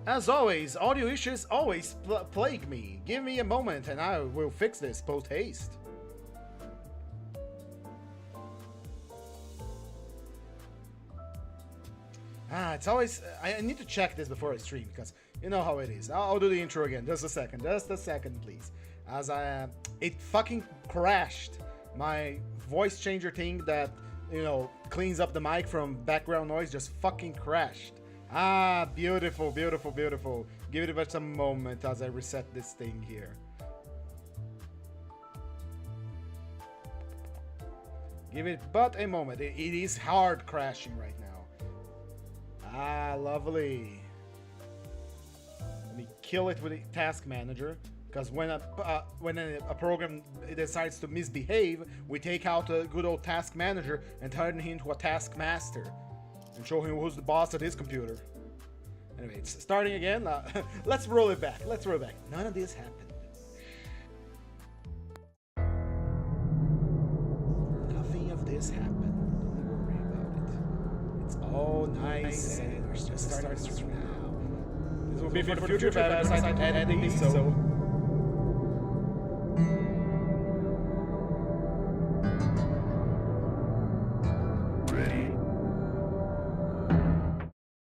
As always, audio issues always plague me. Give me a moment and I will fix this post-haste. It's always... I need to check this before I stream, because you know how it is. I'll do the intro again. Just a second, please. As it fucking crashed. My voice changer thing that, you know, cleans up the mic from background noise just fucking crashed. Beautiful, beautiful, beautiful. Give it just a moment as I reset this thing here. Give it but a moment. It is hard crashing right now. Lovely. Let me kill it with a task manager, because when a program decides to misbehave, we take out a good old task manager and turn him into a task master and show him who's the boss at his computer. Anyway, it's starting again. Let's roll it back. Let's roll it back. None of this happened. Nothing of this happened. Don't worry about it. It's all nice and we're just starting now. This will be for the future if I decide to add these, so...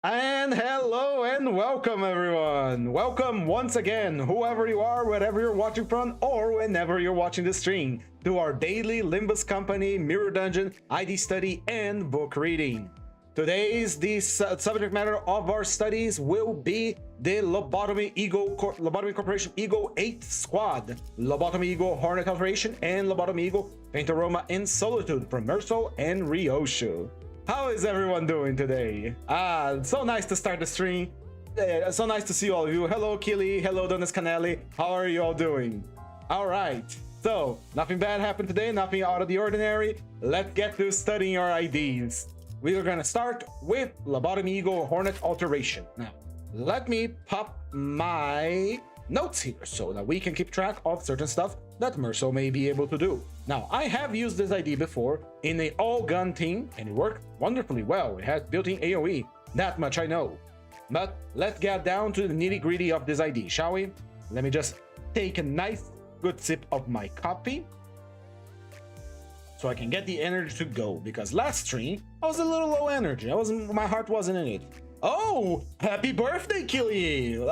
And hello and welcome everyone! Welcome once again, whoever you are, wherever you're watching from, or whenever you're watching the stream, to our daily Limbus Company Mirror Dungeon ID study and book reading. Today's subject matter of our studies will be the Lobotomy Corporation E.G.O 8 Squad, Lobotomy E.G.O Hornet Alteration, and Lobotomy E.G.O Painteroma in Solitude from Merso and Ryoshu. How is everyone doing today? So nice to start the stream. So nice to see all of you. Hello, Kili. Hello, Donis Canelli. How are you all doing? All right. So, nothing bad happened today. Nothing out of the ordinary. Let's get to studying our IDs. We are going to start with Lobotomy E.G.O Hornet Alteration. Now, let me pop my notes here so that we can keep track of certain stuff that Merso may be able to do. Now, I have used this ID before in an all-gun team, and it worked wonderfully well. It has built-in AoE, that much I know. But let's get down to the nitty-gritty of this ID, shall we? Let me just take a nice, good sip of my coffee, so I can get the energy to go, because last stream, I was a little low energy. My heart wasn't in it. Oh, happy birthday, Killy!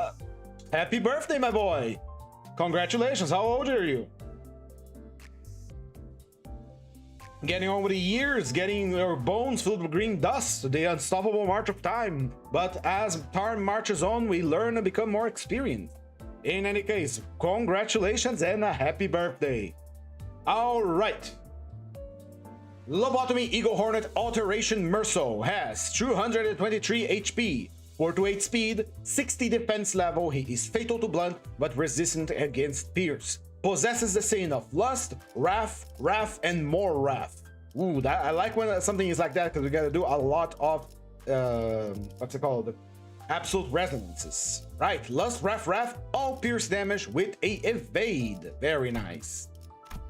Happy birthday, my boy! Congratulations, how old are you? Getting on with the years, getting your bones filled with green dust, the unstoppable march of time. But as time marches on, we learn and become more experienced. In any case, congratulations and a happy birthday. Alright. Lobotomy E.G.O Hornet Alteration Merso has 223 HP, 4 to 8 speed, 60 defense level. He is fatal to blunt, but resistant against pierce. Possesses the saying of lust, wrath, and more wrath. Ooh, I like when something is like that, because we gotta do a lot of, what's it called? Absolute resonances. Right, lust, wrath, all pierce damage with a evade. Very nice.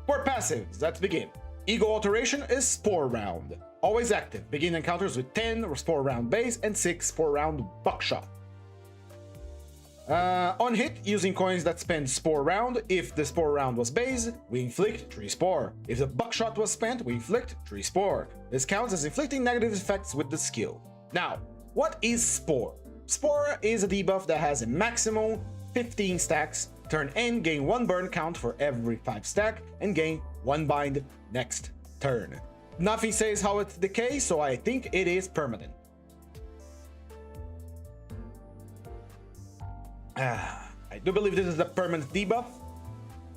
For passives, let's begin. E.G.O Alteration is Spore Round. Always active. Begin encounters with 10 Spore Round base and 6 Spore Round Buckshot. On hit, using coins that spend Spore Round, if the Spore Round was base, we inflict 3 Spore. If the Buckshot was spent, we inflict 3 Spore. This counts as inflicting negative effects with the skill. Now, what is Spore? Spore is a debuff that has a maximum 15 stacks. Turn end, gain 1 burn count for every 5 stack, and gain 1 bind next turn. Nothing says how it decays, so I think it is permanent. I do believe this is a permanent debuff.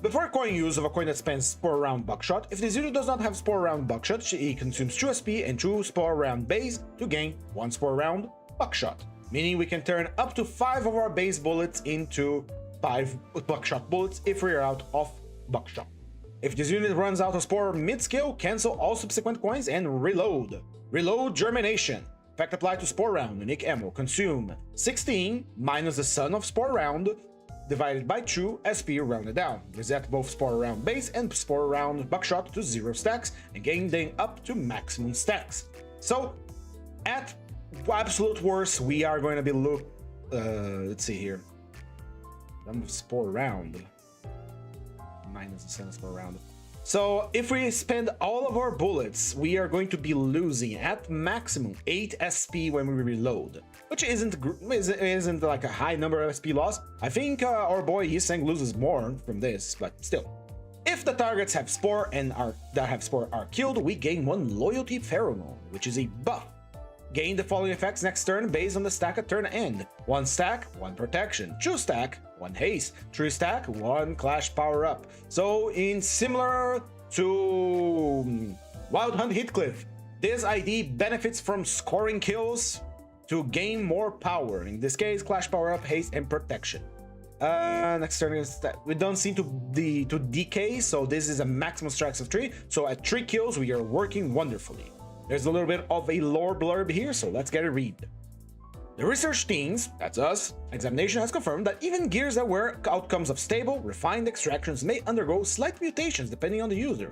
Before coin use of a coin that spends Spore Round Buckshot, if this unit does not have Spore Round Buckshot, he consumes 2 SP and 2 Spore Round base to gain 1 Spore Round Buckshot. Meaning we can turn up to 5 of our base bullets into 5 Buckshot bullets if we're out of Buckshot. If this unit runs out of Spore mid-skill, cancel all subsequent coins and reload. Reload Germination. Effect applied to Spore Round, unique ammo. Consume 16 minus the sum of Spore Round divided by 2 SP rounded down. Reset both Spore Round base and Spore Round Buckshot to 0 stacks and gain them up to maximum stacks. So, at absolute worst, we are going to be let's see here. Number of spore round. Minus the sentence per round. So if we spend all of our bullets, we are going to be losing at maximum 8 SP when we reload, which isn't like a high number of SP loss. I think our boy Yiseng loses more from this, but still. If the targets have spore and are killed, we gain 1 loyalty pheromone, which is a buff. Gain the following effects next turn based on the stack at turn end. 1 stack, 1 protection. 2 stack, 1 haste. 3 stack, 1 clash power up. So in similar to Wild Hunt Heathcliff, this ID benefits from scoring kills to gain more power. In this case, clash power up, haste, and protection. Next turn is that we don't seem to decay, so this is a maximum strikes of 3. So at 3 kills, we are working wonderfully. There's a little bit of a lore blurb here, so let's get a read. The research teams, that's us, examination has confirmed that even gears that were outcomes of stable, refined extractions may undergo slight mutations depending on the user.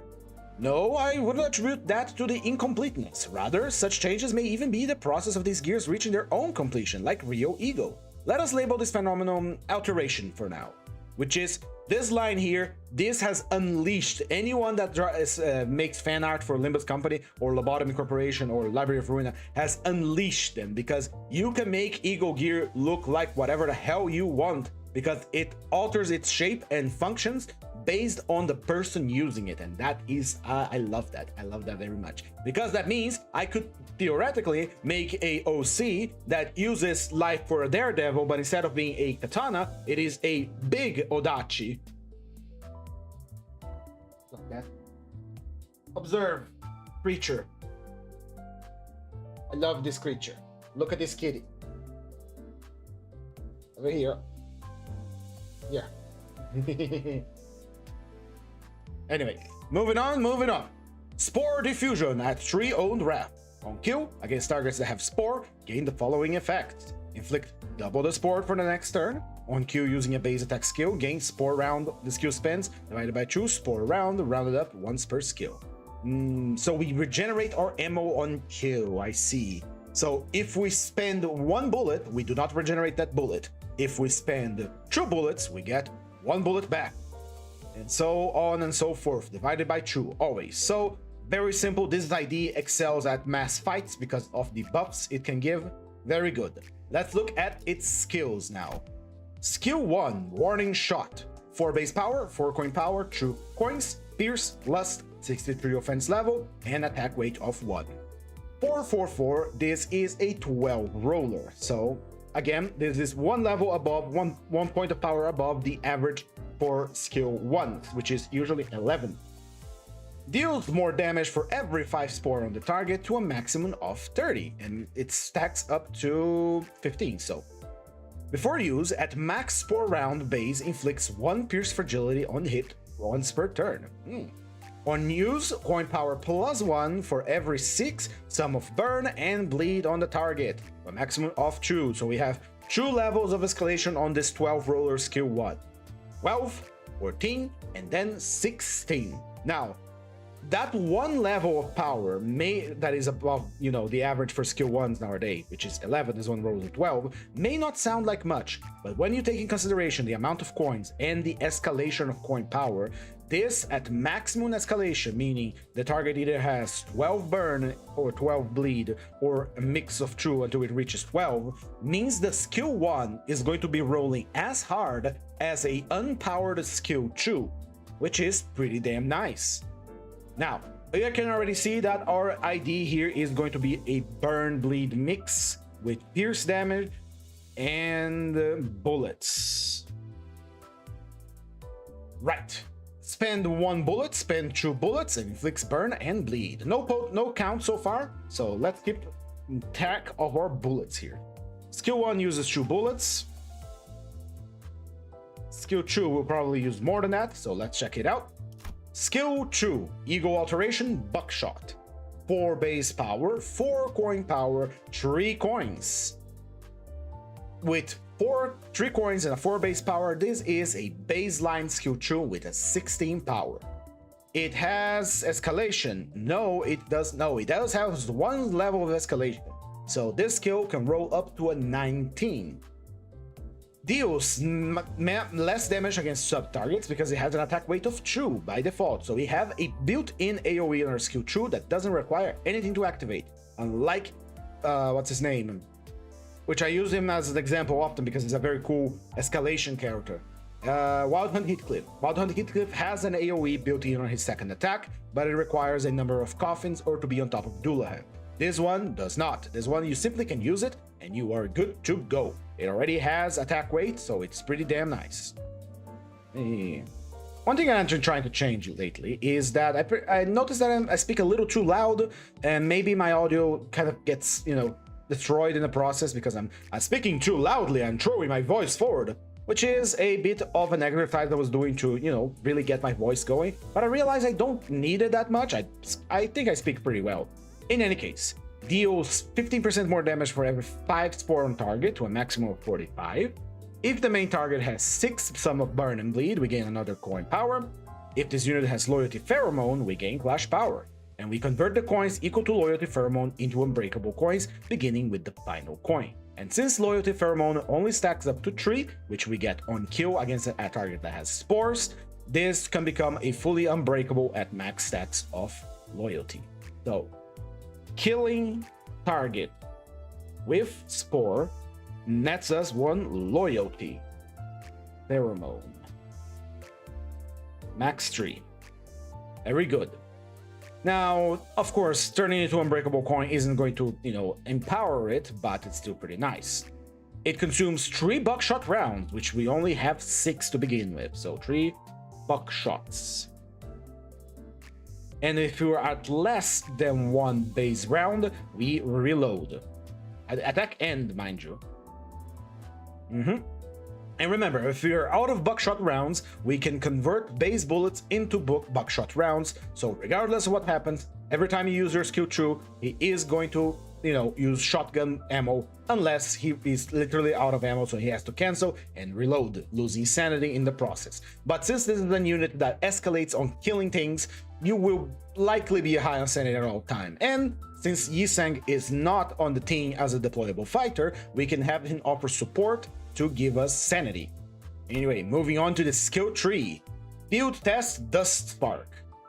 No, I wouldn't attribute that to the incompleteness. Rather, such changes may even be the process of these gears reaching their own completion, like E.G.O. Let us label this phenomenon alteration for now, which is this line here. This has unleashed anyone that makes fan art for Limbus Company or Lobotomy Corporation or Library of Ruina, has unleashed them, because you can make E.G.O gear look like whatever the hell you want, because it alters its shape and functions based on the person using it. And that is, I love that. I love that very much, because that means I could theoretically make a OC that uses life for a daredevil, but instead of being a katana, it is a big odachi. Like that. Observe creature. I love this creature. Look at this kitty. Over here. Yeah. Anyway, moving on. Spore diffusion at 3 owned ref. On kill, against targets that have spore, gain the following effects. Inflict double the spore for the next turn. On kill using a base attack skill, gain spore round the skill spends, divided by 2, spore round, rounded up once per skill. So we regenerate our ammo on kill, I see. So if we spend 1 bullet, we do not regenerate that bullet. If we spend 2 bullets, we get 1 bullet back. And so on and so forth, divided by 2, always. So very simple. This ID excels at mass fights because of the buffs it can give. Very good. Let's look at its skills now. Skill 1, Warning Shot. 4 base power, 4 coin power, 2 coins, Pierce, Lust, 63 offense level, and attack weight of 1. 444, this is a 12 roller. So again, this is 1 level above, one point of power above the average for skill 1, which is usually 11. Deals more damage for every 5 spore on the target to a maximum of 30, and it stacks up to 15. So before use, at max spore round, base inflicts 1 pierce fragility on hit once per turn. On use, coin power +1 for every 6 sum of burn and bleed on the target, a maximum of 2. So we have 2 levels of escalation on this 12 roller skill 1. 12, 14, and then 16. Now, that 1 level of power that is above, the average for skill 1s nowadays, which is 11, this one rolls a 12, may not sound like much, but when you take in consideration the amount of coins and the escalation of coin power, this at maximum escalation, meaning the target either has 12 burn or 12 bleed or a mix of 2 until it reaches 12, means the skill 1 is going to be rolling as hard as a unpowered skill 2, which is pretty damn nice. Now, you can already see that our ID here is going to be a burn bleed mix with pierce damage and bullets. Right. Spend 1 bullet, spend 2 bullets, and inflicts burn and bleed. No count so far, so let's keep track of our bullets here. Skill 1 uses 2 bullets. Skill 2 will probably use more than that, so let's check it out. Skill 2, E.G.O Alteration, Buckshot. 4 base power, 4 coin power, 3 coins. With 3 coins and a 4 base power, this is a baseline skill 2 with a 16 power. It has escalation. No, it does have 1 level of escalation. So this skill can roll up to a 19. Deals less damage against sub-targets because it has an attack weight of 2 by default. So we have a built-in AoE in our skill 2 that doesn't require anything to activate. Unlike, what's his name? Which I use him as an example often because he's a very cool escalation character. Wild Hunt Heathcliff. Wild Hunt Heathcliff has an AoE built in on his second attack, but it requires a number of coffins or to be on top of Doulahan. This one does not. This one, you simply can use it and you are good to go. It already has attack weight, so it's pretty damn nice. One thing I'm trying to change lately is that I noticed that I speak a little too loud, and maybe my audio kind of gets, you know, destroyed in the process because I'm speaking too loudly and throwing my voice forward, which is a bit of an exercise I was doing to, you know, really get my voice going. But I realized I don't need it that much. I think I speak pretty well. In any case, deals 15% more damage for every 5 spore on target to a maximum of 45. If the main target has 6 Sum of Burn and Bleed, we gain another coin power. If this unit has Loyalty Pheromone, we gain Clash Power. And we convert the coins equal to Loyalty Pheromone into Unbreakable coins, beginning with the final coin. And since Loyalty Pheromone only stacks up to 3, which we get on kill against a target that has spores, this can become a fully unbreakable at max stacks of Loyalty. So, killing target with spore nets us 1 Loyalty Pheromone. Max 3. Very good. Now, of course, turning it into Unbreakable coin isn't going to, you know, empower it, but it's still pretty nice. It consumes 3 buckshot rounds, which we only have 6 to begin with, so 3 buckshots. And if you're at less than 1 base round, we reload. Attack end, mind you. And remember, if we're out of buckshot rounds, we can convert base bullets into buckshot rounds. So regardless of what happens, every time you use your skill 2, he is going to, you know, use shotgun ammo unless he is literally out of ammo, so he has to cancel and reload, losing sanity in the process. But since this is a unit that escalates on killing things, you will likely be high on sanity at all time. And since Yi-Sang is not on the team as a deployable fighter, we can have him offer support to give us sanity. Anyway, moving on to the skill tree. Field Test Dust Spark.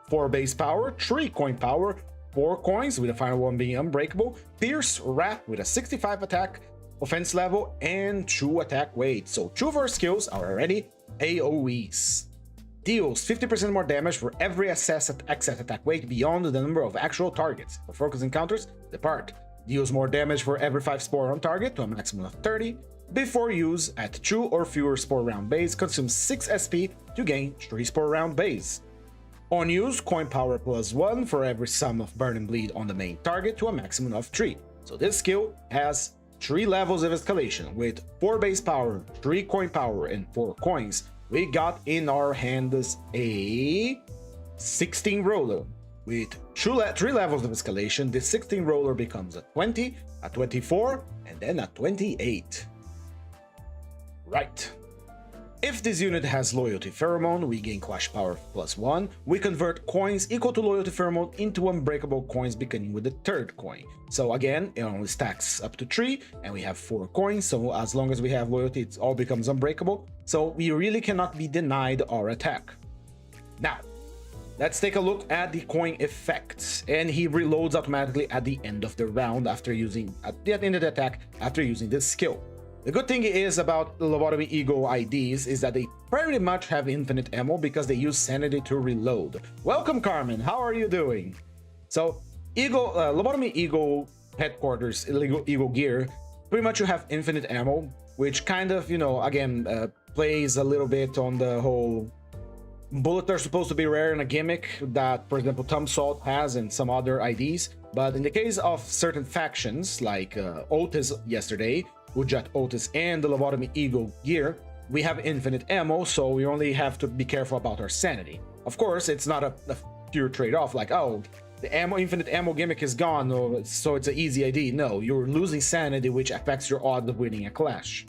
4 base power, 3 coin power, 4 coins, with the final one being Unbreakable, Fierce Wrath with a 65 attack, offense level, and 2 attack weight. So 2 of our skills are already AoEs. Deals 50% more damage for every excess attack weight beyond the number of actual targets. For focus encounters, depart. Deals more damage for every 5 spore on target to a maximum of 30. Before use, at 2 or fewer spore round base, consumes 6 SP to gain 3 spore round base. On use, coin power +1 for every Sum of Burn and Bleed on the main target to a maximum of 3. So this skill has 3 levels of escalation. With 4 base power, 3 coin power, and 4 coins, we got in our hands a 16 roller. With 3 levels of escalation, this 16 roller becomes a 20, a 24, and then a 28. Right. If this unit has Loyalty Pheromone, we gain Clash Power +1. We convert coins equal to Loyalty Pheromone into Unbreakable coins, beginning with the 3rd coin. So again, it only stacks up to 3, and we have 4 coins, so as long as we have Loyalty, it all becomes Unbreakable. So we really cannot be denied our attack. Now, let's take a look at the coin effects. And he reloads automatically at the end of the round at the end of the attack after using this skill. The good thing is about the Lobotomy E.G.O IDs is that they pretty much have infinite ammo because they use sanity to reload. Welcome, Carmen. How are you doing? So, Lobotomy E.G.O headquarters, E.G.O gear, pretty much you have infinite ammo, which kind of, you know, again, plays a little bit on the whole bullets are supposed to be rare in a gimmick that, for example, Tom Salt has and some other IDs. But in the case of certain factions, like Otis yesterday, Ujat Otis, and the Lobotomy E.G.O gear, we have infinite ammo, so we only have to be careful about our sanity. Of course, it's not a pure trade-off, like, oh, the infinite ammo gimmick is gone, so it's an easy ID. No, you're losing sanity, which affects your odds of winning a clash.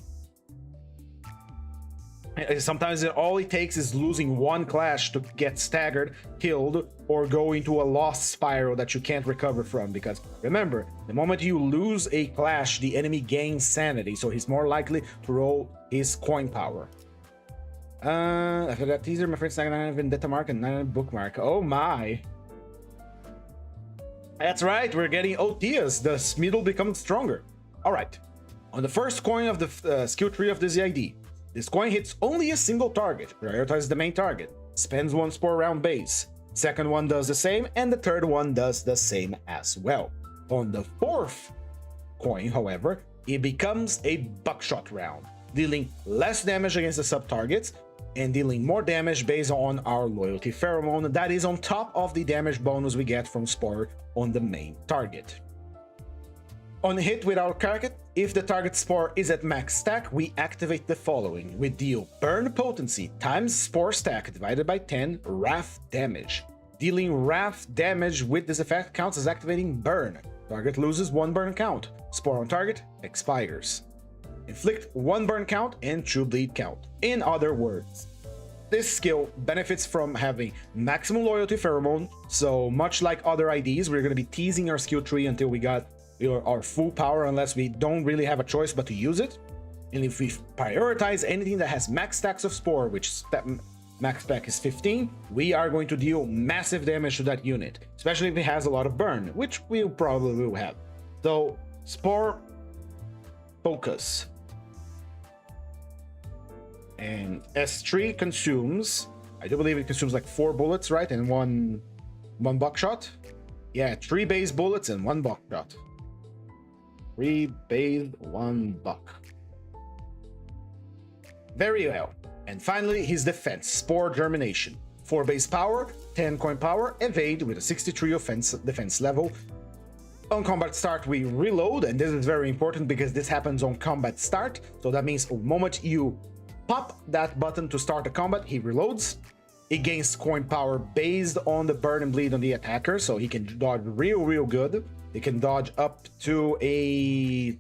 Sometimes all it takes is losing 1 clash to get staggered, killed, or go into a loss spiral that you can't recover from. Because remember, the moment you lose a clash, the enemy gains sanity, so he's more likely to roll his coin power. After that teaser, my friends 99 Vendetta mark and 99 bookmark. Oh my. That's right, we're getting OTs. The Smeedle becomes stronger. Alright. On the first coin of the skill tree of the ZID, this coin hits only a single target, prioritizes the main target, spends 1 spore round base. Second one does the same, and the third one does the same as well. On the fourth coin, however, it becomes a buckshot round, dealing less damage against the sub-targets and dealing more damage based on our loyalty pheromone that is on top of the damage bonus we get from spore on the main target. On hit with our target, if the target spore is at max stack, we activate the following. We deal burn potency times spore stack divided by 10 wrath damage. Dealing wrath damage with this effect counts as activating burn. Target loses 1 burn count. Spore on target expires. Inflict 1 burn count and 2 bleed count. In other words, this skill benefits from having maximum loyalty pheromone, so much like other IDs, we're going to be teasing our skill tree until we got our full power, unless we don't really have a choice but to use it. And if we prioritize anything that has max stacks of spore, which max spec is 15, we are going to deal massive damage to that unit, especially if it has a lot of burn, which we probably will have. So spore focus. And S3 consumes, I do believe it consumes like 4 bullets, right? And one buckshot. Yeah, 3 base bullets and 1 buckshot. 3 base, 1 buck. Very well. And finally, his defense, Spore Germination. 4 base power, 10 coin power, evade with a 63 defense level. On combat start, we reload, and this is very important because this happens on combat start. So that means the moment you pop that button to start the combat, he reloads. It gains coin power based on the burn and bleed on the attacker, so he can dodge real good. He can dodge up to a,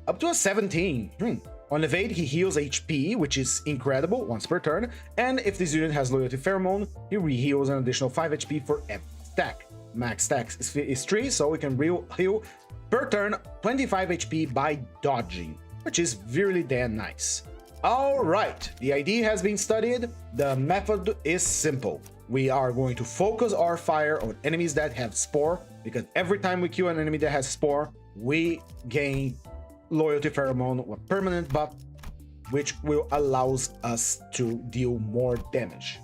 up to a 17. On evade, he heals HP, which is incredible, once per turn. And if this unit has loyalty pheromone, he re-heals an additional 5 HP for every stack. Max stacks is 3, so we can heal per turn 25 HP by dodging, which is really damn nice. Alright, the ID has been studied. The method is simple. We are going to focus our fire on enemies that have spore, because every time we kill an enemy that has spore, we gain loyalty pheromone or permanent buff, which will allows us to deal more damage.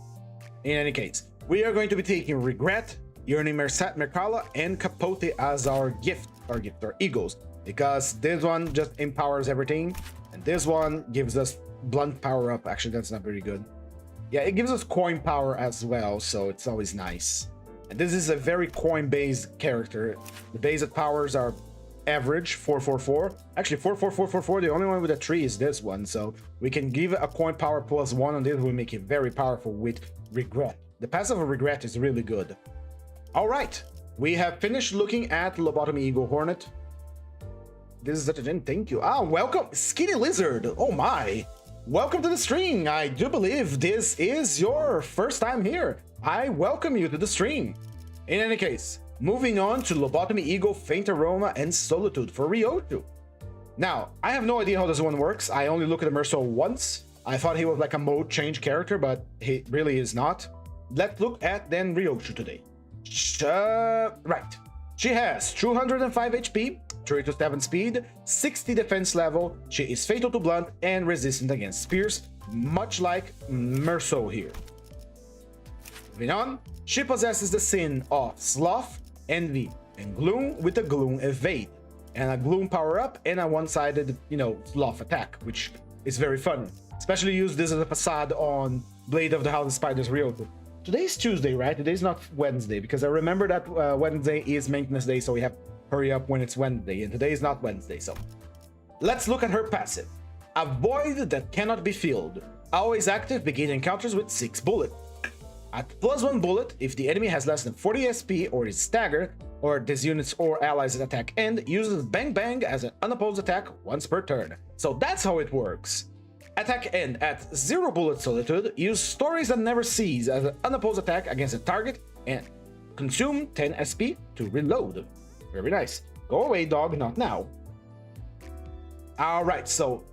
In any case, we are going to be taking Regret, Yearning Merkala, and Capote as our E.G.Os, because this one just empowers everything, and this one gives us blunt power up. Actually, that's not very good. Yeah, it gives us coin power as well, so it's always nice. And this is a very coin-based character. The basic powers are average 444. Actually, 44444. The only one with a 3 is this one, so we can give a coin power +1 on this. We make it very powerful with Regret. The passive of Regret is really good. All right, we have finished looking at Lobotomy Eagle Hornet. This is such a gem. Thank you. Ah, welcome, Skinny Lizard. Oh my. Welcome to the stream. I do believe this is your first time here. I welcome you to the stream. In any case, moving on to Lobotomy Eagle, Faint Aroma, and Solitude for Ryochu. Now, I have no idea how this one works. I only looked at Merso once. I thought he was like a mode change character, but he really is not. Let's look at then Ryochu today. Right. She has 205 HP, 3-7 speed, 60 defense level. She is fatal to blunt and resistant against spears, much like Merso here. Moving on, she possesses the sin of Sloth, Envy, and Gloom with a Gloom evade, and a Gloom power up and a one-sided, Sloth attack, which is very fun. Especially use this as a facade on Blade of the House of Spiders Ryochu. Today's Tuesday, right? Today's not Wednesday, because I remember that Wednesday is maintenance day, so we have to hurry up when it's Wednesday, and today is not Wednesday, so. Let's look at her passive. A void that cannot be filled. Always active, begin encounters with 6 bullets. At +1 bullet, if the enemy has less than 40 SP or is staggered, or this unit's or allies' attack end, uses Bang Bang as an unopposed attack once per turn. So that's how it works. Attack end at 0 bullet Solitude, use Stories That Never Cease as an unopposed attack against a target, and consume 10 SP to reload. Very nice. Go away, dog, not now. Alright, so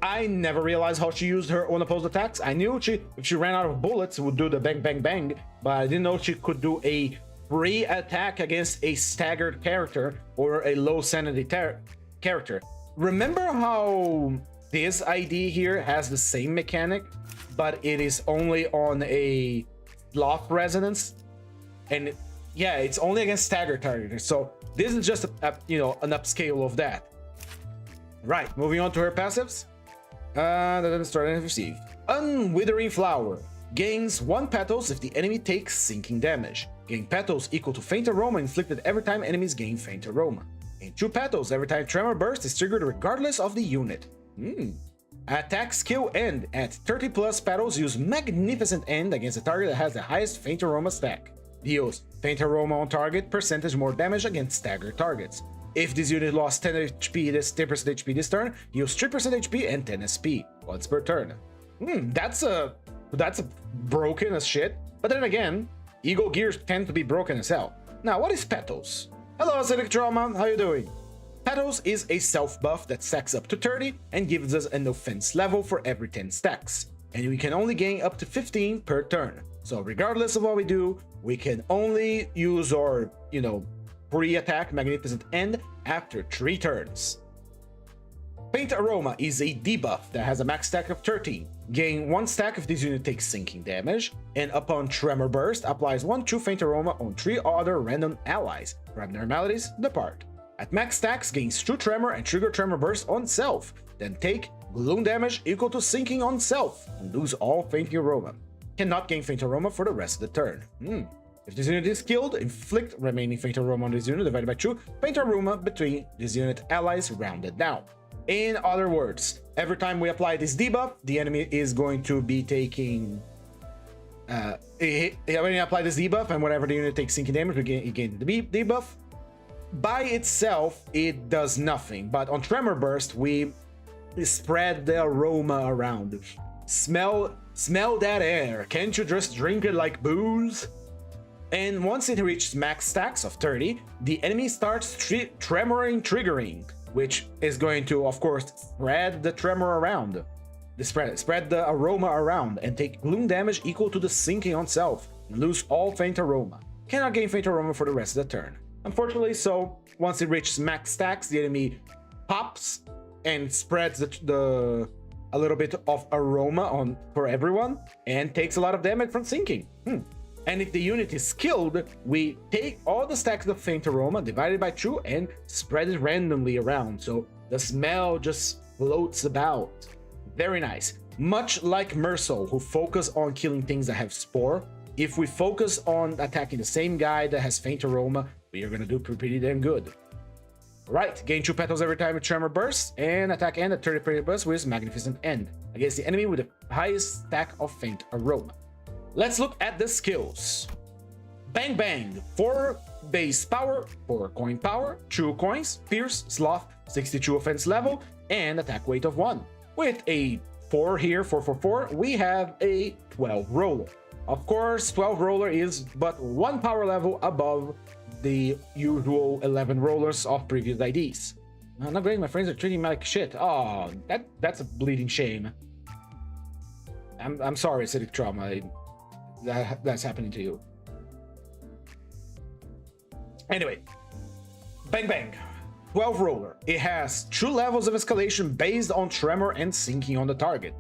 I never realized how she used her unopposed attacks. I knew if she ran out of bullets, it would do the bang, bang, bang, but I didn't know she could do a free attack against a staggered character or a low sanity character. Remember how this ID here has the same mechanic, but it is only on a sloth resonance, and yeah, it's only against staggered targets. So this is just you know, an upscale of that. Right, moving on to her passives. Then start and receive. Unwithering Flower gains 1 petals if the enemy takes sinking damage. Gain petals equal to faint aroma inflicted every time enemies gain faint aroma. Gain 2 petals every time tremor burst is triggered regardless of the unit. Attack skill end. At 30 plus petals, use Magnificent End against a target that has the highest faint aroma stack. Deals faint aroma on target percentage more damage against staggered targets. If this unit lost 10 HP, 10% HP this turn, use 3% HP and 10 SP once per turn. That's a broken as shit. But then again, E.G.O gears tend to be broken as hell. Now, what is Petals? Hello, Acidic Trauma, how you doing? Petals is a self buff that stacks up to 30 and gives us an offense level for every 10 stacks. And we can only gain up to 15 per turn. So regardless of what we do, we can only use our, you know, pre-attack Magnificent End after 3 turns. Faint Aroma is a debuff that has a max stack of 13. Gain 1 stack if this unit takes sinking damage, and upon Tremor Burst, applies 1 true Faint Aroma on 3 other random allies. For abnormalities, depart. At max stacks, gains true Tremor and trigger Tremor Burst on self, then take Gloom damage equal to sinking on self, and lose all Faint Aroma. Cannot gain Faint Aroma for the rest of the turn. If this unit is killed, inflict remaining Faint Aroma on this unit divided by 2 Faint Aroma between this unit allies rounded down. In other words, every time we apply this debuff, the enemy is going to be taking... when you apply this debuff and whenever the unit takes sinking damage, you gain the debuff. By itself, it does nothing, but on Tremor Burst, we spread the aroma around. Smell that air. Can't you just drink it like booze? And once it reaches max stacks of 30, the enemy starts tremoring triggering, which is going to, of course, spread the tremor around. Spread the aroma around and take gloom damage equal to the sinking on self and lose all faint aroma. Cannot gain faint aroma for the rest of the turn. Unfortunately, so once it reaches max stacks, the enemy pops and spreads a little bit of aroma for everyone and takes a lot of damage from sinking. And if the unit is killed, we take all the stacks of faint aroma divided by 2 and spread it randomly around, so the smell just floats about. Very nice. Much like Mercil, who focus on killing things that have spore, if we focus on attacking the same guy that has faint aroma, we are gonna do pretty damn good. Right, gain 2 petals every time a tremor bursts, and attack end at 30 bursts with Magnificent End against the enemy with the highest stack of faint aroma. Let's look at the skills. Bang Bang, 4 base power, 4 coin power, 2 coins, Pierce, Sloth, 62 offense level, and attack weight of 1. With a 4 here, 4, we have a 12 roller. Of course, 12 roller is but 1 power level above the usual 11 rollers of previous IDs. Not great, my friends are treating me like shit. Oh, that's a bleeding shame. I'm sorry, Acidic Trauma. That's happening to you. Anyway, Bang Bang, 12 roller. It has 2 levels of escalation based on tremor and sinking on the target.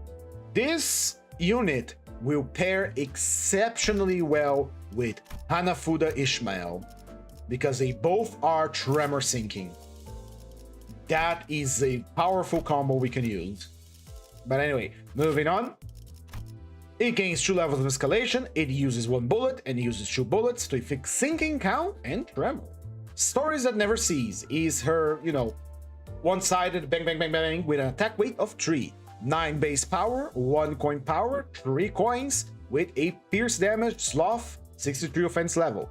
This unit will pair exceptionally well with Hanafuda Ishmael because they both are tremor sinking. That is a powerful combo we can use. But anyway, moving on. It gains 2 levels of escalation, it uses 1 bullet, and it uses 2 bullets to fix sinking count and tremor. Stories That Never Cease is her, you know, one-sided bang bang bang bang with an attack weight of 3. 9 base power, 1 coin power, 3 coins, with a pierce damage, sloth, 63 offense level.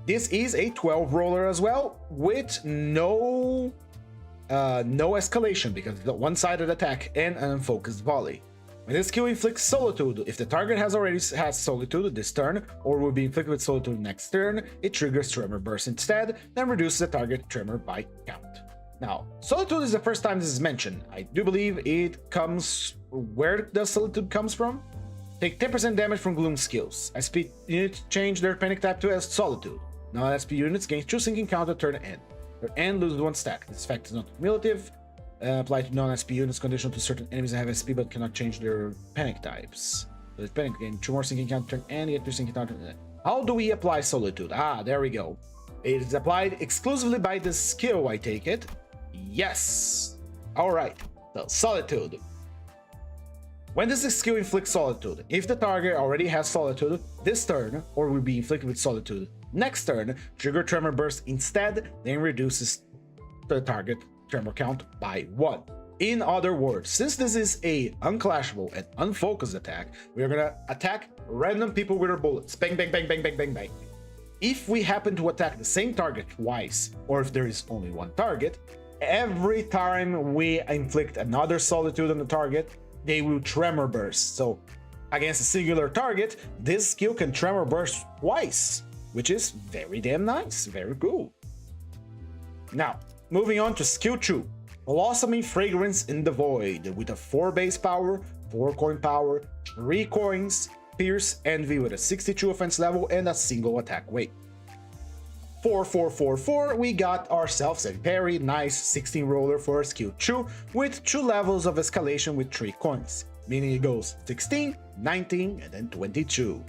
This is a 12 roller as well, with no escalation because it's a one-sided attack and an unfocused volley. When this skill inflicts Solitude, if the target has Solitude this turn, or will be inflicted with Solitude next turn, it triggers Tremor Burst instead, then reduces the target tremor by count. Now, Solitude is the first time this is mentioned. I do believe it comes... Where does Solitude comes from? Take 10% damage from Gloom skills. SP units change their panic type to as Solitude. Now SP units gain 2 sinking counter turn end. Turn end loses 1 stack. This effect is not cumulative. Apply to non-SP units, conditional to certain enemies that have SP but cannot change their panic types. So it's panic gain 2 more sinking counter turn end, get 2 sinking counter turn end. How do we apply Solitude? Ah, there we go. It is applied exclusively by the skill, I take it. Yes. Alright. So, Solitude. When does the skill inflict Solitude? If the target already has Solitude, this turn, or will be inflicted with Solitude. Next turn, trigger Tremor Burst instead, then reduces the target Tremor count by 1. In other words, since this is a unclashable and unfocused attack, we are gonna attack random people with our bullets. Bang, bang, bang, bang, bang, bang, bang. If we happen to attack the same target twice, or if there is only one target, every time we inflict another Solitude on the target, they will Tremor Burst. So against a singular target, this skill can Tremor Burst twice, which is very damn nice, very cool. Now, moving on to skill 2, Blossoming Fragrance in the Void, with a 4 base power, 4 coin power, 3 coins, Pierce Envy with a 62 offense level and a single attack weight. 4, we got ourselves a very nice 16 roller for skill 2 with 2 levels of escalation with 3 coins, meaning it goes 16, 19, and then 22.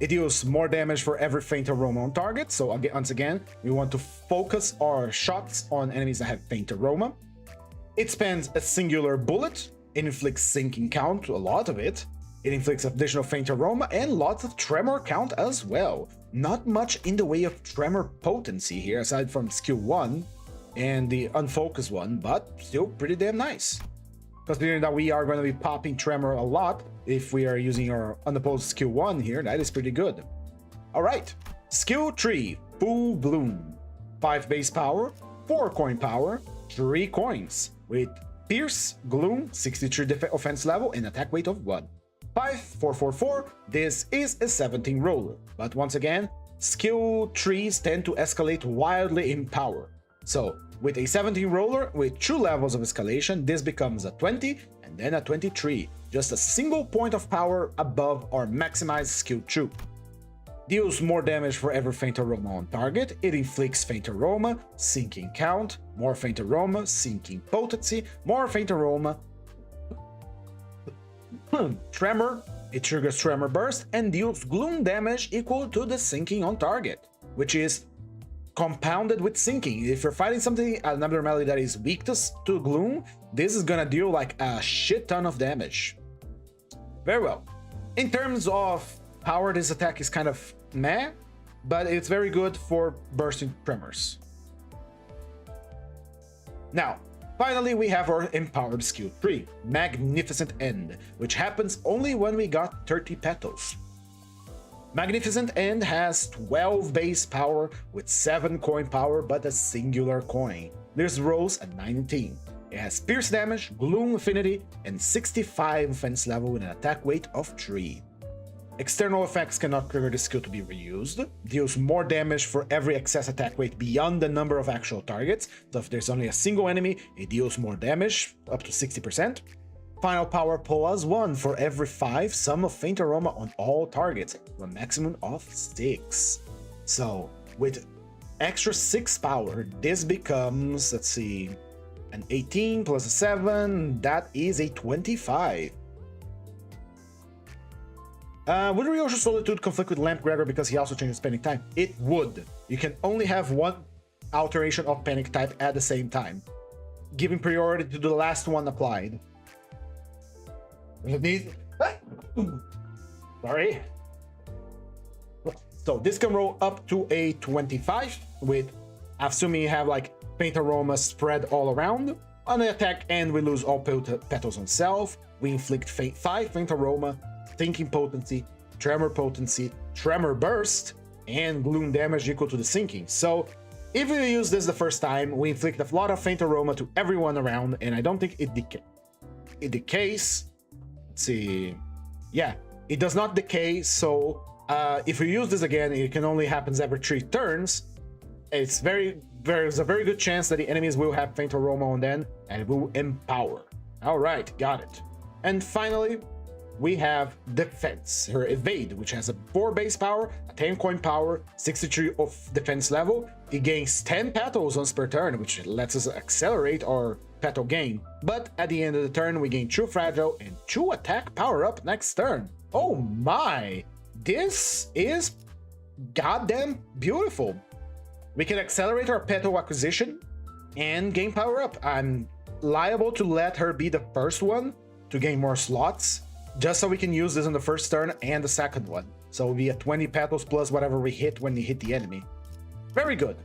It deals more damage for every faint aroma on target, so once again, we want to focus our shots on enemies that have faint aroma. It spends a singular bullet, it inflicts sinking count, a lot of it. It inflicts additional faint aroma and lots of tremor count as well. Not much in the way of tremor potency here, aside from skill 1 and the unfocused one, but still pretty damn nice. Considering that we are going to be popping tremor a lot, if we are using our unopposed skill 1 here, that is pretty good. Alright, skill 3, Full Bloom. 5 base power, 4 coin power, 3 coins, with Pierce, Gloom, 63 offense level, and attack weight of 1. 4, this is a 17 roller, but once again, skill trees tend to escalate wildly in power. So, with a 17 roller with 2 levels of escalation, this becomes a 20 and then a 23, just a single point of power above our maximized skill 2. Deals more damage for every faint aroma on target, it inflicts faint aroma, sinking count, more faint aroma, sinking potency, more faint aroma, Tremor, it triggers Tremor Burst and deals Gloom damage equal to the sinking on target, which is compounded with sinking. If you're fighting something, an abnormality that is weak to Gloom, this is gonna deal like a shit ton of damage. Very well. In terms of power, this attack is kind of meh, but it's very good for bursting tremors. Now, finally, we have our empowered skill 3, Magnificent End, which happens only when we got 30 petals. Magnificent End has 12 base power with 7 coin power but a singular coin. This rolls at 19. It has pierce damage, gloom affinity, and 65 offense level with an attack weight of 3. External effects cannot trigger the skill to be reused, deals more damage for every excess attack weight beyond the number of actual targets, so if there's only a single enemy, it deals more damage, up to 60%. Final power +1 for every 5 sum of faint aroma on all targets, to a maximum of 6. So, with extra 6 power, this becomes, let's see, an 18 plus a 7, that is a 25. Would Ryosho Solitude conflict with Lamp Gregor because he also changes panic type? It would. You can only have one alteration of panic type at the same time, giving priority to the last one applied. Sorry. So this can roll up to a 25 with, assuming you have like faint aroma spread all around. On the attack end, we lose all petals on self. We inflict 5 faint aroma, sinking potency, tremor burst, and gloom damage equal to the sinking. So if we use this the first time, we inflict a lot of faint aroma to everyone around, and I don't think it decays. Let's see. Yeah, it does not decay, so if we use this again, it can only happen every 3 turns. It's very there's a very good chance that the enemies will have Faint Aroma on them and will empower. All right, got it. And finally, we have Defense, her Evade, which has a 4 base power, a 10 coin power, 63 of defense level. It gains 10 petals once per turn, which lets us accelerate our petal gain. But at the end of the turn, we gain 2 fragile and 2 attack power up next turn. Oh my, this is goddamn beautiful. We can accelerate our petal acquisition and gain power up. I'm liable to let her be the first one to gain more slots, just so we can use this on the first turn and the second one. So it'll be a 20 petals plus whatever we hit when we hit the enemy. Very good.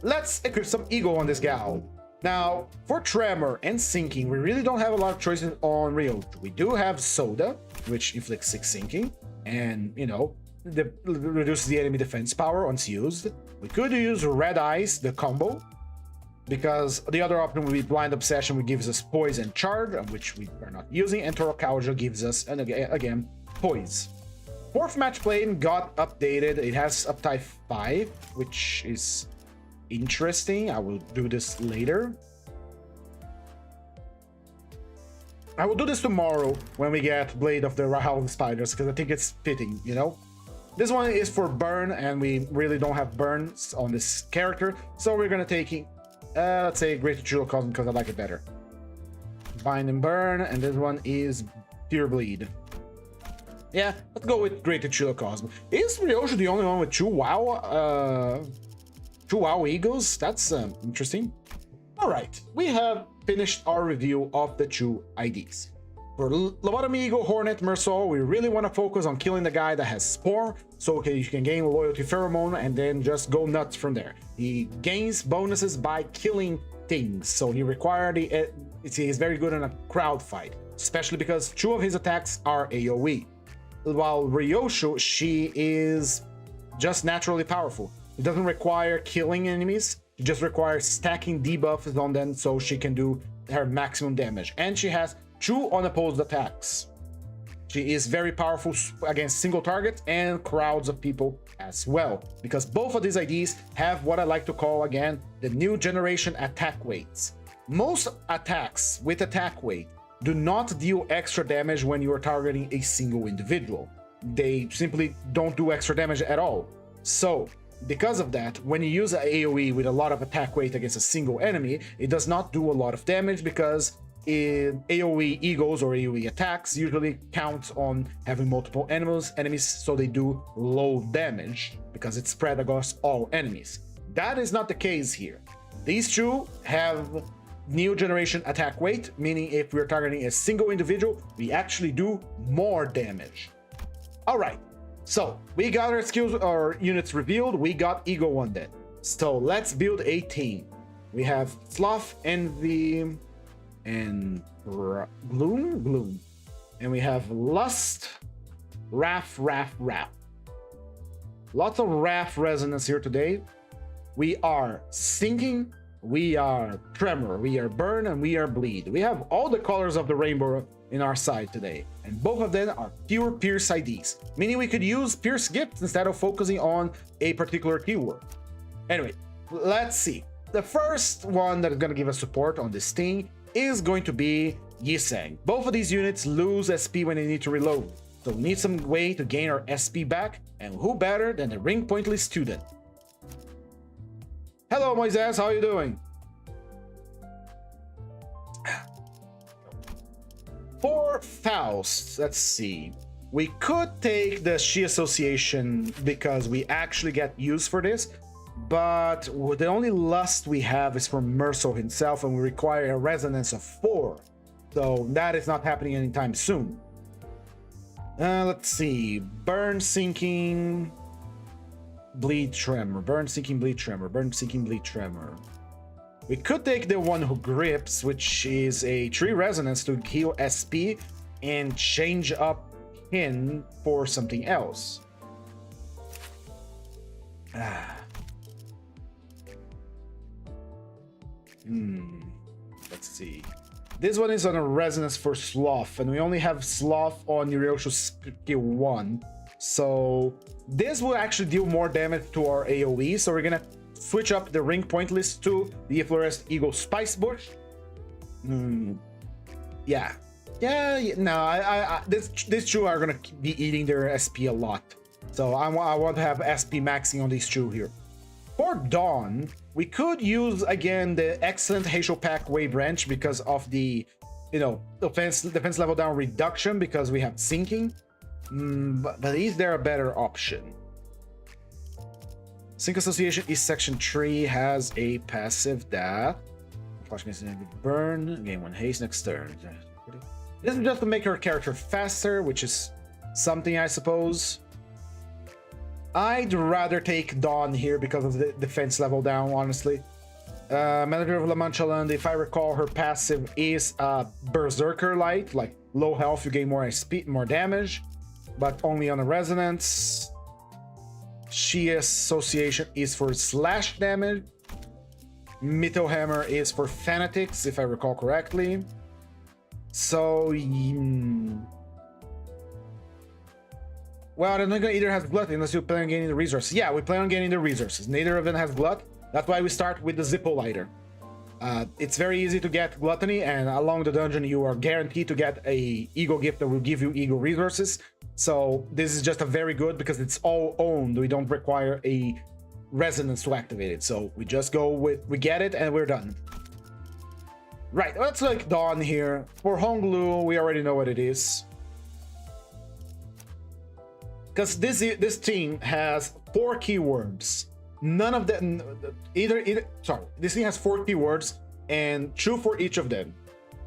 Let's equip some E.G.O on this gal. Now, for Tremor and Sinking, we really don't have a lot of choices on Ryoju. We do have Soda, which inflicts 6 sinking, and, you know, reduces the enemy defense power once used. We could use Red Eyes, the combo, because the other option would be Blind Obsession, which gives us Poise and Charge, which we are not using, and Torocalgia gives us, and again, Poise. 4th match played got updated. It has uptype 5, which is interesting. I will do this later. I will do this tomorrow when we get Blade of the Rahal Spiders, because I think it's fitting, you know? This one is for burn, and we really don't have burns on this character, so we're gonna take, let's say, Great Chulocosm, because I like it better. Bind and Burn, and this one is Pure Bleed. Yeah, let's go with Great Chulocosm. Is Ryoju the only one with 2 WoW E.G.Os? That's interesting. All right, we have finished our review of the 2 IDs. For Lobotomy E.G.O, Hornet, Mersault, we really want to focus on killing the guy that has Spore, so you can gain Loyalty Pheromone and then just go nuts from there. He gains bonuses by killing things, so he he's very good in a crowd fight, especially because 2 of his attacks are AoE. While Ryoju, she is just naturally powerful. It doesn't require killing enemies, it just requires stacking debuffs on them so she can do her maximum damage. And she has 2 unopposed attacks. She is very powerful against single targets and crowds of people as well, because both of these IDs have what I like to call, again, the new generation attack weights. Most attacks with attack weight do not deal extra damage when you are targeting a single individual. They simply don't do extra damage at all. So, because of that, when you use an AoE with a lot of attack weight against a single enemy, it does not do a lot of damage, because AoE E.G.Os or AoE attacks usually count on having multiple enemies, so they do low damage because it's spread across all enemies. That is not the case here. These 2 have new generation attack weight, meaning if we're targeting a single individual, we actually do more damage. All right, so we got our skills, our units revealed. We got E.G.O on that. So let's build a team. We have Sloth, Envy, and Gloom, and we have Lust, Wrath. Lots of Wrath resonance here today. We are Sinking, we are Tremor, we are Burn, and we are Bleed. We have all the colors of the rainbow in our side today, and both of them are pure Pierce IDs, meaning we could use Pierce gifts instead of focusing on a particular keyword. Anyway, let's see. The first one that is going to give us support on this thing is going to be Yisang. Both of these units lose SP when they need to reload, so we need some way to gain our SP back, and who better than the Ring Pointless student? Hello Moises, how are you doing? For Faust, let's see. We could take the She Association because we actually get used for this, but the only lust we have is from Mersault himself, and we require a resonance of 4. So that is not happening anytime soon. Let's see. Burn, Sinking, Bleed, Tremor. Burn, Sinking, Bleed, Tremor. Burn, Sinking, Bleed, Tremor. We could take the one who grips, which is a 3 resonance to heal SP and change up him for something else. Let's see. This one is on a resonance for Sloth, and we only have Sloth on Ryoju's skill 1. So this will actually deal more damage to our AoE, so we're gonna switch up the ring point list to the Fluorescent E.G.O Spice Bush. Yeah. No, these two are gonna be eating their SP a lot. So I want to have SP maxing on these two here. For Dawn, we could use again the excellent Heisho Pack Wave Branch because of the, defense level down reduction because we have sinking. But is there a better option? Sync Association is Section 3, has a passive that burn, gain 1 haste next turn. This is just to make her character faster, which is something, I suppose. I'd rather take Dawn here because of the defense level down, honestly. Manager of La Mancha Land, if I recall, her passive is Berserker Light, like low health, you gain more speed, more damage, but only on a resonance. She Association is for slash damage. Mytho Hammer is for Fanatics, if I recall correctly. So, well, they're not gonna either have Glut unless you plan on gaining the resources. Yeah, we plan on getting the resources. Neither of them has Glut. That's why we start with the Zippo Lighter. It's very easy to get Gluttony, and along the dungeon you are guaranteed to get a E.G.O gift that will give you E.G.O resources. So this is just a very good because it's all owned. We don't require a resonance to activate it. So we just go with, we get it and we're done. Right, let's like Dawn here. For Honglu, we already know what it is. Because this team has 4 keywords. None of them, this thing has 4 keywords and 2 for each of them.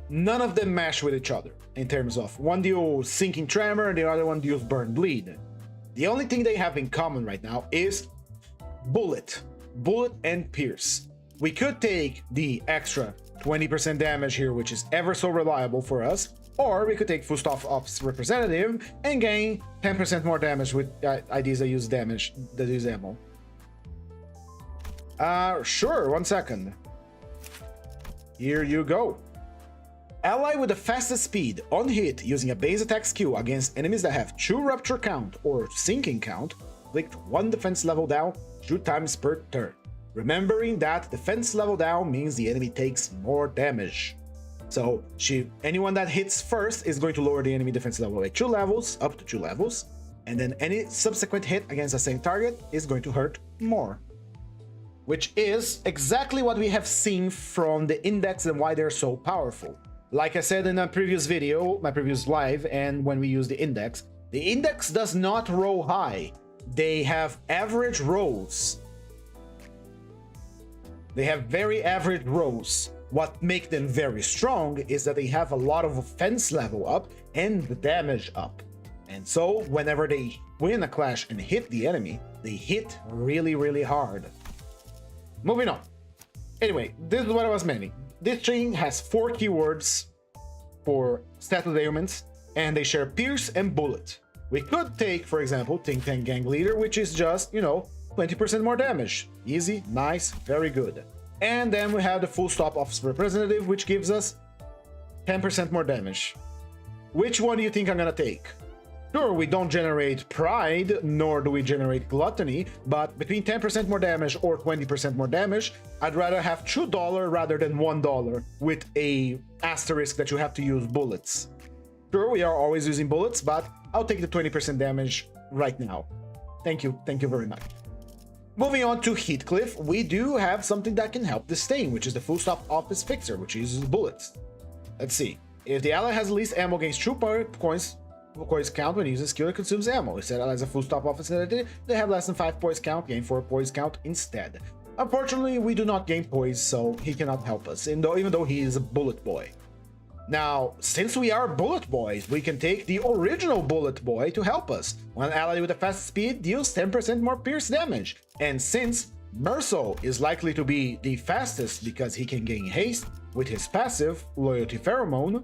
None of them match with each other in terms of one deals Sinking Tremor and the other one deals Burn Bleed. The only thing they have in common right now is Bullet and Pierce. We could take the extra 20% damage here, which is ever so reliable for us, or we could take Fustav Ops Representative and gain 10% more damage with IDs that use ammo. Sure, 1 second. Here you go. Ally with the fastest speed on hit using a base attack skill against enemies that have 2 rupture count or sinking count, inflict 1 defense level down 2 times per turn. Remembering that defense level down means the enemy takes more damage. So anyone that hits first is going to lower the enemy defense level by 2 levels, up to 2 levels, and then any subsequent hit against the same target is going to hurt more. Which is exactly what we have seen from the index and why they're so powerful. Like I said in a previous video, my previous live, and when we use the index does not roll high. They have average rolls. They have very average rolls. What makes them very strong is that they have a lot of offense level up and the damage up. And so whenever they win a clash and hit the enemy, they hit really, really hard. Moving on. Anyway, this is what I was meaning. This chain has 4 keywords for status ailments, and they share Pierce and Bullet. We could take, for example, Think Tank Gang Leader, which is just, 20% more damage. Easy, nice, very good. And then we have the Full Stop Office Representative, which gives us 10% more damage. Which one do you think I'm gonna take? Sure, we don't generate Pride, nor do we generate Gluttony, but between 10% more damage or 20% more damage, I'd rather have $2 rather than $1 with a asterisk that you have to use bullets. Sure, we are always using bullets, but I'll take the 20% damage right now. Thank you very much. Moving on to Heathcliff, we do have something that can help this thing, which is the Full Stop Office Fixer, which uses bullets. Let's see. If the ally has the least ammo, gains 2 points count when using skill that consumes ammo. Instead, allies a Full Stop Office they have less than 5 poise count, gain 4 poise count instead. Unfortunately, we do not gain poise, so he cannot help us, even though he is a bullet boy. Now, since we are bullet boys, we can take the original bullet boy to help us. One ally with a fast speed deals 10% more pierce damage. And since Merso is likely to be the fastest because he can gain haste with his passive, Loyalty Pheromone,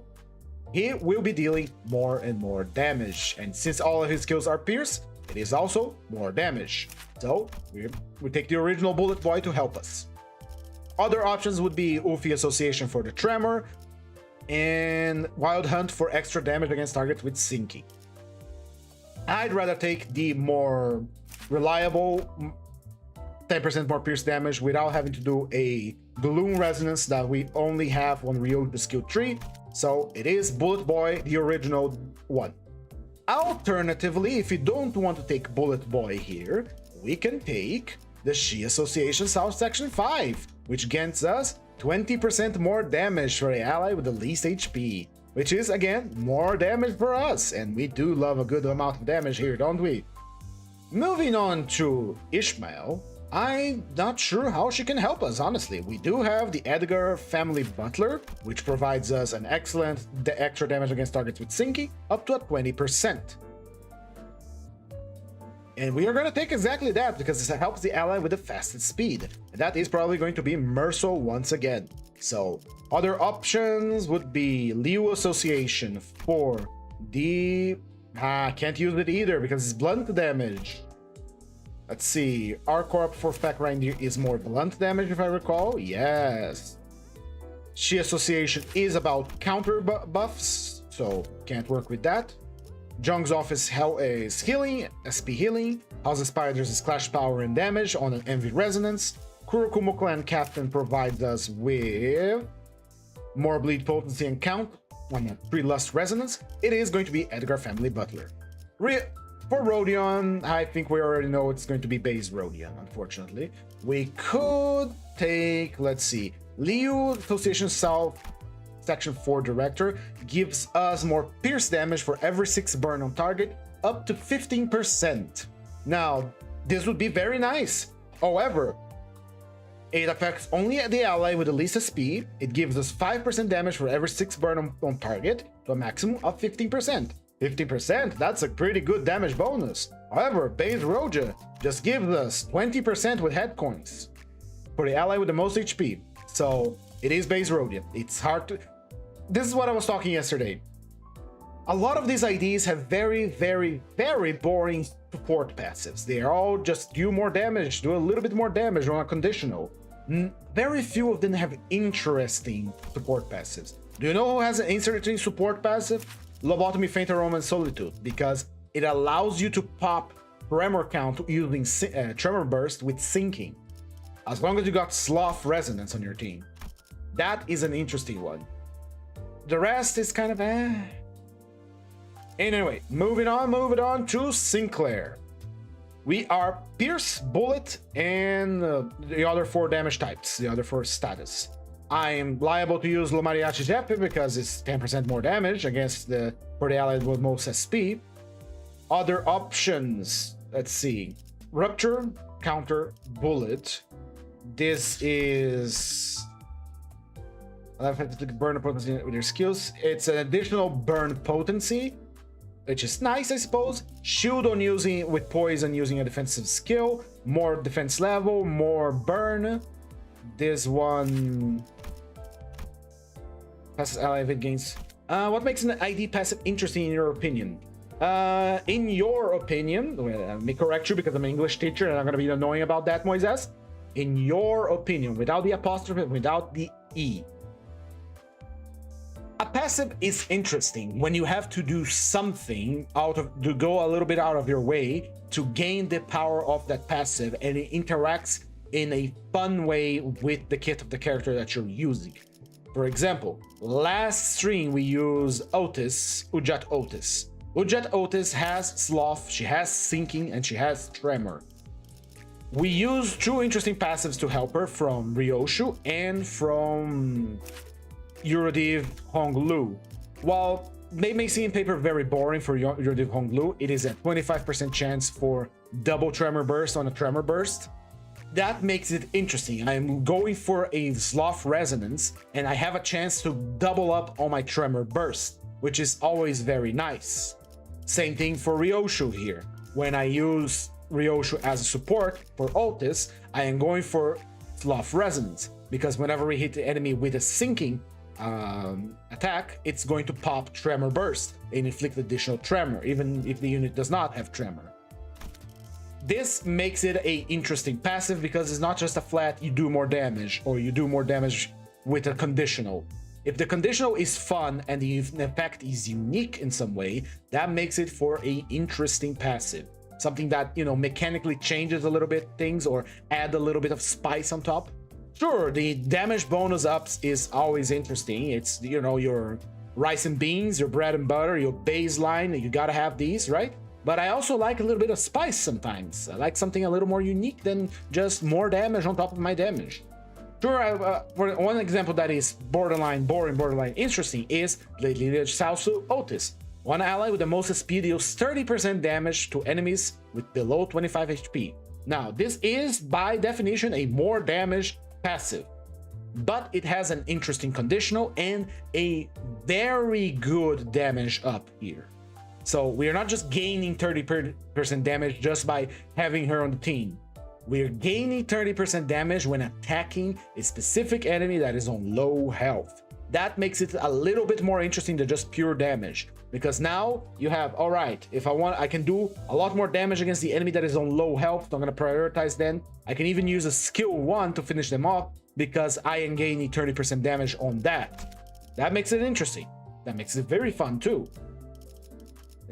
he will be dealing more and more damage. And since all of his skills are pierce, it is also more damage. So we take the original bullet boy to help us. Other options would be Ufi Association for the Tremor, and Wild Hunt for extra damage against targets with sinking. I'd rather take the more reliable 10% more pierce damage without having to do a gloom resonance that we only have on Ryoku's skill tree. So it is Bullet Boy, the original one. Alternatively, if you don't want to take Bullet Boy here, we can take the Shi Association South Section 5, which grants us 20% more damage for the ally with the least HP, which is, again, more damage for us, and we do love a good amount of damage here, don't we? Moving on to Ishmael, I'm not sure how she can help us, honestly. We do have the Edgar Family Butler, which provides us an excellent extra damage against targets with Sinking, up to a 20%. And we are going to take exactly that, because it helps the ally with the fastest speed. And that is probably going to be Merso once again. So, other options would be Liu Association for the... can't use it either, because it's blunt damage. Let's see, our Corp for Fact Reindeer is more blunt damage, if I recall. Yes. Shi Association is about counter buffs, so can't work with that. Jung's Office is healing, SP healing. House of Spiders is clash power and damage on an Envy Resonance. Kurokumo Clan Captain provides us with more bleed potency and count on a 3 Lust Resonance. It is going to be Edgar Family Butler. For Rodion, I think we already know it's going to be base Rodion, unfortunately. We could take, let's see, Liu Association South Section 4 Director gives us more pierce damage for every 6 burn on target, up to 15%. Now, this would be very nice. However, it affects only the ally with the least SP. It gives us 5% damage for every 6 burn on target, to a maximum of 15%. 50%, that's a pretty good damage bonus. However, base Roja just gives us 20% with head coins for the ally with the most HP. So it is base Rodion. It's hard to... This is what I was talking yesterday. A lot of these IDs have very, very, very boring support passives. They are all just do more damage, do a little bit more damage on a conditional. Very few of them have interesting support passives. Do you know who has an interesting support passive? Lobotomy, Faint Aroma, and Solitude, because it allows you to pop Tremor count using Tremor Burst with Sinking, as long as you got Sloth Resonance on your team. That is an interesting one. The rest is kind of Anyway, moving on to Sinclair. We are Pierce, Bullet, and the other 4 damage types, the other 4 status. I'm liable to use Lo Mariachi Jeppe because it's 10% more damage against for the allies with most SP. Other options, let's see. Rupture, Counter, Bullet. This is... burn potency with your skills. It's an additional burn potency, which is nice, I suppose. Shield on using with poison using a defensive skill. More defense level, more burn. This one... passes ally if it gains... what makes an ID passive interesting in your opinion? In your opinion, let me correct you because I'm an English teacher and I'm going to be annoying about that, Moises. In your opinion, without the apostrophe, without the E. A passive is interesting when you have to do something to go a little bit out of your way to gain the power of that passive, and it interacts in a fun way with the kit of the character that you're using. For example, last stream we use Ujat Otis. Ujat Otis has Sloth, she has Sinking, and she has Tremor. We use 2 interesting passives to help her from Ryoshu and from Eurodiv Honglu. While they may seem paper very boring for Eurodiv Honglu, it is a 25% chance for double Tremor Burst on a Tremor Burst. That makes it interesting. I'm going for a Sloth Resonance, and I have a chance to double up on my Tremor Burst, which is always very nice. Same thing for Ryoshu here. When I use Ryoshu as a support for Otis, I am going for Sloth Resonance, because whenever we hit the enemy with a Sinking attack, it's going to pop Tremor Burst and inflict additional Tremor, even if the unit does not have Tremor. This makes it a interesting passive because it's not just a flat you do more damage or you do more damage with a conditional. If the conditional is fun and the effect is unique in some way, that makes it for a interesting passive. something that, you know, mechanically changes a little bit things or add a little bit of spice on top. Sure, the damage bonus ups is always interesting. It's, you know, your rice and beans, your bread and butter, your baseline, you gotta have these, right? But I also like a little bit of spice sometimes. I like something a little more unique than just more damage on top of my damage. Sure, for one example that is borderline boring, borderline interesting is Limbus Otis. One ally with the most speed deals 30% damage to enemies with below 25 HP. Now, this is by definition a more damage passive, but it has an interesting conditional and a very good damage up here. So we are not just gaining 30% damage just by having her on the team. We're gaining 30% damage when attacking a specific enemy that is on low health. That makes it a little bit more interesting than just pure damage, because now you have, all right, if I want, I can do a lot more damage against the enemy that is on low health. So I'm going to prioritize then. I can even use a skill 1 to finish them off because I am gaining 30% damage on that. That makes it interesting. That makes it very fun too.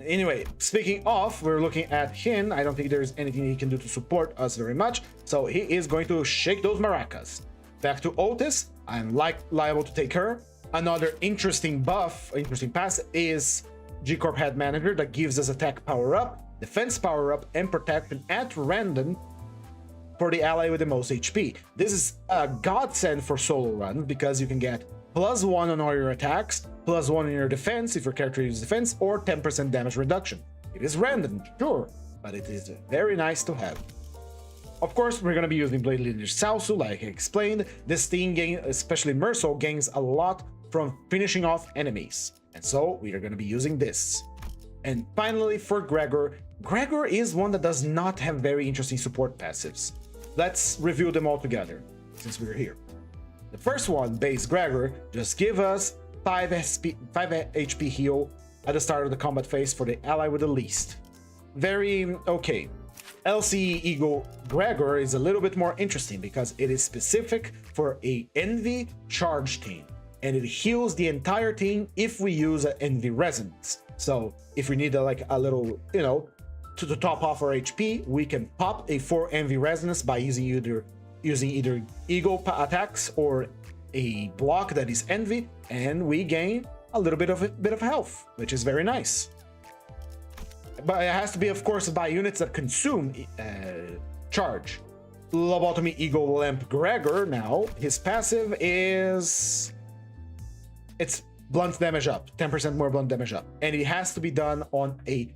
Anyway, speaking of, we're looking at him. I don't think there's anything he can do to support us very much, so he is going to shake those maracas. Back to Otis. I'm liable to take her. Another interesting buff, interesting pass is G-Corp Head Manager that gives us attack power up, defense power up, and protection at random for the ally with the most HP. This is a godsend for solo runs because you can get +1 on all your attacks, +1 in your defense if your character uses defense, or 10% damage reduction. It is random, sure, but it is very nice to have. Of course, we're going to be using Blade Leader Salsu, like I explained. This thing, especially Merso, gains a lot from finishing off enemies, and so we are going to be using this. And finally, for Gregor, Gregor is one that does not have very interesting support passives. Let's review them all together, since we're here. The first one, Base Gregor, just give us 5 HP heal at the start of the combat phase for the ally with the least. Very okay. LCE E.G.O Gregor is a little bit more interesting because it is specific for a Envy charge team, and it heals the entire team if we use an Envy Resonance. So if we need like a little, you know, to top off our HP, we can pop a 4 Envy Resonance by using either E.G.O attacks or a block that is Envy, and we gain a little bit of health, which is very nice. But it has to be, of course, by units that consume charge. Lobotomy E.G.O Lamp Gregor, now his passive is it's blunt damage up, 10% more blunt damage up, and it has to be done on a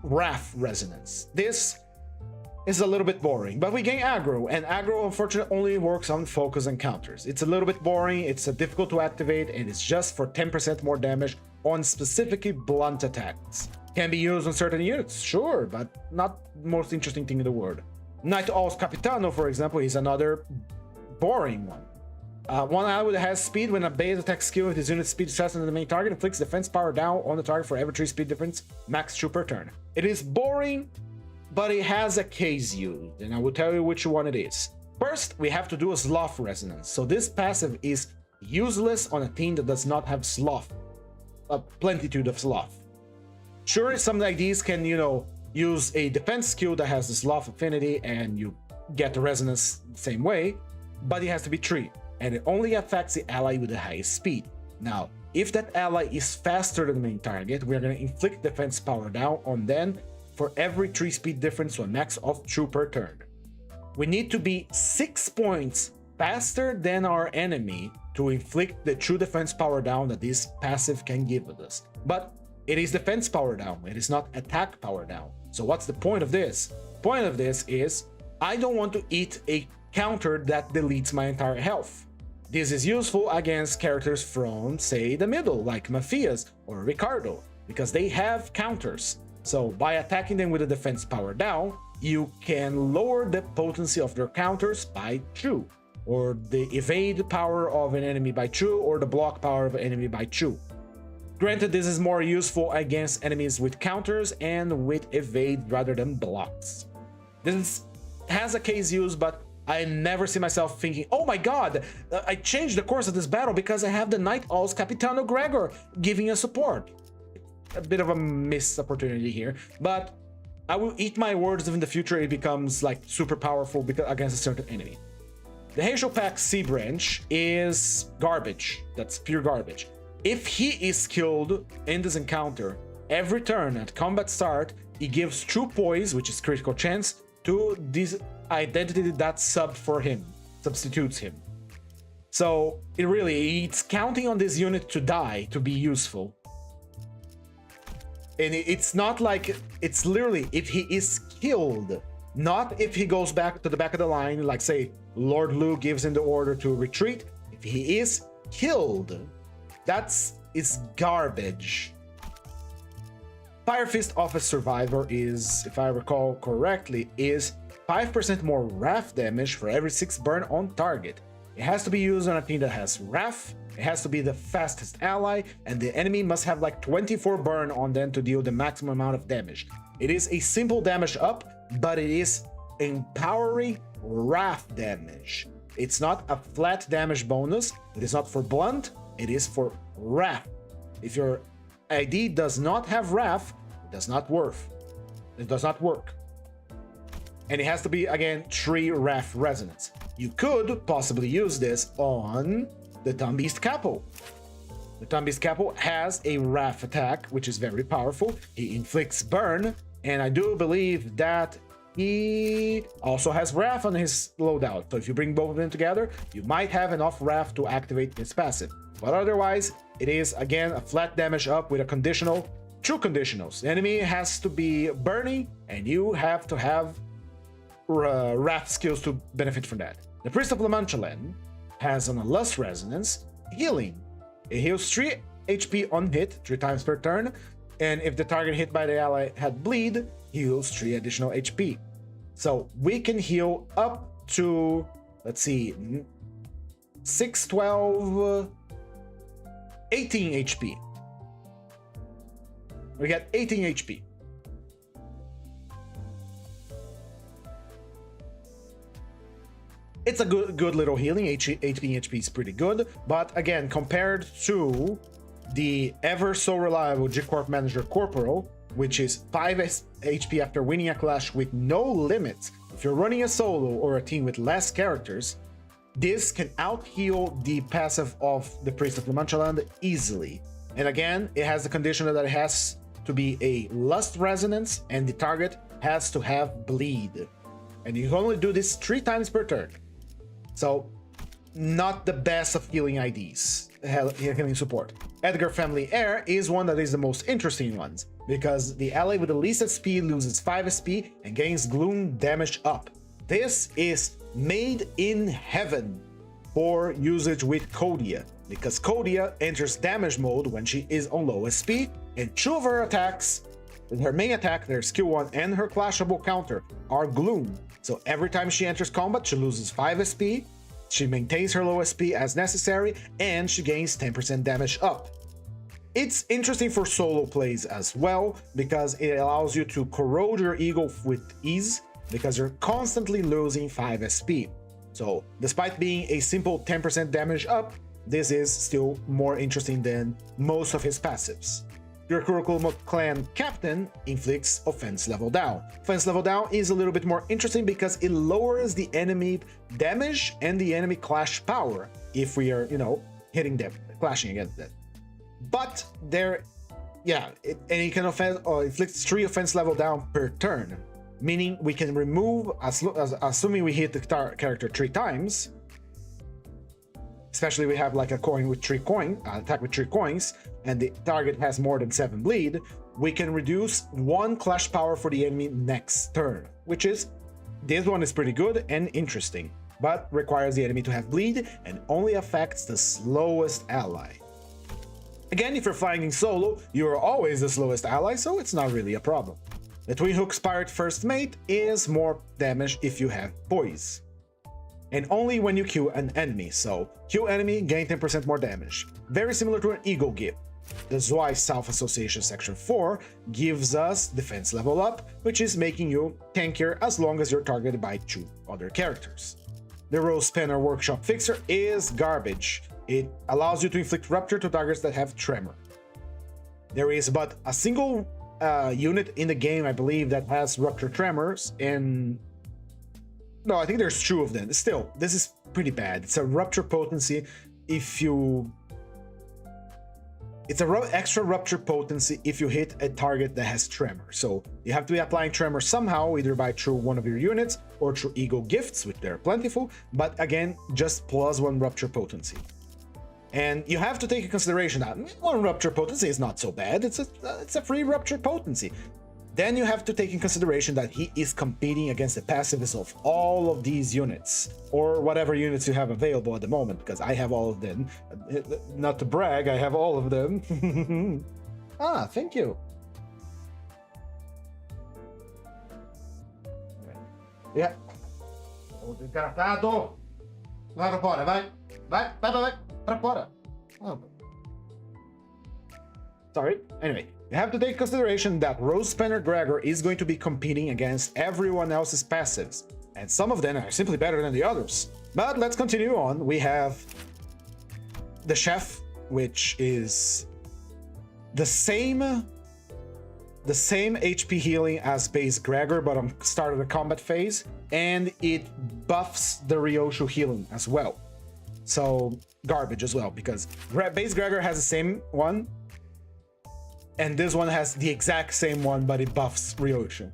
Wrath Resonance. This is a little bit boring, but we gain aggro, and aggro unfortunately only works on focus encounters. It's a little bit boring, it's difficult to activate, and it's just for 10% more damage on specifically blunt attacks. Can be used on certain units, sure, but not the most interesting thing in the world. Night Owl's Capitano, for example, is another boring one. One ally that has speed when a base attack skill with his unit speed is faster than the main target, inflicts defense power down on the target for every 3 speed difference, max 2 per turn. It is boring, but it has a case used, and I will tell you which one it is. First, we have to do a Sloth Resonance. So this passive is useless on a team that does not have Sloth, a plenitude of Sloth. Sure, something like these can, you know, use a defense skill that has the Sloth affinity and you get the resonance the same way, but it has to be 3, and it only affects the ally with the highest speed. Now, if that ally is faster than the main target, we're going to inflict defense power down on them for every 3 speed difference to a max of 2 per turn. We need to be 6 points faster than our enemy to inflict the true defense power down that this passive can give us. But it is defense power down, it is not attack power down. So what's the point of this? Point of this is, I don't want to eat a counter that deletes my entire health. This is useful against characters from, say, the middle, like Mafias or Ricardo, because they have counters. So by attacking them with a defense power down, you can lower the potency of their counters by 2, or the evade power of an enemy by 2, or the block power of an enemy by 2. Granted, this is more useful against enemies with counters and with evade rather than blocks. This has a case use, but I never see myself thinking, oh my god, I changed the course of this battle because I have the Night Owl's Capitano Gregor giving us support. A bit of a missed opportunity here, but I will eat my words if in the future it becomes like super powerful because against a certain enemy. The Heisho Pack C branch is garbage. That's pure garbage. If he is killed in this encounter, every turn at combat start, he gives true poise, which is critical chance, to this identity that subbed for him, substitutes him. So it's counting on this unit to die to be useful. And it's not like, it's literally if he is killed, not if he goes back to the back of the line, like say Lord Lu gives him the order to retreat. If he is killed, is garbage. Fire Fist Office Survivor is, if I recall correctly, is 5% more Wrath damage for every 6 burn on target. It has to be used on a team that has Wrath, it has to be the fastest ally, and the enemy must have like 24 burn on them to deal the maximum amount of damage. It is a simple damage up, but it is empowering Wrath damage. It's not a flat damage bonus, it is not for blunt, it is for Wrath. If your ID does not have Wrath, it does not work. It does not work. And it has to be, again, 3 Wrath Resonance. You could possibly use this on the Tombeast Capo. The Tombeast Capo has a Wrath attack, which is very powerful. He inflicts burn, and I do believe that he also has Wrath on his loadout. So if you bring both of them together, you might have enough Wrath to activate his passive. But otherwise, it is, again, a flat damage up with a conditional, 2 conditionals. The enemy has to be burning, and you have to have Wrath skills to benefit from that. The Priest of Lamanchalan has on a Lust Resonance, healing. It heals 3 HP on hit, 3 times per turn, and if the target hit by the ally had bleed, heals 3 additional HP. So we can heal up to, let's see, 6, 12, 18 HP. We got 18 HP. It's a good little healing. 18 HP is pretty good, but again, compared to the ever so reliable G-Corp Manager Corporal, which is 5 HP after winning a clash with no limits. If you're running a solo or a team with less characters, this can out-heal the passive of the Priest of Lamanchaland easily. And again, it has the condition that it has to be a Lust Resonance and the target has to have Bleed. And you can only do this 3 times per turn. So, not the best of healing IDs, healing support. Edgar Family Heir is one that is the most interesting ones, because the ally with the least SP loses 5 SP and gains Gloom damage up. This is made in heaven for usage with Kodia, because Kodia enters damage mode when she is on low SP, and 2 of her attacks, her main attack, their skill 1, and her clashable counter are Gloom. So every time she enters combat, she loses 5 SP, she maintains her low SP as necessary, and she gains 10% damage up. It's interesting for solo plays as well, because it allows you to corrode your ego with ease, because you're constantly losing 5 SP. So despite being a simple 10% damage up, this is still more interesting than most of his passives. Your Kurokumo clan captain inflicts offense level down. Offense level down is a little bit more interesting because it lowers the enemy damage and the enemy clash power if we are, hitting them, clashing against them. But and he can inflict 3 offense level down per turn, meaning we can remove, assuming we hit the character 3 times, especially we have like a coin with 3 coins, attack with 3 coins, and the target has more than 7 bleed, we can reduce 1 clash power for the enemy next turn, which is, this one is pretty good and interesting, but requires the enemy to have bleed and only affects the slowest ally. Again, if you're flying in solo, you're always the slowest ally, so it's not really a problem. The Twin Hooks Pirate First Mate is more damage if you have poise, and only when you kill an enemy, so kill enemy, gain 10% more damage. Very similar to an E.G.O gift. The Zwei South Association Section 4 gives us defense level up, which is making you tankier as long as you're targeted by 2 other characters. The Rose Spanner Workshop Fixer is garbage. It allows you to inflict rupture to targets that have tremor. There is but a single a unit in the game, I believe, that has Rupture Tremors, and no, I think there's 2 of them. Still, this is pretty bad. It's a Rupture Potency if you... It's a extra Rupture Potency if you hit a target that has Tremor. So you have to be applying Tremor somehow, either by through one of your units or through E.G.O gifts, which they're plentiful, but again, just +1 Rupture Potency. And you have to take into consideration that 1 Rupture Potency is not so bad. It's a free Rupture Potency. Then you have to take in consideration that he is competing against the passives of all of these units, or whatever units you have available at the moment, because I have all of them. Not to brag, I have all of them. Ah, thank you. Yeah. Oh, desgraçado! Vai fora, vai! Vai! Pra fora! Oh. Sorry. Anyway, you have to take consideration that Rose Spanner Gregor is going to be competing against everyone else's passives, and some of them are simply better than the others. But let's continue on. We have the Chef, which is the same HP healing as base Gregor, but on start of the combat phase, and it buffs the Ryoshu healing as well. So garbage as well, because base Gregor has the same one, and this one has the exact same one, but it buffs Ryoshu.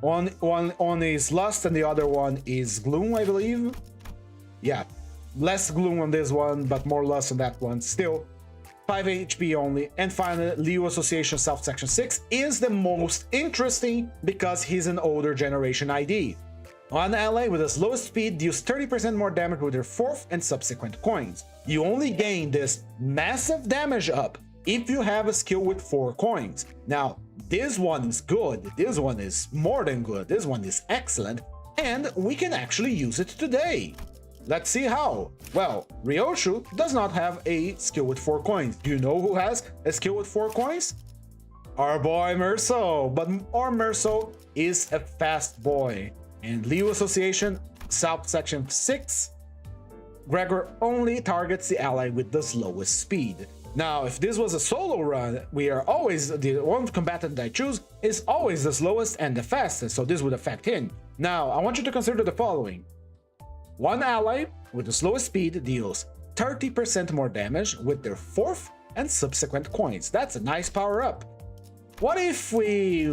One is Lust and the other one is Gloom, I believe. Yeah, less Gloom on this one, but more Lust on that one. Still 5 HP only. And finally, Leo Association South Section 6 is the most interesting because he's an older generation ID. One ally with the slowest speed deals 30% more damage with their 4th and subsequent coins. You only gain this massive damage up if you have a skill with 4 coins. Now, this one is good, this one is more than good, this one is excellent, and we can actually use it today. Let's see how. Well, Ryoshu does not have a skill with 4 coins. Do you know who has a skill with 4 coins? Our boy Merso. But our Merso is a fast boy. And Leo Association, South Section 6, Gregor only targets the ally with the slowest speed. Now, if this was a solo run, we are always, the one combatant that I choose is always the slowest and the fastest, so this would affect him. Now, I want you to consider the following. One ally with the slowest speed deals 30% more damage with their 4th and subsequent coins. That's a nice power up. What if we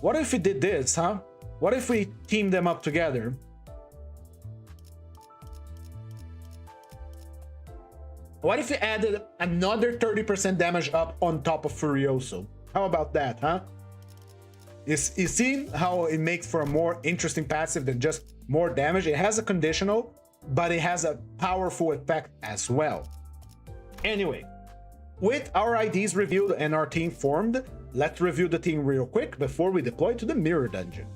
did this, huh? What if we team them up together? What if we added another 30% damage up on top of Furioso? How about that, huh? You see how it makes for a more interesting passive than just more damage? It has a conditional, but it has a powerful effect as well. Anyway, with our IDs reviewed and our team formed, let's review the team real quick before we deploy to the Mirror Dungeon.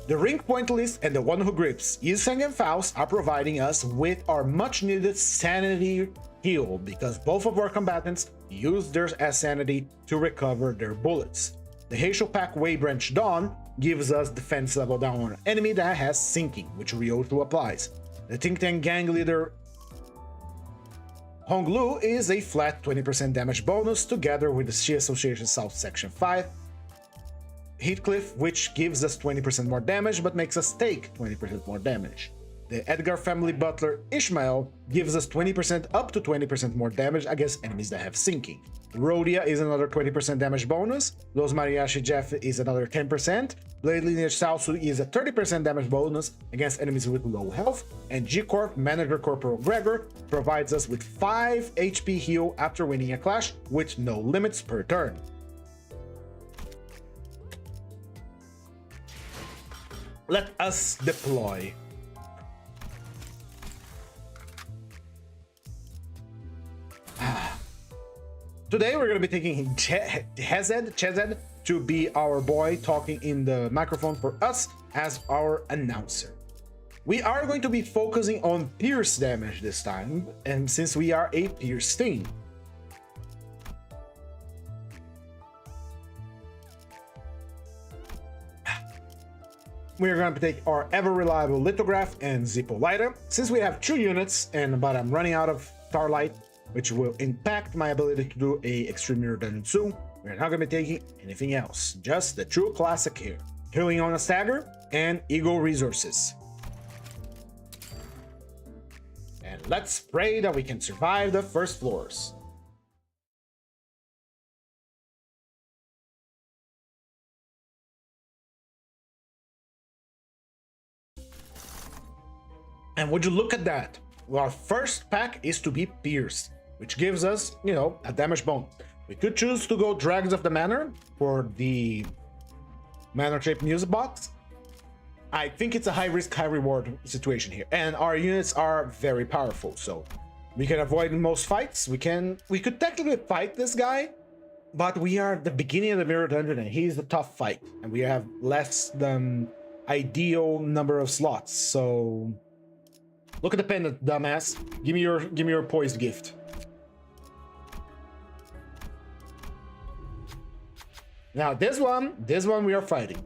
The Ring Pointless and the One Who Grips, Yiseng and Faust, are providing us with our much needed sanity heal because both of our combatants use their sanity to recover their bullets. The Heisho Pack Waybranch Dawn gives us defense level down on an enemy that has sinking, which Ryoshu applies. The Think Tank Gang Leader Honglu is a flat 20% damage bonus together with the Shi Association South Section 5 Heathcliff, which gives us 20% more damage but makes us take 20% more damage. The Edgar Family Butler Ishmael gives us 20% up to 20% more damage against enemies that have sinking. Rhodia is another 20% damage bonus. Los Mariachi Jeff is another 10%. Blade Lineage Salsu is a 30% damage bonus against enemies with low health. And G-Corp Manager Corporal Gregor provides us with 5 HP heal after winning a clash with no limits per turn. Let us deploy. Today we're going to be taking Chezed to be our boy talking in the microphone for us as our announcer. We are going to be focusing on pierce damage this time, and since we are a pierce team. We're going to take our ever-reliable Lithograph and Zippolita. Since we have 2 units, but I'm running out of Starlight, which will impact my ability to do a Extreme Mirror Dungeon soon, We're not gonna be taking anything else. Just the true classic here. Healing on a stagger and E.G.O resources. And let's pray that we can survive the first floors. And would you look at that? Well, our first pack is to be pierced, which gives us, you know, a damage bone. We could choose to go Dragons of the Manor for the Manor-shaped music box. I think it's a high risk, high reward situation here. And our units are very powerful, so we can avoid most fights. We could technically fight this guy, but we are at the beginning of the Mirror Dungeon and he's the tough fight. And we have less than ideal number of slots, so... Look at the pendant, dumbass. Give me your poised gift. Now this one we are fighting.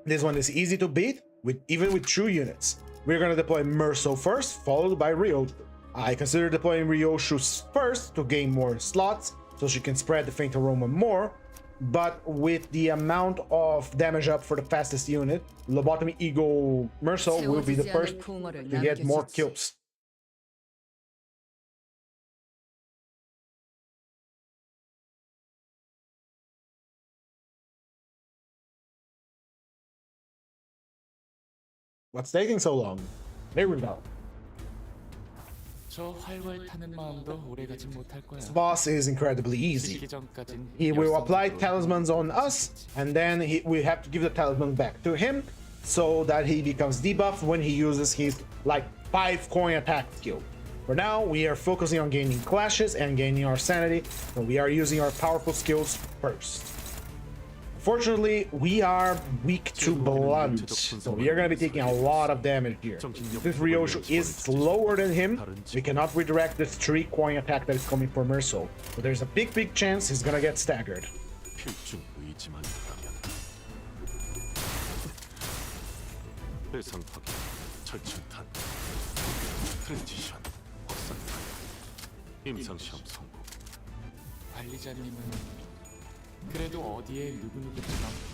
This one is easy to beat even with 2 units. We're gonna deploy Merso first, followed by Ryoshu. I consider deploying Ryoshu first to gain more slots, so she can spread the faint aroma more. But with the amount of damage up for the fastest unit, Lobotomy E.G.O Merso will be the first to get more kills. What's taking so long? There we go. This boss is incredibly easy. He will apply talismans on us, and then we have to give the talisman back to him so that he becomes debuffed when he uses his like 5-coin attack skill. For now, we are focusing on gaining clashes and gaining our sanity, so we are using our powerful skills first. Unfortunately, we are weak to blunt, so we are going to be taking a lot of damage here. Since Ryoshu is slower than him, we cannot redirect this 3-coin attack that is coming from Merso. So there's a big chance he's going to get staggered.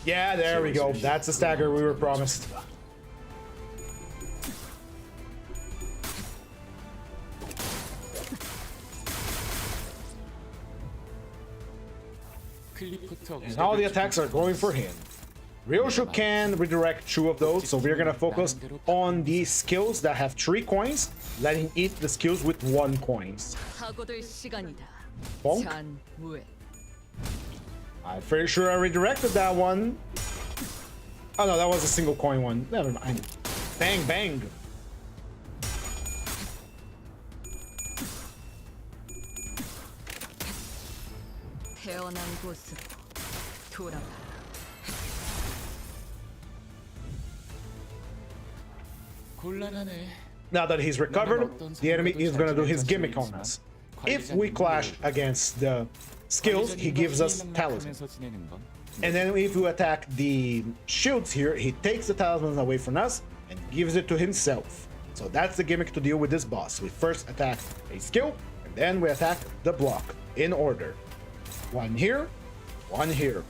Yeah, there we go. That's the stagger we were promised. And all the attacks are going for him. Ryoshu can redirect 2 of those, so we're gonna focus on the skills that have 3 coins, letting eat the skills with 1 coins. Bonk. I'm pretty sure I redirected that one. Oh no, that was a single coin one. Never mind. Bang, bang. Now that he's recovered, the enemy is going to do his gimmick on us. If we clash against the skills, he gives us talisman. And then if we attack the shields here, he takes the talismans away from us and gives it to himself. So that's the gimmick to deal with this boss. We first attack a skill, and then we attack the block in order. 1 here, 1 here.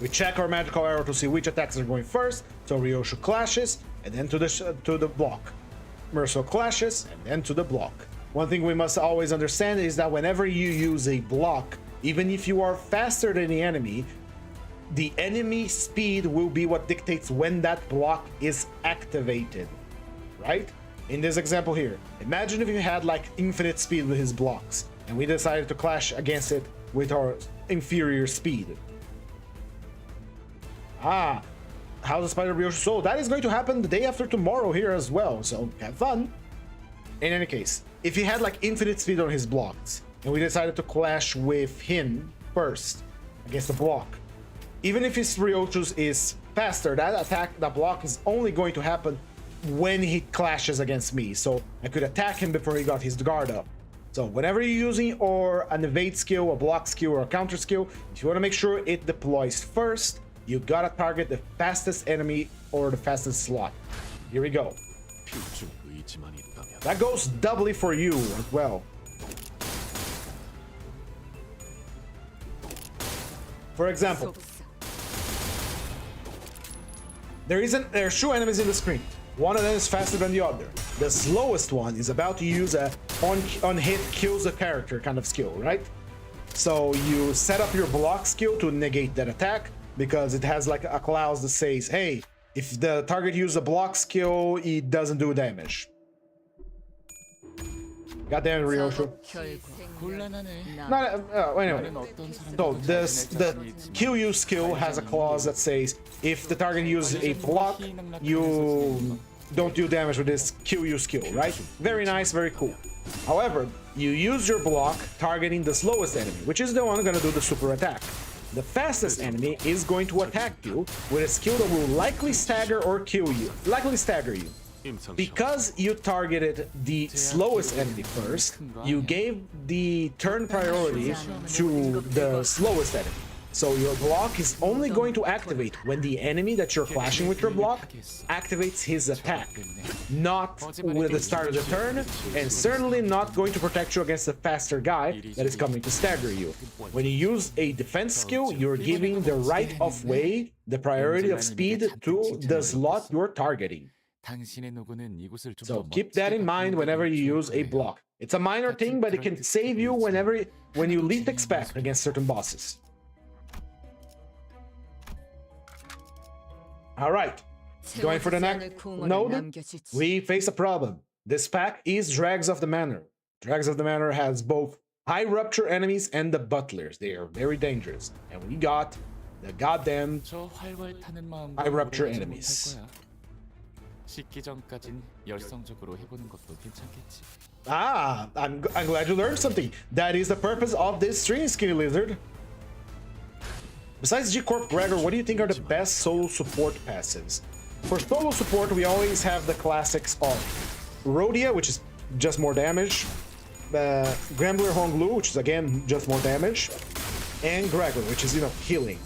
We check our magical arrow to see which attacks are going first. So Ryoshu clashes, and then to the block. Merso clashes, and then to the block. One thing we must always understand is that whenever you use a block, even if you are faster than the enemy speed will be what dictates when that block is activated, right? In this example here, imagine if you had like infinite speed with his blocks, and we decided to clash against it with our inferior speed. Ah, how's the Spider Ryoshu? So that is going to happen the day after tomorrow here as well, so have fun. In any case, if he had like infinite speed on his blocks, and we decided to clash with him first against the block, even if his Ryoshu is faster, that block is only going to happen when he clashes against me. So I could attack him before he got his guard up. So whenever you're using or an evade skill, a block skill, or a counter skill, if you want to make sure it deploys first, you gotta target the fastest enemy or the fastest slot. Here we go. That goes doubly for you as well. For example, there's two enemies in the screen. One of them is faster than the other. The slowest one is about to use a on hit kills a character kind of skill, right? So you set up your block skill to negate that attack because it has like a clause that says, hey, if the target uses a block skill, it doesn't do damage. Goddamn Ryoshu. Anyway, so the kill you skill has a clause that says if the target uses a block, you don't do damage with this kill you skill, right? Very nice, very cool. However, you use your block targeting the slowest enemy, which is the one gonna do the super attack. The fastest enemy is going to attack you with a skill that will likely stagger or kill you, stagger you. Because you targeted the slowest enemy first, you gave the turn priority to the slowest enemy. So your block is only going to activate when the enemy that you're clashing with your block activates his attack, not with the start of the turn, and certainly not going to protect you against the faster guy that is coming to stagger you. When you use a defense skill, you're giving the right of way, the priority of speed to the slot you're targeting. So keep that in mind whenever you use a block. It's a minor thing, but it can save you when you least expect against certain bosses. All right, going for the next node, we face a problem. This pack is Dregs of the Manor. Dregs of the Manor has both high rupture enemies and the butlers. They are very dangerous. And we got the goddamn high rupture enemies. Ah, I'm glad you learned something. That is the purpose of this stream, Skinny Lizard. Besides G-Corp Gregor, what do you think are the best solo support passives? For solo support, we always have the classics of Rhodia, which is just more damage, Grambler Honglu, which is again just more damage, and Gregor, which is, healing.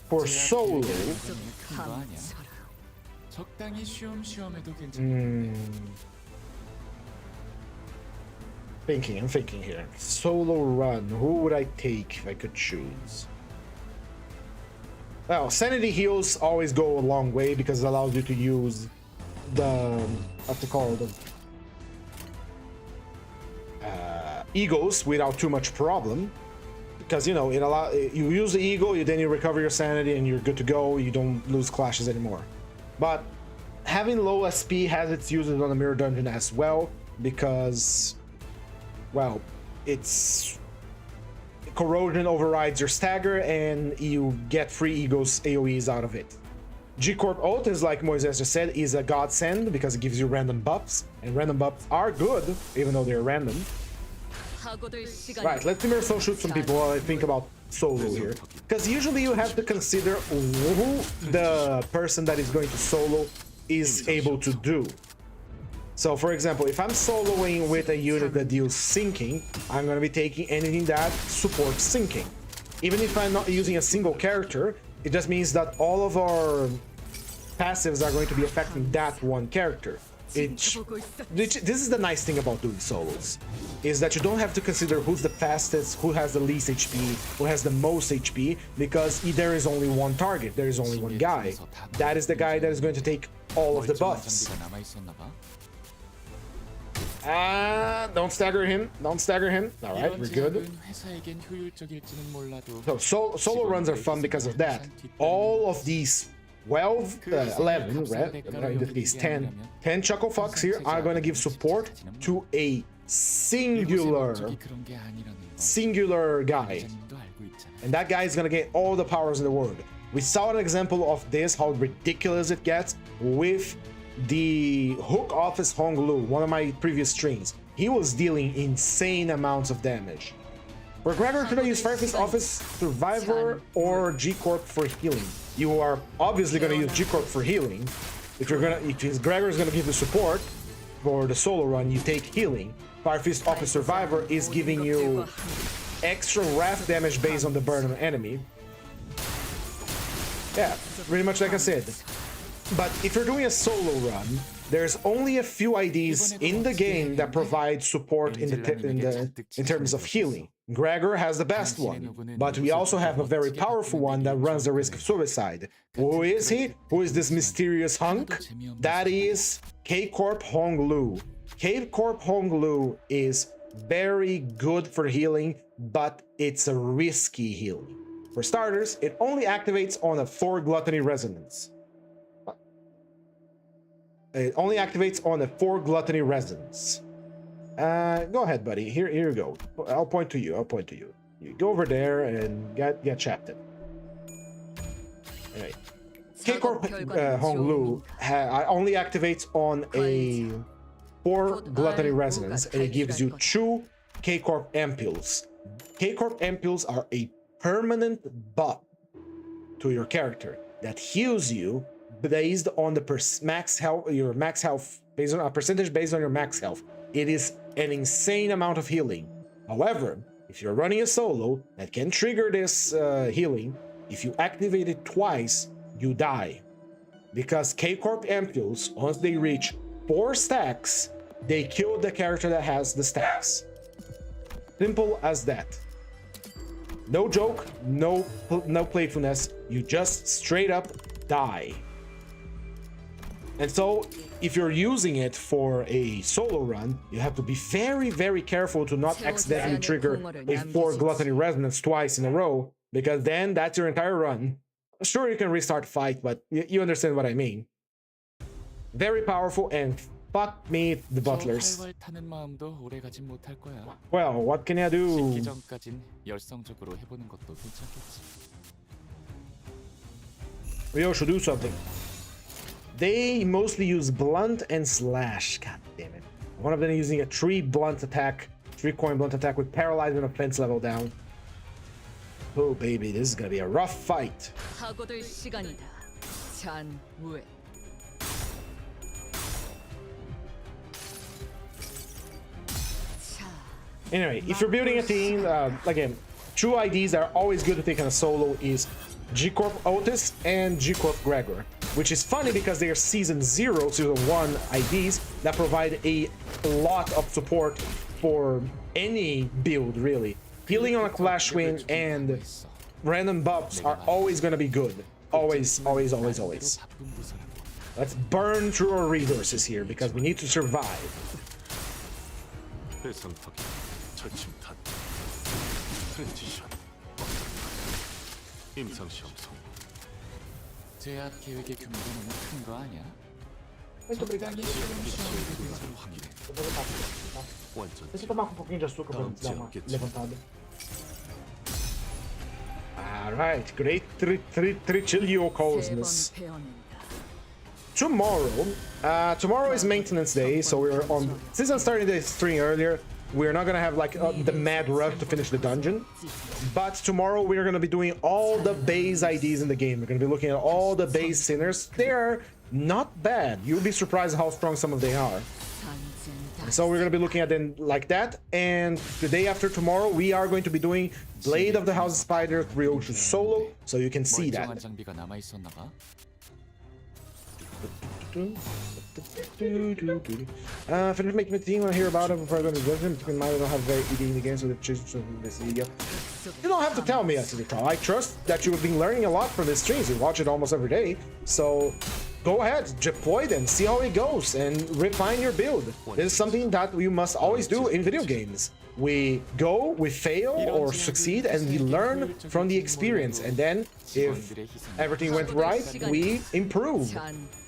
For solo... I'm thinking here. Solo run, who would I take if I could choose? Well, Sanity Heals always go a long way because it allows you to use the... what to call them? E.G.Os without too much problem. Because, you use the E.G.O, then you recover your sanity and you're good to go, you don't lose clashes anymore. But having low SP has its uses on the Mirror Dungeon as well, because, well, it's... Corrosion overrides your stagger and you get free E.G.O's AoEs out of it. G-Corp ult is, like Moises just said, is a godsend because it gives you random buffs, and random buffs are good, even though they're random. Right, let's Mirror Soul shoot some people while I think about solo here. Because usually you have to consider who the person that is going to solo is able to do. So, for example, if I'm soloing with a unit that deals sinking, I'm going to be taking anything that supports sinking. Even if I'm not using a single character, it just means that all of our passives are going to be affecting that one character. This is the nice thing about doing solos, is that you don't have to consider who's the fastest, who has the least HP, who has the most HP, because there is only one target, there is only one guy. That is the guy that is going to take all of the buffs. Don't stagger him. Don't stagger him. All right, we're good. So solo runs are fun because of that. All of these 11, right? In this case, 10 Chuckle Fox here are going to give support to a singular guy. And that guy is going to get all the powers in the world. We saw an example of this, how ridiculous it gets with the Hook Office Honglu, one of my previous streams. He was dealing insane amounts of damage. For Gregor, should I use Firefist Office Survivor or G-Corp for healing? You are obviously going to use G-Corp for healing. If Gregor is going to give you support for the solo run, you take healing. Firefist Office Survivor is giving you extra wrath damage based on the burn of an enemy. Yeah, pretty much like I said. But if you're doing a solo run, there's only a few IDs in the game that provide support in terms of healing. Gregor has the best one, but we also have a very powerful one that runs the risk of suicide. Who is he? Who is this mysterious hunk? That is Corp Honglu. Corp Honglu is very good for healing, but it's a risky healing. For starters, it only activates on a 4 gluttony resonance. It only activates on a 4 gluttony resonance. Go ahead, buddy. Here you go. I'll point to you. You go over there and get shafted. Anyway, Corp Honglu only activates on a 4 gluttony resonance, and it gives you 2 Corp ampules. Corp ampules are a permanent buff to your character that heals you based on the max health, your max health, based on a percentage based on your max health. It is an insane amount of healing. However, if you're running a solo that can trigger this healing, if you activate it twice, you die. Because Corp ampules, once they reach 4 stacks, they kill the character that has the stacks. Simple as that. No joke, no playfulness. You just straight up die. And so, if you're using it for a solo run, you have to be very, very careful to not accidentally trigger a 4 gluttony resonance twice in a row, because then that's your entire run. Sure, you can restart the fight, but you understand what I mean. Very powerful, and fuck me, the butlers. Well, what can I do? We should do something. They mostly use blunt and slash. God damn it. One of them is using a 3 blunt attack, 3 coin blunt attack with paralyzed and offense level down. Oh baby, this is gonna be a rough fight. Anyway, if you're building a team, again, 2 IDs that are always good to take on a solo is G-Corp Otis and G-Corp Gregor, which is funny because they are season 0, season 1 IDs that provide a lot of support for any build, really. Healing on a Clash Win and random buffs are always going to be good. Always, always, always, always. Let's burn through our resources here because we need to survive. Muito obrigado. Deixa eu tomar um pouquinho de açúcar para dar uma levantada. Alright, great Trichilio Cosmos. Tomorrow is maintenance day, so we're on. Since I'm starting the stream earlier, we're not gonna have like the mad rush to finish the dungeon. But tomorrow we're gonna be doing all the base IDs in the game. We're gonna be looking at all the base sinners. They're not bad. You'll be surprised how strong some of them are. So we're going to be looking at them like that, and the day after tomorrow we are going to be doing Blade of the House of Spider Ryoshu solo, so you can see that. Finish making the team, want to hear about it before I go to judgment. Keep in mind I don't have very eating the game, so the this video. You don't have to tell me, I trust that you've been learning a lot from this streams. You watch it almost every day, so go ahead, deploy them, see how it goes, and refine your build. This is something that you must always do in video games. We go, we fail or succeed, and we learn from the experience. And then, if everything went right, we improve.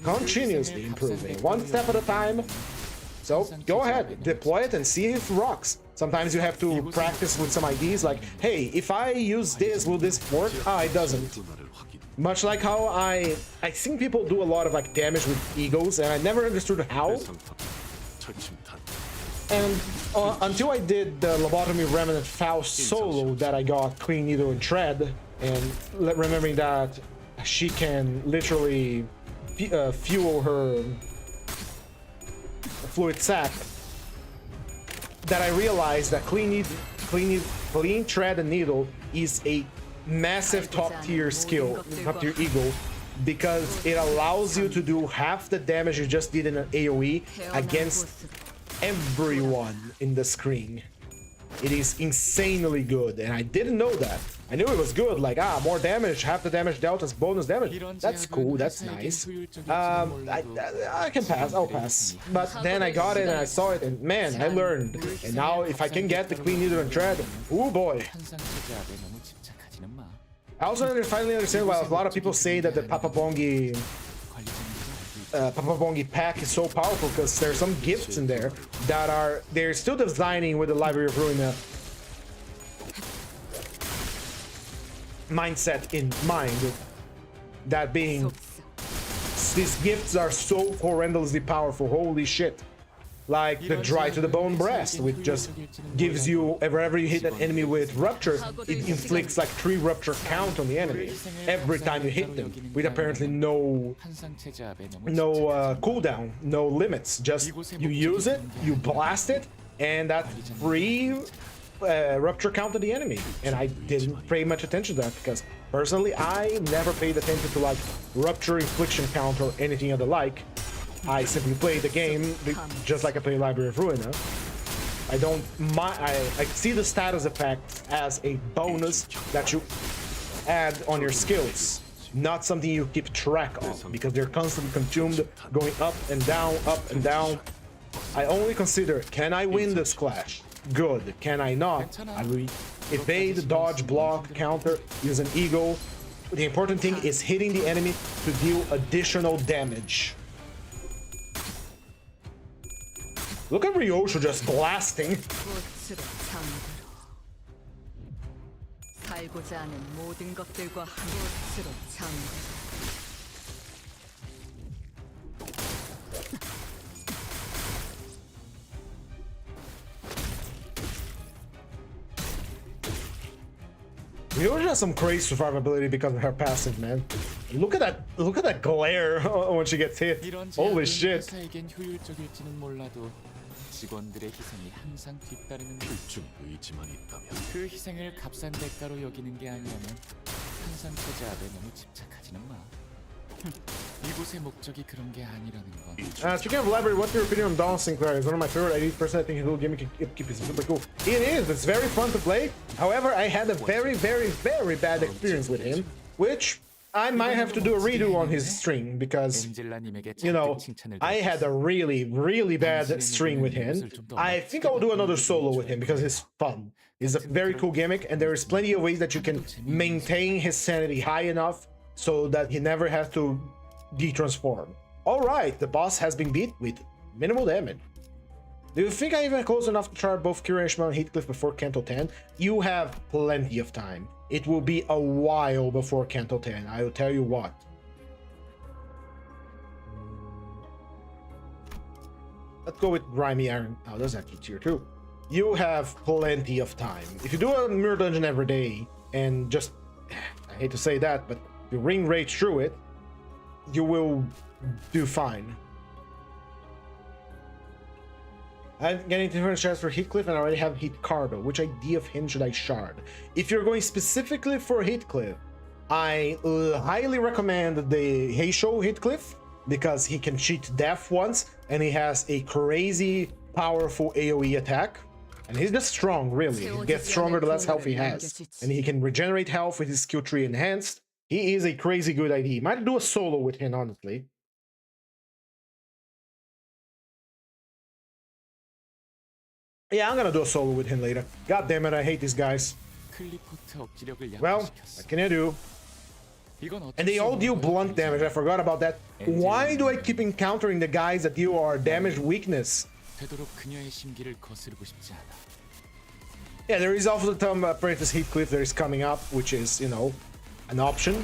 Continuously improving, one step at a time. So, go ahead, deploy it and see if it rocks. Sometimes you have to practice with some ideas like, hey, if I use this, will this work? Ah, it doesn't. Much like how I think people do a lot of like damage with E.G.Os, and I never understood how. And until I did the Lobotomy Remnant Faust solo that I got Clean Needle and Tread, and remembering that she can literally fuel her fluid sac, that I realized that Clean Tread and Needle is a massive top-tier skill, top-tier E.G.O, because it allows you to do half the damage you just did in an AoE against everyone in the screen. it is insanely good, and I didn't know that. I knew it was good, like, more damage, half the damage dealt as bonus damage. That's cool, that's nice. I can pass, I'll pass. But then I got it and I saw it, and man, I learned. And now if I can get the Queen Needle and Tread, oh boy. I also finally understand why a lot of people say that the Papa Bongi pack is so powerful, because there's some gifts in there that they're still designing with the Library of Ruina mindset in mind. That being, these gifts are so horrendously powerful, holy shit. Like the Dry to the Bone Breast, which just gives you, wherever you hit an enemy with Rupture, it inflicts like 3 Rupture count on the enemy every time you hit them, with apparently no cooldown, no limits. Just you use it, you blast it, and that 3 Rupture count on the enemy. And I didn't pay much attention to that, because personally I never paid attention to like Rupture infliction count or anything of the like. I simply play the game just like I play Library of Ruina. I see the status effect as a bonus that you add on your skills, not something you keep track of, because they're constantly consumed, going up and down, up and down. I only consider, can I win this clash? Good. Can I not? I will evade, dodge, block, counter, use an E.G.O. The important thing is hitting the enemy to deal additional damage. Look at Ryosho just blasting. Ryosho has some crazy survivability because of her passive, man. Look at that glare when she gets hit. Holy shit. 직원들의 희생이 항상 뒤따르는 중 의지만 있다면 그 희생을 값싼 대가로 여기는 게 아니라면 항상 투자에 너무 집착하지는 마. 이곳의 목적이 그런 게 아니라는 건. Speaking of library, what's your opinion on Don Sinclair? He's one of my favorite IDs. Personally, I think his little gimmick upkeep is super cool. It is. It's very fun to play. However, I had a very, very, very bad experience with him, which I might have to do a redo on his string, because, you know, I had a really, really bad string with him. I think I'll do another solo with him because it's fun. It's a very cool gimmick, and there is plenty of ways that you can maintain his sanity high enough so that he never has to de-transform. Alright, the boss has been beat with minimal damage. Do you think I'm even close enough to try both Kirishima and Heathcliff before Kanto 10? You have plenty of time. It will be a while before Kanto 10, I will tell you what. Let's go with Grimy Iron. Oh, there's actually tier 2. You have plenty of time. If you do a mirror dungeon every day, and just, I hate to say that, but you ring rage through it, you will do fine. I'm getting different shards for Heathcliff, and I already have Heat Cardo. Which idea of him should I shard? If you're going specifically for Heathcliff, I highly recommend the Heisho Heathcliff, because he can cheat death once, and he has a crazy powerful AoE attack. And he's just strong, really. He gets stronger the less health he has. And he can regenerate health with his skill tree enhanced. He is a crazy good idea. Might do a solo with him, honestly. Yeah, I'm gonna do a solo with him later. God damn it, I hate these guys. Well, what can I do? And they all deal blunt damage, I forgot about that. Why do I keep encountering the guys that deal our damage weakness? Yeah, there is also the Tom Apprentice Heathcliff that is coming up, which is, you know, an option.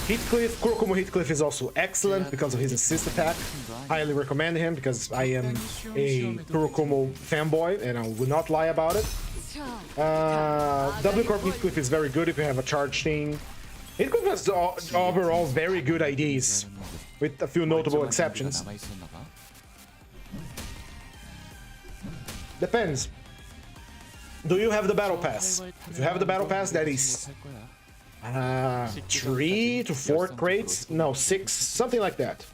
Heathcliff, Kurokomo Heathcliff is also excellent because of his assist attack. Highly recommend him because I am a Kurokomo fanboy and I will not lie about it. W Corp Heathcliff is very good if you have a charge team. Heathcliff has overall very good IDs, with a few notable exceptions. Depends. Do you have the battle pass? If you have the battle pass, that is 3 to 4 crates? No, 6, something like that.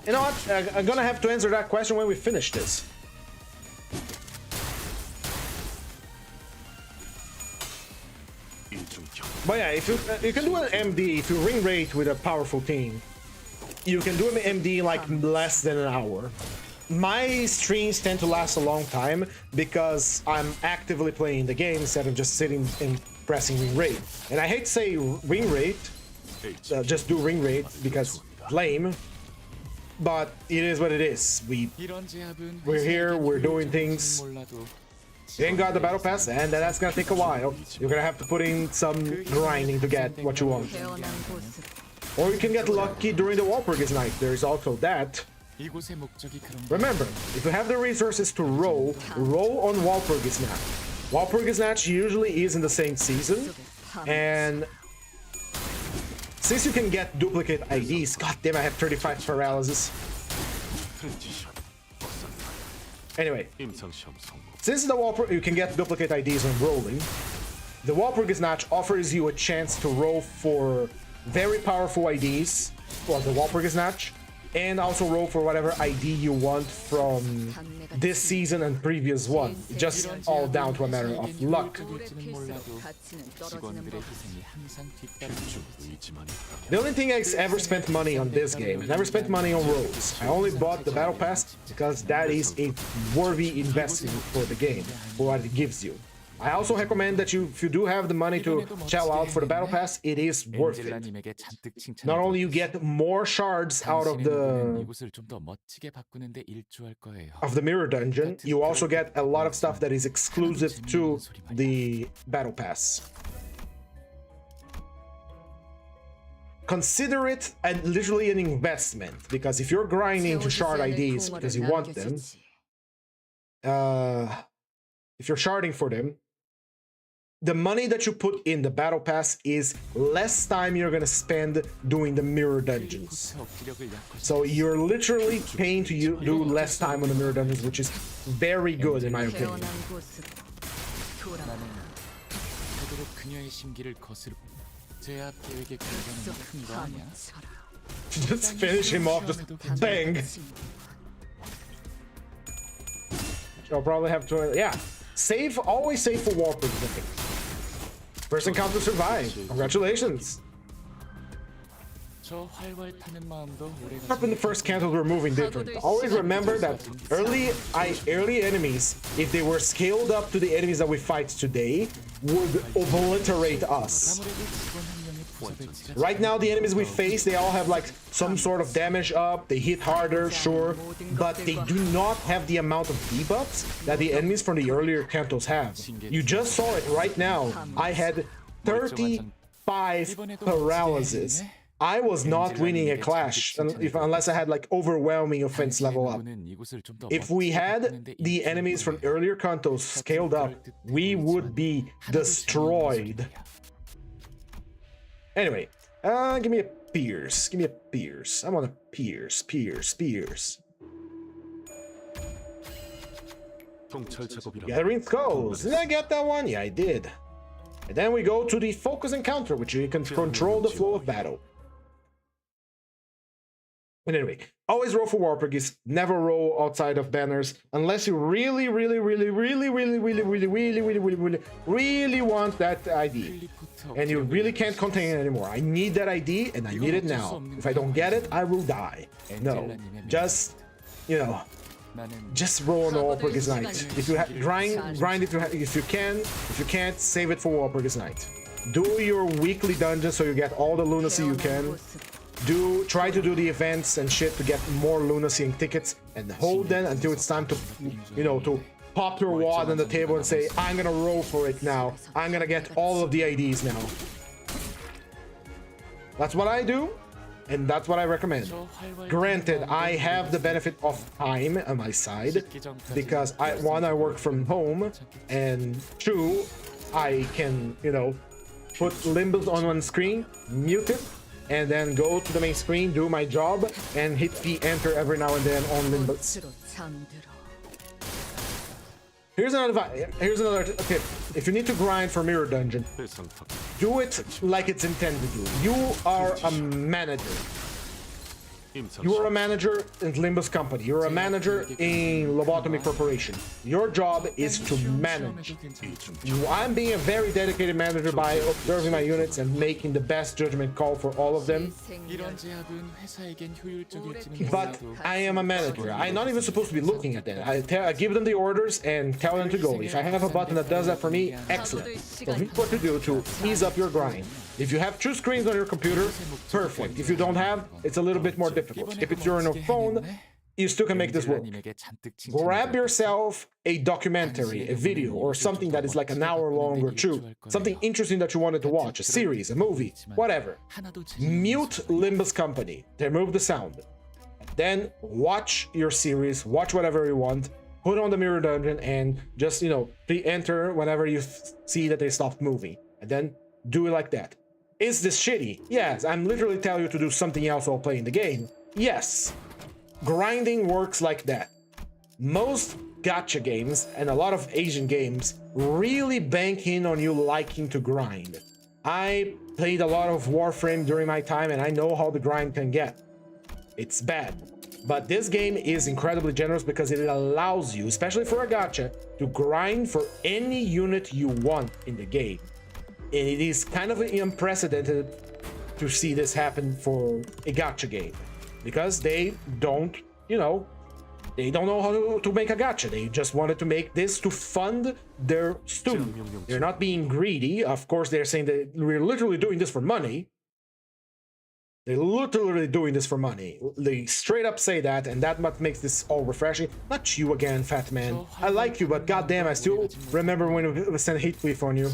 You know what? I'm gonna have to answer that question when we finish this. But yeah, if you can do an MD, if you ring rate with a powerful team, you can do an MD in like less than an hour. My streams tend to last a long time because I'm actively playing the game instead of just sitting and pressing ring rate. And I hate to say ring rate, just do ring rate because lame. But it is what it is. We're here, we're doing things. You ain't got the battle pass, and that's gonna take a while. You're gonna have to put in some grinding to get what you want. Or you can get lucky during the Walpurgis night. There's also that. Remember, if you have the resources to roll on Walpurgis Natch. Walpurgis Natch usually is in the same season, and since you can get duplicate IDs, god damn, I have 35 paralysis. Anyway, since the Walpurgis, you can get duplicate IDs when rolling. The Walpurgis Natch offers you a chance to roll for very powerful IDs for the Walpurgis Natch, and also roll for whatever ID you want from this season and previous one. Just all down to a matter of luck. The only thing I ever spent money on this game, I never spent money on rolls. I only bought the battle pass because that is a worthy investment for the game, for what it gives you. I also recommend that if you do have the money to shell out for the battle pass, it is worth it. Not only you get more shards out of the mirror dungeon, you also get a lot of stuff that is exclusive to the battle pass. Consider it literally an investment, because if you're grinding to shard IDs because you want them, if you're sharding for them, the money that you put in the battle pass is less time you're gonna spend doing the mirror dungeons. So you're literally paying to do less time on the mirror dungeons, which is very good in my opinion. Just finish him off, just bang. I'll probably have to, yeah. Save, always save for Walpurgis. First encounter survived. Congratulations. Up in the first canto we're moving different. Always remember that early enemies, if they were scaled up to the enemies that we fight today, would obliterate us. Right now, the enemies we face, they all have like some sort of damage up, they hit harder, sure, but they do not have the amount of debuffs that the enemies from the earlier cantos have. You just saw it right now. I had 35 paralysis. I was not winning a clash unless I had like overwhelming offense level up. If we had the enemies from earlier cantos scaled up, we would be destroyed. Anyway, give me a Pierce. Give me a Pierce. I want a Pierce. Gathering Skulls. Did I get that one? Yeah, I did. And then we go to the Focus Encounter, which you can control the flow of battle. But anyway, always roll for Walpurgis, never roll outside of banners, unless you really want that ID. And you really can't contain it anymore. I need that ID, and I need it now. If I don't get it, I will die. No, just, you know, just roll on the Walpurgis Night. If you grind if you can. If you can't, save it for Walpurgis Night. Do your weekly dungeon so you get all the lunacy you can. Try to do the events and shit to get more lunacy and tickets, and hold them until it's time to, you know, to pop your wad on the table and say, I'm gonna roll for it now. I'm gonna get all of the IDs now. That's what I do, and that's what I recommend. Granted, I have the benefit of time on my side, because one, I work from home, and two, I can, you know, put Limbus on one screen, mute it, and then go to the main screen, do my job, and hit the enter every now and then on Limbus. Here's another tip. If you need to grind for Mirror Dungeon, do it like it's intended to. You are a manager. You are a manager in Limbus Company. You're a manager in Lobotomy Corporation. Your job is to manage. I'm being a very dedicated manager by observing my units and making the best judgment call for all of them. But I am a manager. I'm not even supposed to be looking at them. I give them the orders and tell them to go. If I have a button that does that for me, excellent. So here's what to do to ease up your grind. If you have 2 screens on your computer, perfect. If you don't have, it's a little bit more difficult. If it's your own phone, you still can make this work. Grab yourself a documentary, a video, or something that is like an hour long or 2. Something interesting that you wanted to watch, a series, a movie, whatever. Mute Limbus Company. Remove the sound. Then watch your series, watch whatever you want, put on the Mirror Dungeon, and just, pre-enter whenever you see that they stopped moving. And then do it like that. Is this shitty? Yes, I'm literally telling you to do something else while playing the game. Yes. Grinding works like that. Most gacha games and a lot of Asian games really bank in on you liking to grind. I played a lot of Warframe during my time and I know how the grind can get. It's bad. But this game is incredibly generous because it allows you, especially for a gacha, to grind for any unit you want in the game. And it is kind of unprecedented to see this happen for a gacha game. Because they don't, they don't know how to make a gacha. They just wanted to make this to fund their studio. They're not being greedy. Of course, they're saying that we're literally doing this for money. They're literally doing this for money. They straight up say that, and that what makes this all refreshing. Not you again, fat man. I like you, but goddamn, I still remember when we sent a hate tweet on you.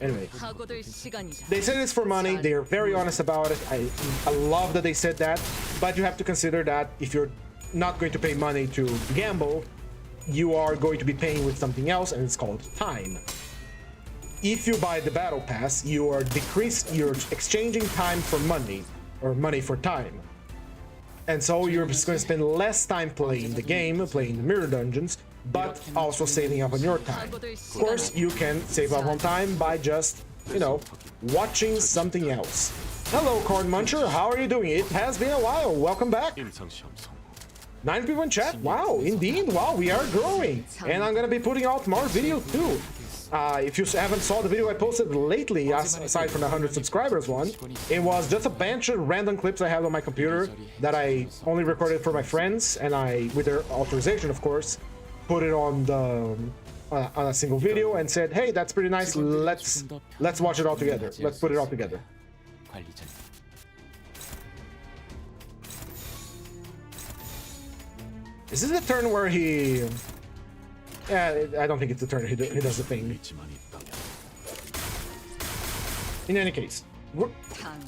Anyway, they say this for money. They are very honest about it. I love that they said that, but you have to consider that if you're not going to pay money to gamble, you are going to be paying with something else, and it's called time. If you buy the battle pass, you're exchanging time for money, or money for time. And so you're just going to spend less time playing the game, playing the Mirror Dungeons, but also saving up on your time. Of course, you can save up on time by just, watching something else. Hello, Corn Muncher, how are you doing? It has been a while, welcome back. 9 people in chat, wow, indeed, wow, we are growing. And I'm gonna be putting out more videos too. If you haven't saw the video I posted lately, aside from the 100 subscribers one, it was just a bunch of random clips I have on my computer that I only recorded for my friends, and I, with their authorization of course, put it on the on a single video and said, hey, that's pretty nice, let's watch it all together, let's put it all together. Is this the turn where he... Yeah, I don't think it's the turn he does the thing. In any case,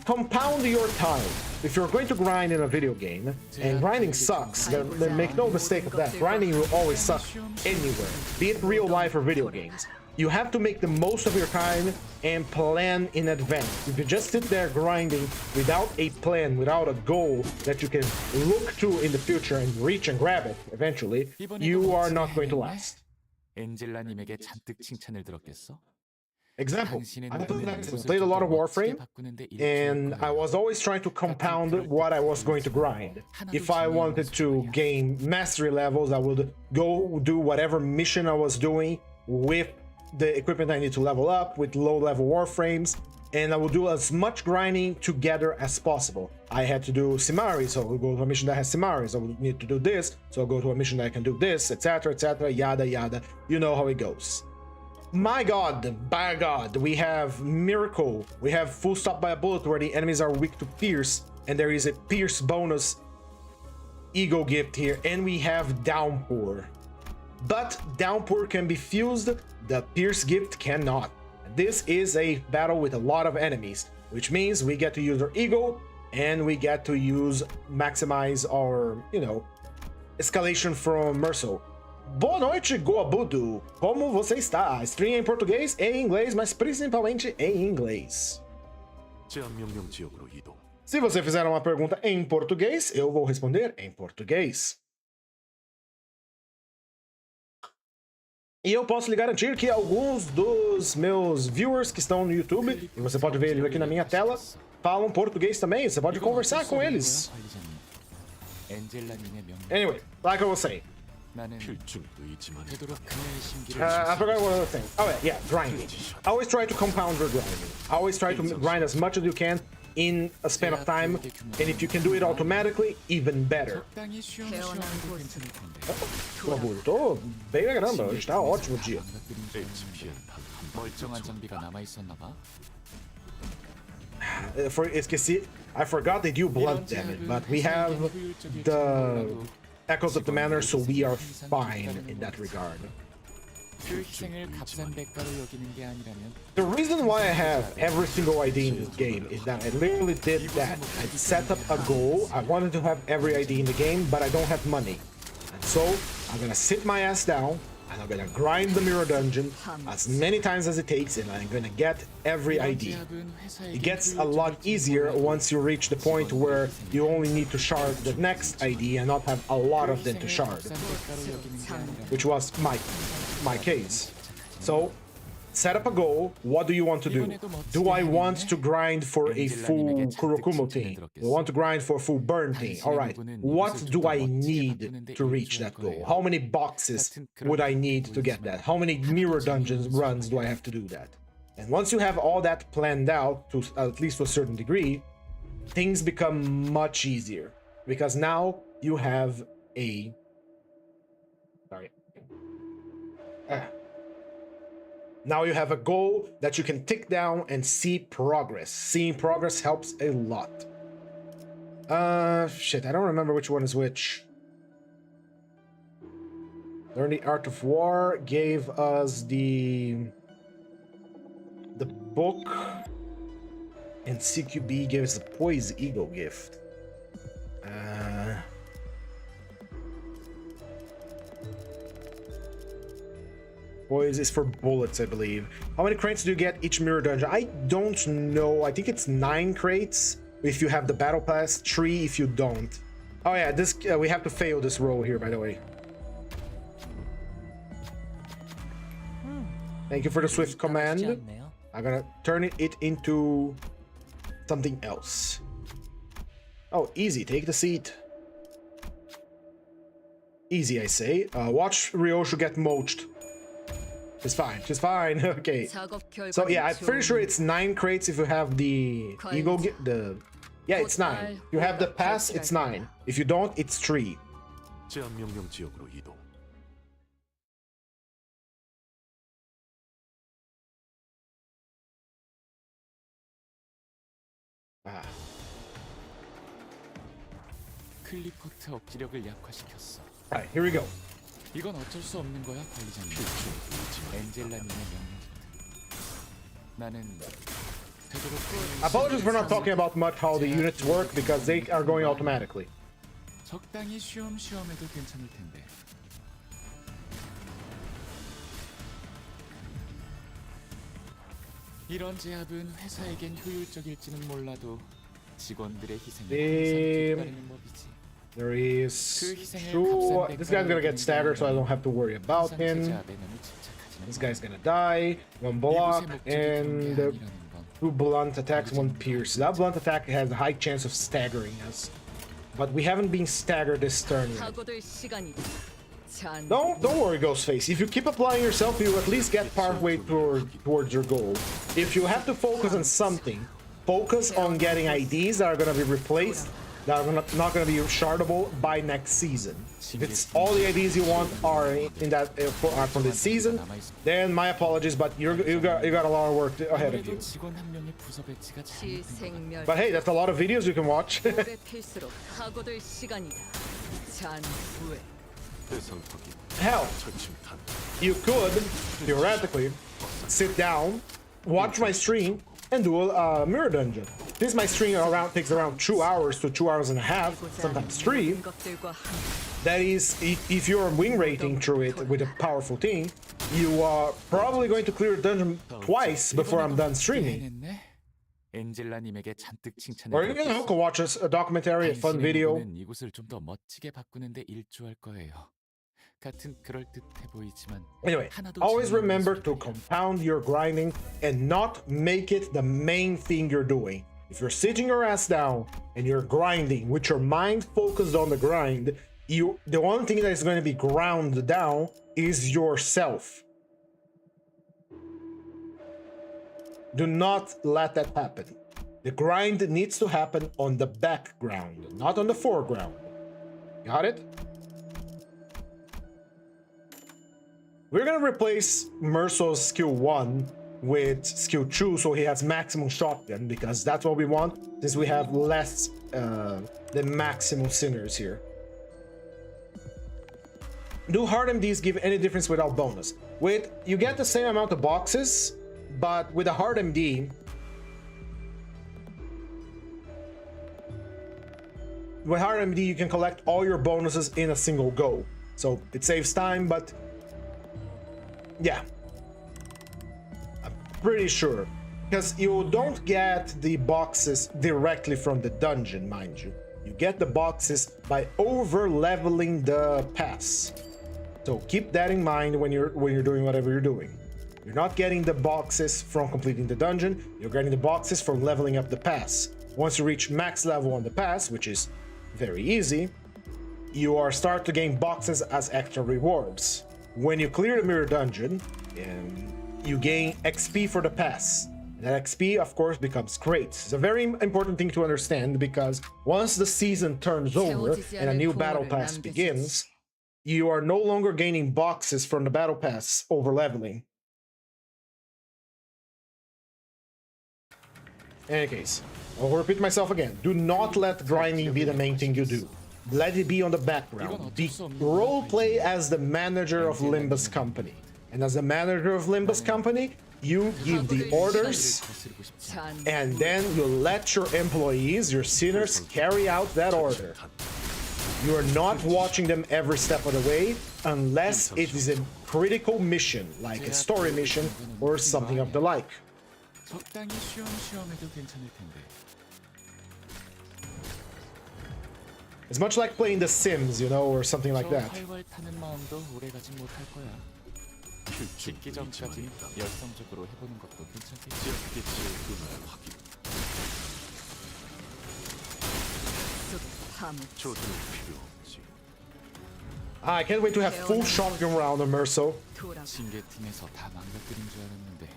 compound your time. If you're going to grind in a video game, and grinding sucks, then make no mistake of that, grinding will always suck anywhere, be it real life or video games. You have to make the most of your time and plan in advance. If you just sit there grinding without a plan, without a goal that you can look to in the future and reach and grab it eventually, you are not going to last. Example, I played a lot of Warframe, and I was always trying to compound what I was going to grind. If I wanted to gain mastery levels, I would go do whatever mission I was doing with the equipment I need to level up, with low-level Warframes, and I will do as much grinding together as possible. I had to do Simaris, so I'll go to a mission that has Simaris. I would need to do this, so I'll go to a mission that can do this, etc, yada yada. You know how it goes. My god, by god, we have Miracle. We have Full Stop by a Bullet, where the enemies are weak to Pierce, and there is a Pierce bonus E.G.O gift here, and we have Downpour. But Downpour can be fused, the Pierce gift cannot. This is a battle with a lot of enemies, which means we get to use our E.G.O, and we get to maximize our, escalation from Merso. Boa noite, Goabudo! Como você está? Stream em português e em inglês, mas principalmente em inglês. Se você fizer uma pergunta em português, eu vou responder em português. E eu posso lhe garantir que alguns dos meus viewers que estão no YouTube, e você pode ver ele aqui na minha tela, falam português também. Você pode conversar com eles. Anyway, like I was saying. I forgot one other thing. Oh yeah, grinding. Always try to compound your grinding. Always try to grind as much as you can in a span of time, and if you can do it automatically, even better. Tô bem pra caramba, hoje tá ótimo o dia. Esqueci, I forgot they do blood damage, but we have the Echoes of the Manor, so we are fine in that regard. The reason why I have every single ID in this game is that I literally did that. I set up a goal. I wanted to have every ID in the game, but I don't have money. And so I'm gonna sit my ass down and I'm gonna grind the mirror dungeon as many times as it takes, and I'm gonna get every ID. It gets a lot easier once you reach the point where you only need to shard the next ID and not have a lot of them to shard, which was my case. So set up a goal. What do you want to do? Do I want to grind for a full Kurokumo thing? Do I want to grind for a full burn thing? Alright, what do I need to reach that goal? How many boxes would I need to get that? How many mirror dungeons runs do I have to do that? And once you have all that planned out, to at least to a certain degree, things become much easier. Because now you have a... Sorry. Now you have a goal that you can tick down and see progress. Seeing progress helps a lot. Shit, I don't remember which one is which. Learn the Art of War gave us the book, and CQB gave us the Poise E.G.O gift. Poise is for bullets, I believe. How many crates do you get each mirror dungeon? I don't know. I think it's 9 crates if you have the battle pass, 3 if you don't. Oh yeah, this we have to fail this roll here, by the way. Thank you for the swift command. I'm gonna turn it into something else. Oh, easy. Take the seat. Easy, I say. Watch Ryoshu get moched. She's fine. She's fine. Okay. So yeah, I'm pretty sure it's 9 crates if you have the E.G.O. Yeah, it's 9. You have the pass, it's 9. If you don't, it's 3. Alright, here we go. 이건 어쩔 수 없는 거야, 관리자님. 엔젤라님의 명령입니다. 나는 Apologies for not talking about much how the units work because they are going automatically. 적당히 쉬엄쉬엄 해도 괜찮을 텐데. 이런 제압은 회사에겐 효율적일지는 몰라도 직원들의 희생이 항상 뒤따르는 법이지. There is two. This guy's gonna get staggered, so I don't have to worry about him. This guy's gonna die. 1 block and 2 blunt attacks, 1 pierce. That blunt attack has a high chance of staggering us, but we haven't been staggered this turn yet. Don't worry, Ghostface. If you keep applying yourself, you at least get partway towards your goal. If you have to focus on something, focus on getting IDs that are gonna be replaced, that are not going to be shardable by next season. If it's all the IDs you want are in that from this season, then my apologies, but you got a lot of work ahead of you. But hey, that's a lot of videos you can watch. Hell, you could theoretically sit down, watch my stream, and do a mirror dungeon. This my stream takes around 2 hours to 2 hours and a half, sometimes 3. That is, if you're win rating through it with a powerful team, you are probably going to clear the dungeon twice before I'm done streaming. Or you can go watch a documentary, a fun video. 이곳을 좀 더 멋지게 바꾸는데 일조할 거예요. 같은 그럴듯해 보이지만 Anyway, 하나도 always 재미없는 remember to 소리야. compound your grinding and not make it the main thing you're doing. If you're sitting your ass down and you're grinding with your mind focused on the grind, the only thing that is going to be ground down is yourself. Do not let that happen. The grind needs to happen on the background, not on the foreground. Got it? We're gonna replace Merso's skill 1 with skill 2 so he has maximum shotgun, because that's what we want, since we have less than maximum sinners here. Do hard MDs give any difference without bonus? You get the same amount of boxes, but with a hard MD, with hard MD you can collect all your bonuses in a single go. So it saves time, but yeah, I'm pretty sure. Because you don't get the boxes directly from the dungeon, mind you. You get the boxes by over leveling the pass. So keep that in mind when you're doing whatever you're doing. You're not getting the boxes from completing the dungeon, you're getting the boxes from leveling up the pass. Once you reach max level on the pass, which is very easy, you start to gain boxes as extra rewards. When you clear the mirror dungeon, you gain XP for the pass. And that XP, of course, becomes great. It's a very important thing to understand, because once the season turns over and a new battle pass begins, you are no longer gaining boxes from the battle pass over leveling. In any case, I'll repeat myself again. Do not let grinding be the main thing you do. Let it be on the background. Roleplay as the manager of Limbus Company. And as the manager of Limbus Company, you give the orders, and then you let your employees, your sinners, carry out that order. You are not watching them every step of the way, unless it is a critical mission, like a story mission or something of the like. 적당히 쉬엄쉬엄해도 괜찮을 텐데. It's much like playing The Sims, you know, or something like that. 활활 타는 마음도 오래 가진 못할 거야. 죽기 전까지 열성적으로 해보는 것도 괜찮겠지. I can't wait to have full shotgun round on Merso. 징계팀에서 다 망가뜨린 줄 알았는데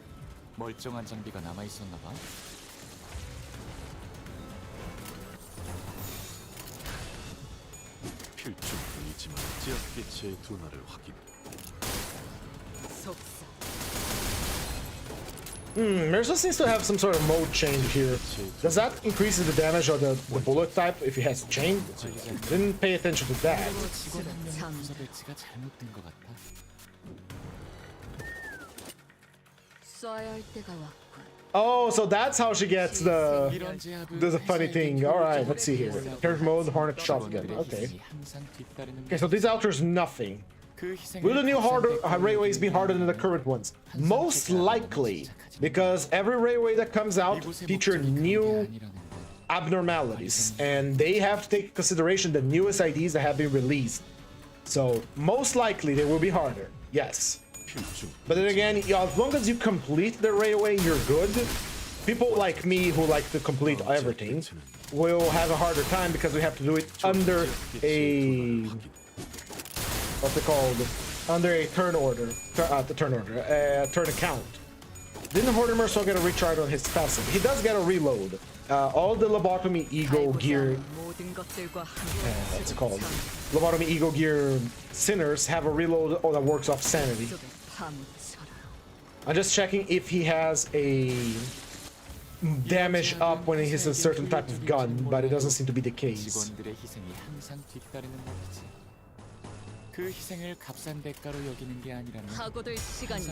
멀쩡한 장비가 남아 있었나 봐. 필중품이지만 지역개체의 둔화를 확인. Merso seems to have some sort of mode change here. Does that increase the damage of the bullet type if he has chain? Didn't pay attention to that. 직원 한 명의 부서 배치가 잘못된 것 같아. Oh, so that's how she gets the funny thing. All right, let's see here. Character mode, Hornet shotgun. Okay. Okay, so these alters nothing. Will the new railways be harder than the current ones? Most likely, because every railway that comes out features new abnormalities, and they have to take into consideration the newest IDs that have been released. So most likely they will be harder. Yes. But then again, as long as you complete the railway, you're good. People like me who like to complete everything will have a harder time because we have to do it under a what's it called? Under a turn order, turn account. Didn't Hortimer get a recharge on his passive? He does get a reload. All the Lobotomy E.G.O gear, what's it called? Lobotomy E.G.O gear sinners have a reload that works off sanity. I'm just checking if he has a damage up when he hits a certain type of gun, but it doesn't seem to be the case. 직원들의 희생이 항상 뒤따르는 법이지. 그 희생을 값싼 대가로 여기는 게 아니라면 항상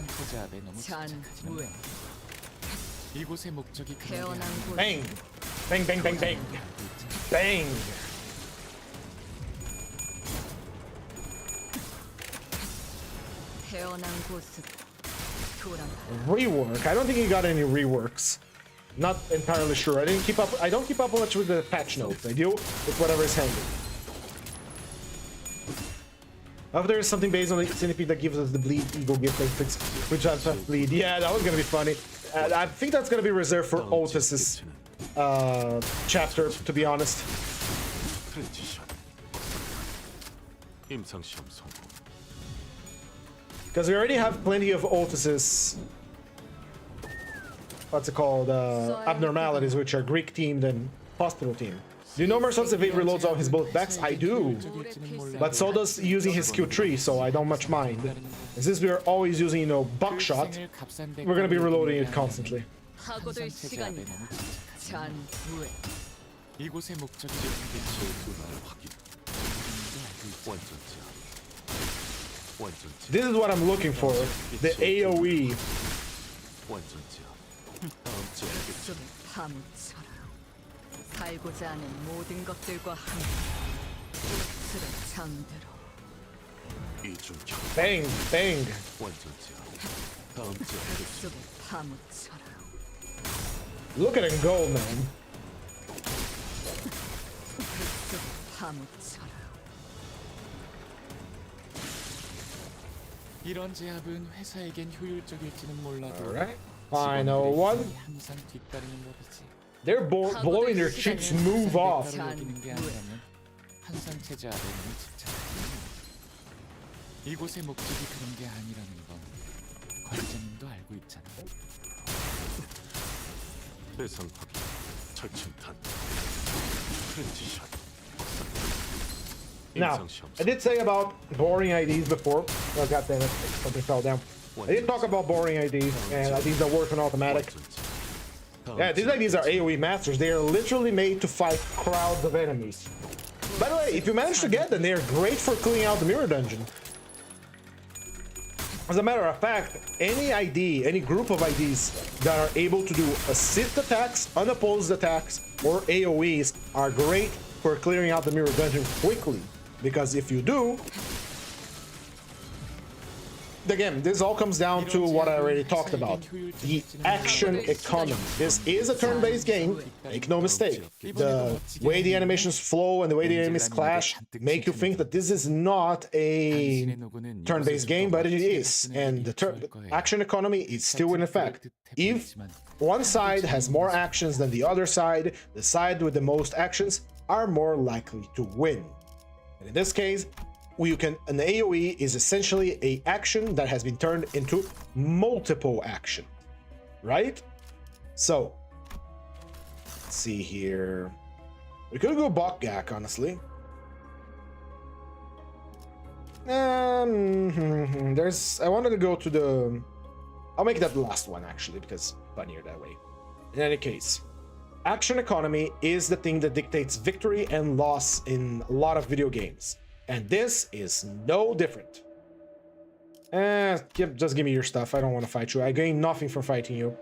처자 앞에 너무 집착하지는 마. 이곳의 목적이 그런 게 아니라 Bang! Bang, bang, bang, bang! Bang! Rework? I don't think he got any reworks. Not entirely sure. I don't keep up much with the patch notes. I deal with whatever is handy. If there is something based on the centipede that gives us the bleed, E.G.O gift inflicts, which has bleed. Yeah, that was gonna be funny. I think that's gonna be reserved for Otis's chapter, to be honest. 트랜지션. 임상 시험 성공. Because we already have plenty of Otis's, what's it called, abnormalities, which are Greek teamed and hospital team. Do you know Mercer's evade reloads all his both backs? I do. But so does using his skill tree, so I don't much mind. And since we're always using, you know, buckshot, we're gonna be reloading it constantly. 파고들 시간이다. 잔후에. 이곳의 목적이 지역기체의 둔화를 확인. 완전체. 완전체. This is what I'm looking for. The AoE. 완전체. 다음 지역기체. 파묻혀라. 살고자 하는 모든 것들과 함께 꽃을 잠들어. 이중격. Bang, bang. 완전체. 다음 지역기체. 속에 파묻혀라. Look at him go, man. 속에 파묻혀라. 이런 제압은 회사에겐 효율적일지는 몰라도 Alright. Final one. 항상 뒤따르는 법이지. They're blowing their cheeks move off. 여기는 게 아니라면 항상 체제 아래 너무 집착하지. 이곳의 목적이 그런 게 아니라는 건 관장님도 알고 있잖아. 대상 확인. 철침탄. 트랜지션. Now, I did say about boring IDs before. Oh, god damn it, something fell down. I did talk about boring IDs, and IDs that work on automatic. Yeah, these IDs are AoE masters. They are literally made to fight crowds of enemies. By the way, if you manage to get them, they are great for clearing out the mirror dungeon. As a matter of fact, any ID, any group of IDs that are able to do assist attacks, unopposed attacks, or AoEs are great for clearing out the mirror dungeon quickly. Because if you do, again, this all comes down to what I already talked about, the action economy. This is a turn-based game, make no mistake. The way the animations flow and the way the enemies clash make you think that this is not a turn-based game, but it is. And the action economy is still in effect. If one side has more actions than the other side, the side with the most actions are more likely to win. And in this case, an AoE is essentially a action that has been turned into multiple action, right? So, let's see here. We could go Bokgak, honestly. I wanted to go to the... I'll make that the last one, actually, because funnier that way. In any case, action economy is the thing that dictates victory and loss in a lot of video games. And this is no different. Just give me your stuff. I don't want to fight you. I gain nothing from fighting you.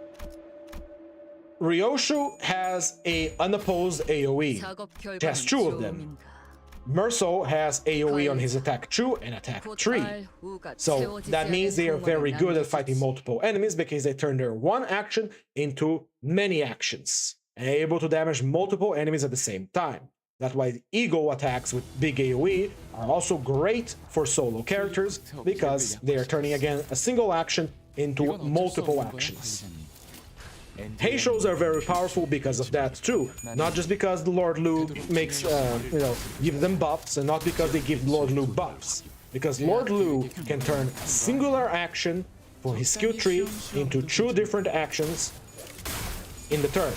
Ryoshu has a unopposed AoE. He has two of them. Merso has AoE on his attack 2 and attack 3. So that means they are very good at fighting multiple enemies because they turn their one action into many actions and able to damage multiple enemies at the same time. That's why E.G.O attacks with big AoE are also great for solo characters, because they are turning again a single action into multiple actions. Heishos are very powerful because of that too, not just because the Lord Lu makes, give them buffs, and not because they give Lord Lu buffs, because Lord Lu can turn a singular action for his skill tree into 2 different actions in the turn.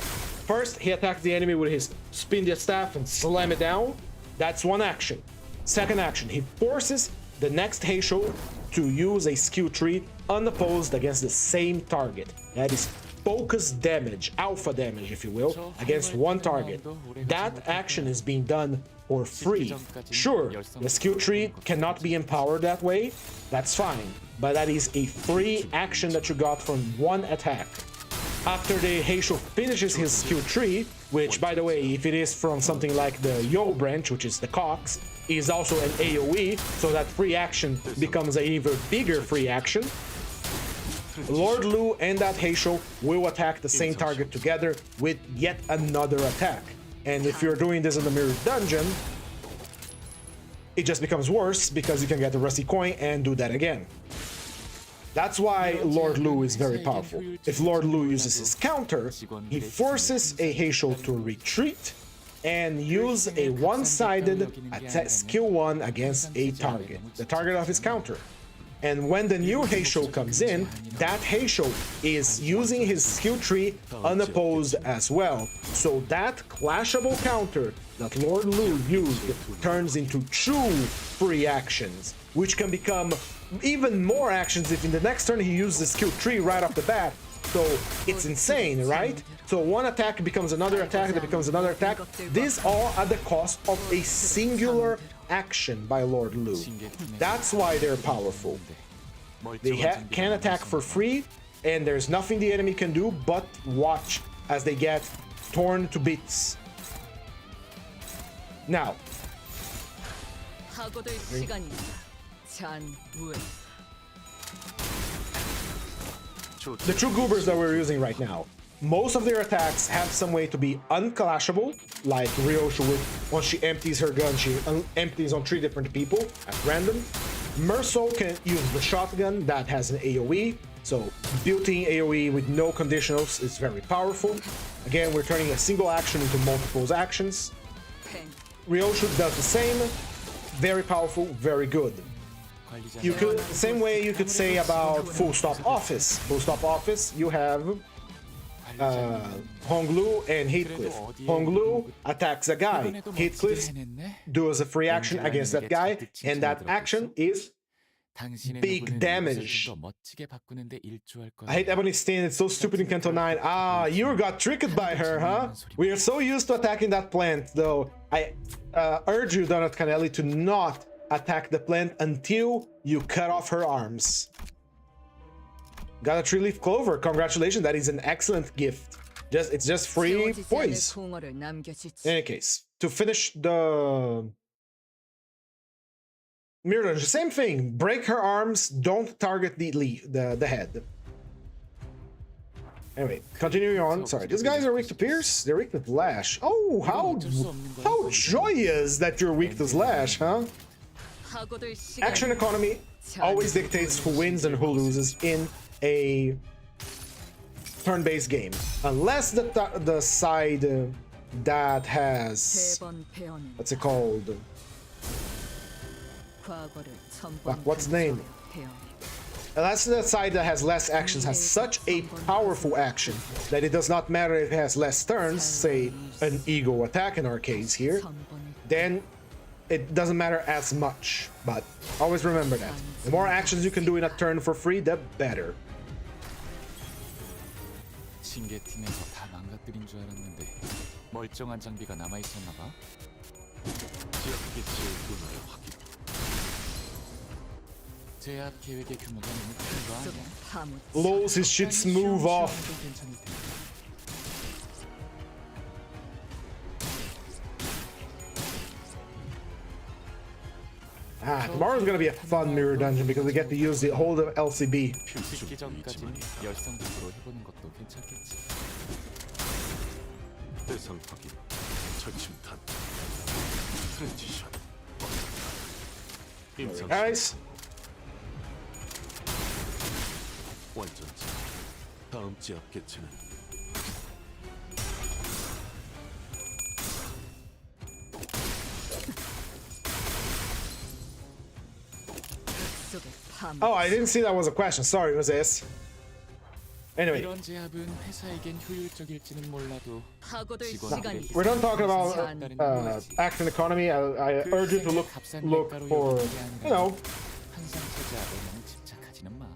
First, he attacks the enemy with his spin the staff and slam it down. That's one action. Second action, he forces the next Heisho to use a skill tree unopposed against the same target. That is focus damage, alpha damage, if you will, against one target. That action is being done for free. Sure, the skill tree cannot be empowered that way. That's fine. But that is a free action that you got from one attack. After the Heisho finishes his skill tree, which, by the way, if it is from something like the Yo branch, which is the Cox, is also an AoE, so that free action becomes an even bigger free action. Lord Lu and that Heisho will attack the same target together with yet another attack. And if you're doing this in the Mirror Dungeon, it just becomes worse because you can get the rusty coin and do that again. That's why Lord Lu is very powerful. If Lord Lu uses his counter, he forces a Heisho to retreat and use a one-sided skill 1 against a target, the target of his counter. And when the new Heisho comes in, that Heisho is using his skill tree unopposed as well. So that clashable counter that Lord Lu used turns into true free actions, which can become even more actions if in the next turn he uses the skill tree right off the bat. So it's insane, right? So one attack becomes another attack, that becomes another attack. These all at the cost of a singular action by Lord Lu. That's why they're powerful. They can attack for free, and there's nothing the enemy can do but watch as they get torn to bits. Now, the true goobers that we're using right now, most of their attacks have some way to be unclashable, like Ryoshu once she empties her gun, she empties on 3 different people at random. Merso can use the shotgun that has an AoE, so built-in AoE with no conditionals is very powerful. Again, we're turning a single action into multiple actions. Ryoshu does the same, very powerful, very good. You could, same way you could say about Full Stop Office. Full Stop Office, you have Honglu and Heathcliff. Honglu attacks a guy. Heathcliff does a free action against that guy, and that action is big damage. I hate Ebony Stain, it's so stupid in Kanto 9. Ah, you got tricked by her, huh? We are so used to attacking that plant, though. I urge you, Donut Canelli, to not attack the plant until you cut off her arms. Got a 3-leaf clover. Congratulations, that is an excellent gift. It's just free poise. In any case, to finish the Mirror Dungeon, same thing. Break her arms, don't target the head. Anyway, continuing on. Sorry, these guys are weak to Pierce. They're weak to Lash. Oh, how joyous that you're weak to Slash, huh? Action economy always dictates who wins and who loses in a turn-based game, unless the side that has, what's it called? What's the name? Unless the side that has less actions has such a powerful action that it does not matter if it has less turns, say an E.G.O attack in our case here, then it doesn't matter as much. But always remember that. The more actions you can do in a turn for free, the better. 징계팀에서 다 망가뜨린 줄 알았는데 멀쩡한 장비가 남아 있었나 봐. 지역기지의 문화의 확인. 제압 계획의 규모가 너무 큰 거 아니야? Low's his shit's move off. 괜찮을 텐데. Ah, tomorrow's gonna be a fun mirror dungeon because we get to use the whole LCB. 식기 전까지는 열성적으로 해보는 것도 괜찮겠지. 대상 확인. 철침탄. 트랜지션. 임상 Guys, 완전체. 다음 지압 개체는 oh, I didn't see that was a question. Sorry, Moses. Anyway, 이런 제압은 회사에겐 효율적일지는 몰라도 we're not talking about action economy. I urge you to look for, you know, 항상 제압에 너무 집착하지는 마.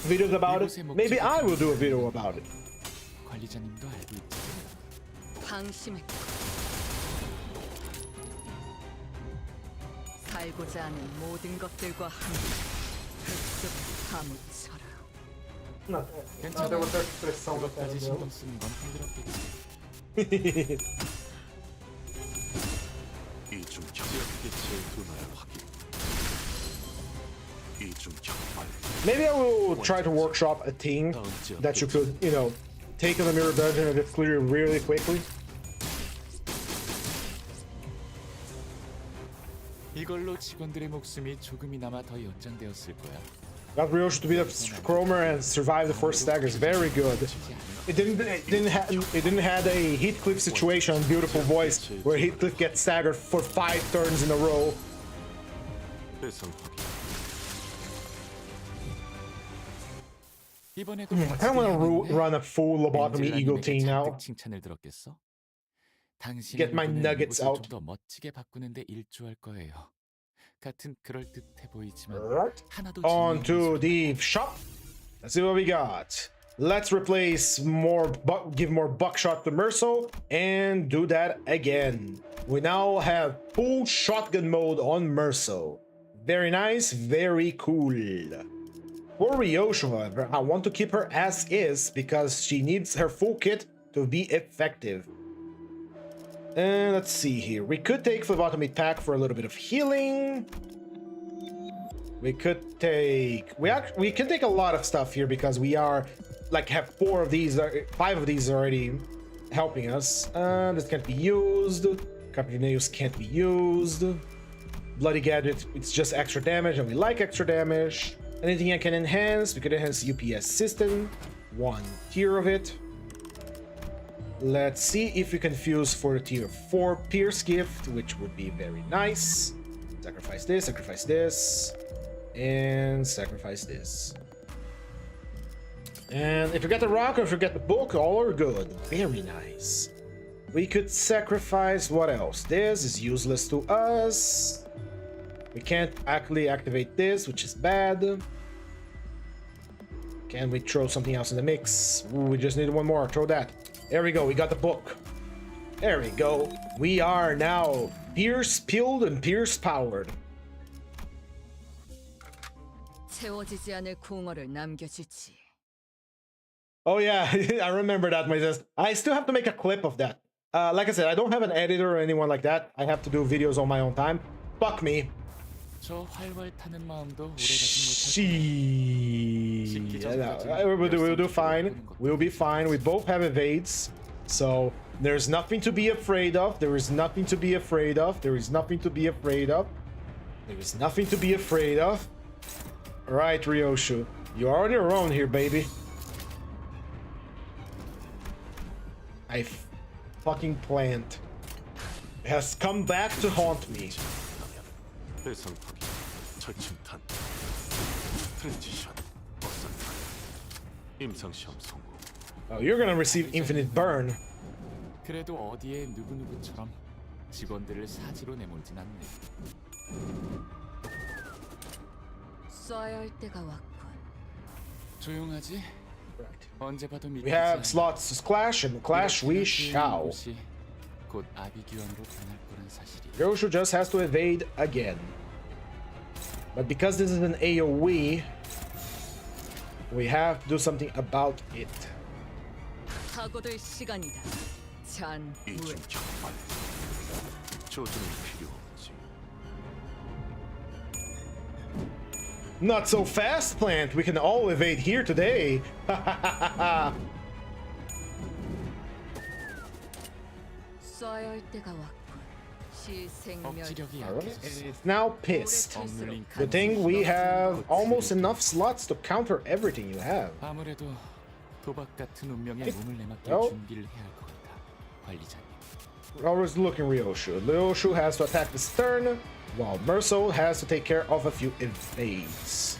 videos about it. Maybe I will do a video about it. 관리자님도 알고 있지. 방심했고 살고자 하는 모든 것들과 함께 뱃속에 파묻혀라. 괜찮아. 그것까지 신경 쓰는 건 힘들었겠지. 이중격. 지역기지의 문화의 확인. 이중격 발. Maybe I will try to workshop a thing that you could, you know, take in the mirror dungeon and just clear really quickly. 이걸로 직원들의 목숨이 조금이나마 더 연장되었을 거야. Got Ryoshi to beat up Cromer and survive the first staggers. Very good. It didn't have a Heathcliff situation on Beautiful Voice where Heathcliff gets staggered for 5 turns in a row. 대상 확인. 이번에도 I kind of want to run a full Lobotomy E.G.O team now. 칭찬을 들었겠어? Get my nuggets out. 좀더 멋지게 바꾸는데 일조할 거예요. 같은 그럴 듯해 보이지만 Right. 하나도 On to the shop. Let's see what we got. Let's replace give more buckshot to Merso and do that again. We now have full shotgun mode on Merso. Very nice, very cool. For Ryoshi, however, I want to keep her as is because she needs her full kit to be effective. And let's see here. We could take Phlebotomy Pack for a little bit of healing. We could take... We can take a lot of stuff here because we are... Like, have 5 of these already helping us. This can't be used. Copy nails can't be used. Bloody Gadget, it's just extra damage, and we like extra damage. Anything I can enhance? We could enhance UPS system. 1 tier of it. Let's see if we can fuse for the tier 4 Pierce gift, which would be very nice. Sacrifice this, and sacrifice this. And if you get the rock or if you get the book, all are good. Very nice. We could sacrifice what else? This is useless to us. We can't actually activate this, which is bad. Can we throw something else in the mix? Ooh, we just need 1 more. Throw that. There we go. We got the book. There we go. We are now Pierce Pilled and Pierce Powered. 채워지지 않을 공허를 남겨주지. Oh yeah, I remember that, Moises. I still have to make a clip of that. Like I said, I don't have an editor or anyone like that. I have to do videos on my own time. Fuck me. 저 활활 타는 마음도 오래 We'll do fine. We'll be fine. We both have evades. So there's nothing to be afraid of. There is nothing to be afraid of. There is nothing to be afraid of. There is nothing to be afraid of. Alright, Ryoshi. You are on your own here, baby. Fucking plant has come back to haunt me. 대상 확인. 철침탄. 트랜지션. 어선탄. 임상시험 성공. Oh, you're gonna receive infinite burn. 그래도 어디에 누구누구처럼 직원들을 사지로 내몰진 않네. 쏴야 할 때가 왔군. 조용하지? 언제 봐도 We have slots to clash, and clash we shall. 곧 아비규환으로 변할 거란 사실이. Ryoshi just has to evade again. But because this is an AoE, we have to do something about it. 사고될 시간이다. 잔 후에. 이중 격발. 조준이 필요 없지. Not so fast, plant. We can all evade here today. 쏴야 할 때가 왔군. 시생멸. 억지력이 Alright, 약해졌어. and it's now pissed. 억눌린 Good thing we have almost enough slots to counter everything you have. 아무래도 도박 같은 운명에 몸을 내맡길 Oh. 준비를 해야 할 것 같아. 관리자님. How is looking Ryoshi? Ryoshi has to attack this turn, while Merso has to take care of a few evades.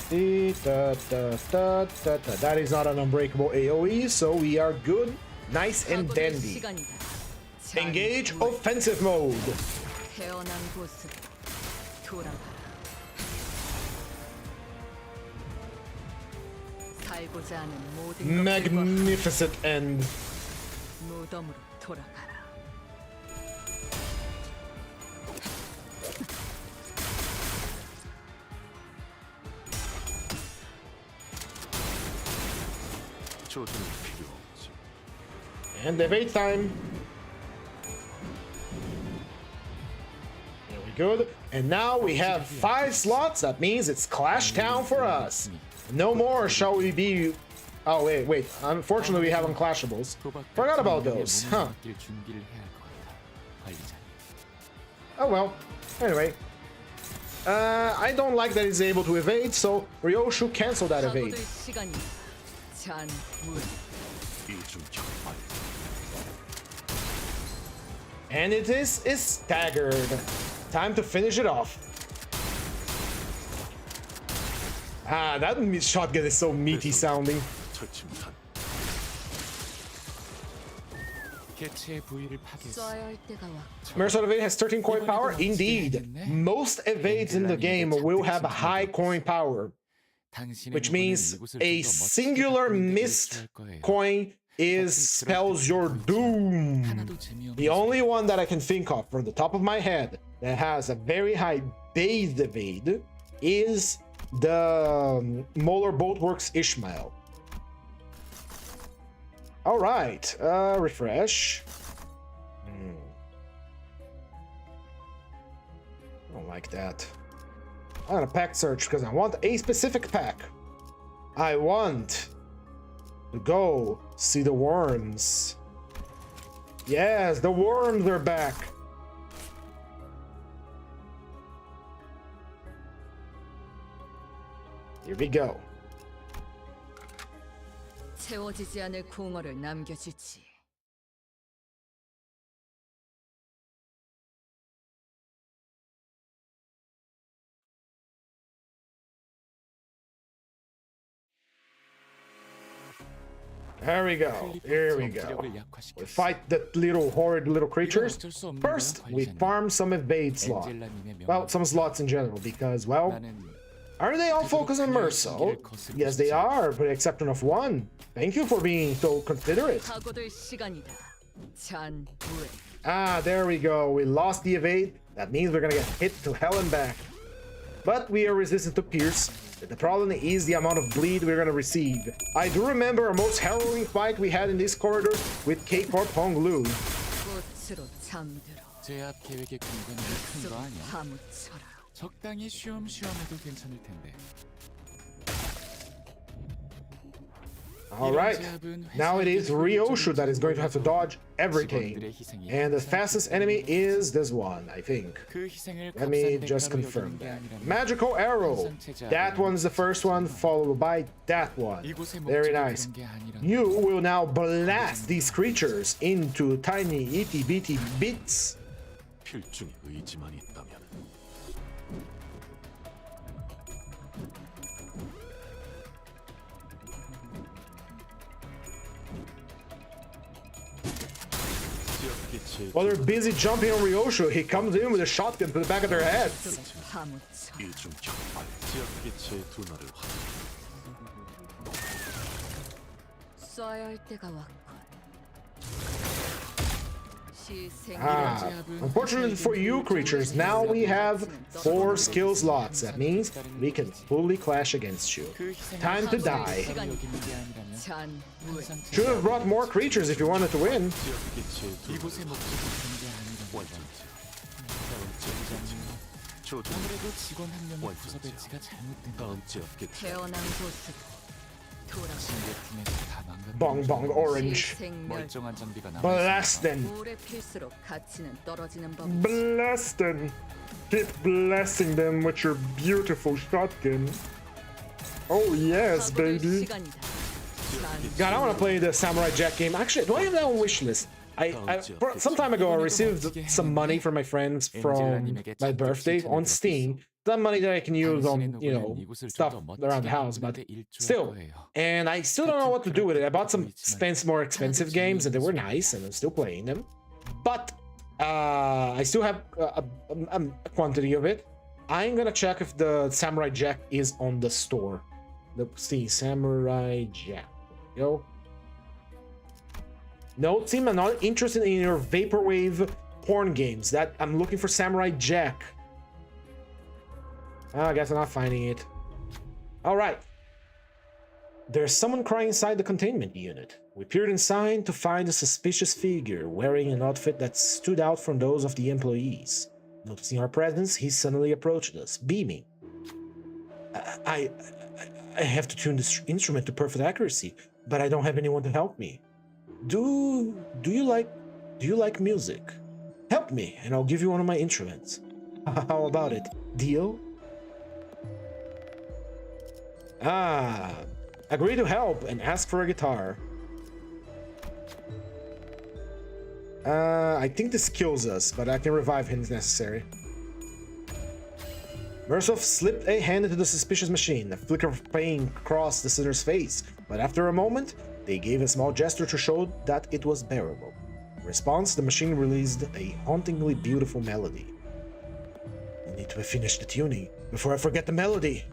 That is not an unbreakable AoE, so we are good, nice and 사고될 dandy. 시간이다. 잔 Engage 후에. offensive mode. 태어난 곳으로 돌아가라. 살고자 하는 모든 것들과 Magnificent end. 무덤으로 돌아가라. 조준이 필요 없지. And evade time. There we go. And now we have 5 slots. That means it's Clash Town for us. No more shall we be... Oh, wait. Unfortunately, we have unclashables. Forgot about those. Huh. 준비를 해야 할 것 같아. 관리자님. Oh well. Anyway. I don't like that he's able to evade, so Ryoshu cancel that evade. 각오될 시간이다. 잔물. 이중 격발. And it is staggered. Time to finish it off. Ah, that shotgun is so meaty sounding. 철침탄. 개체의 부위를 파괴했어. 쏴야 할 때가 왔. Merciful Evade has 13 coin power. Indeed, most evades in the game will have a high coin power, which means a singular missed coin spells your doom. The only one that I can think of from the top of my head that has a very high base evade is the Molar Boatworks Ishmael. All right, refresh. I don't like that. I'm gonna pack search because I want a specific pack. I want to go see the worms. Yes, the worms are back. Here we go. 채워지지 않을 공허를 남겨주지. There we go. Here we go. We fight the little horrid little creatures. First, we farm some evade slots. Well, some slots in general, because, well, aren't they all focused on Merso? Yes, they are, but exception of one. Thank you for being so considerate. 각오될 시간이다. 잔물. Ah, there we go. We lost the evade. That means we're gonna get hit to hell and back. But we are resistant to pierce. The problem is the amount of bleed we're gonna receive. I do remember a most harrowing fight we had in this corridor with K-Corp Honglu. 꽃으로 잠들어. 제압 계획의 근거는 큰 거 아니야? 파묻혀라. 적당히 쉬엄쉬엄해도 괜찮을 텐데. Alright, now it is Ryoshu that is going to have to dodge everything. And the fastest enemy is this one, I think. Let me just confirm that. Magical Arrow. That one's the first one, followed by that one. Very nice. You will now blast these creatures into tiny itty bitty bits. 필중의 의지만 있다면. While they're busy jumping on Ryoshu, he comes in with a shotgun to the back of their heads. 파묻혀. 이중 격발. 지역 기체의 둔화를 확. 쏴야 할 때가 왔군. Ah, unfortunately for you creatures, now we have 4 skill slots. That means we can fully clash against you. Time to die. 잔물. Should have brought more creatures if you wanted to win. 이곳의 목적이 그런 게 아니라는 거죠. 아무래도 직원 한 명의 부서 배치가 잘못된 거. 다음 지역 기체. 태어난 곳으로 돌아가. 신뢰팀에서 다 망가뜨린 Bong bong orange. 멀쩡한 장비가 Blast 남아있으니까. them. 물에 필수록 가치는 떨어지는 법. Blast them. Keep blasting them with your beautiful shotgun. Oh yes, baby. God, I want to play the Samurai Jack game. Actually, do I have that on wishlist? Some time ago, I received some money from my friends from my birthday on Steam. Some money that I can use on, you know, stuff around the house, but still. And I still don't know what to do with it. I bought some more expensive games, and they were nice, and I'm still playing them. But I still have a quantity of it. I'm gonna check if the Samurai Jack is on the store. Let's see, Samurai Jack. Yo. No, team, I'm not interested in your vaporwave porn games. That I'm looking for Samurai Jack. I guess I'm not finding it. All right. There's someone crying inside the containment unit. We peered inside to find a suspicious figure wearing an outfit that stood out from those of the employees. Noticing our presence, he suddenly approached us, beaming. I have to tune this instrument to perfect accuracy, but I don't have anyone to help me. Do you like music? Help me, and I'll give you one of my instruments. How about it? Deal? Agree to help and ask for a guitar. I think this kills us, but I can revive him if necessary. Mursov slipped a hand into the suspicious machine. A flicker of pain crossed the sinner's face, but after a moment, they gave a small gesture to show that it was bearable. In response, the machine released a hauntingly beautiful melody. I need to finish the tuning before I forget the melody.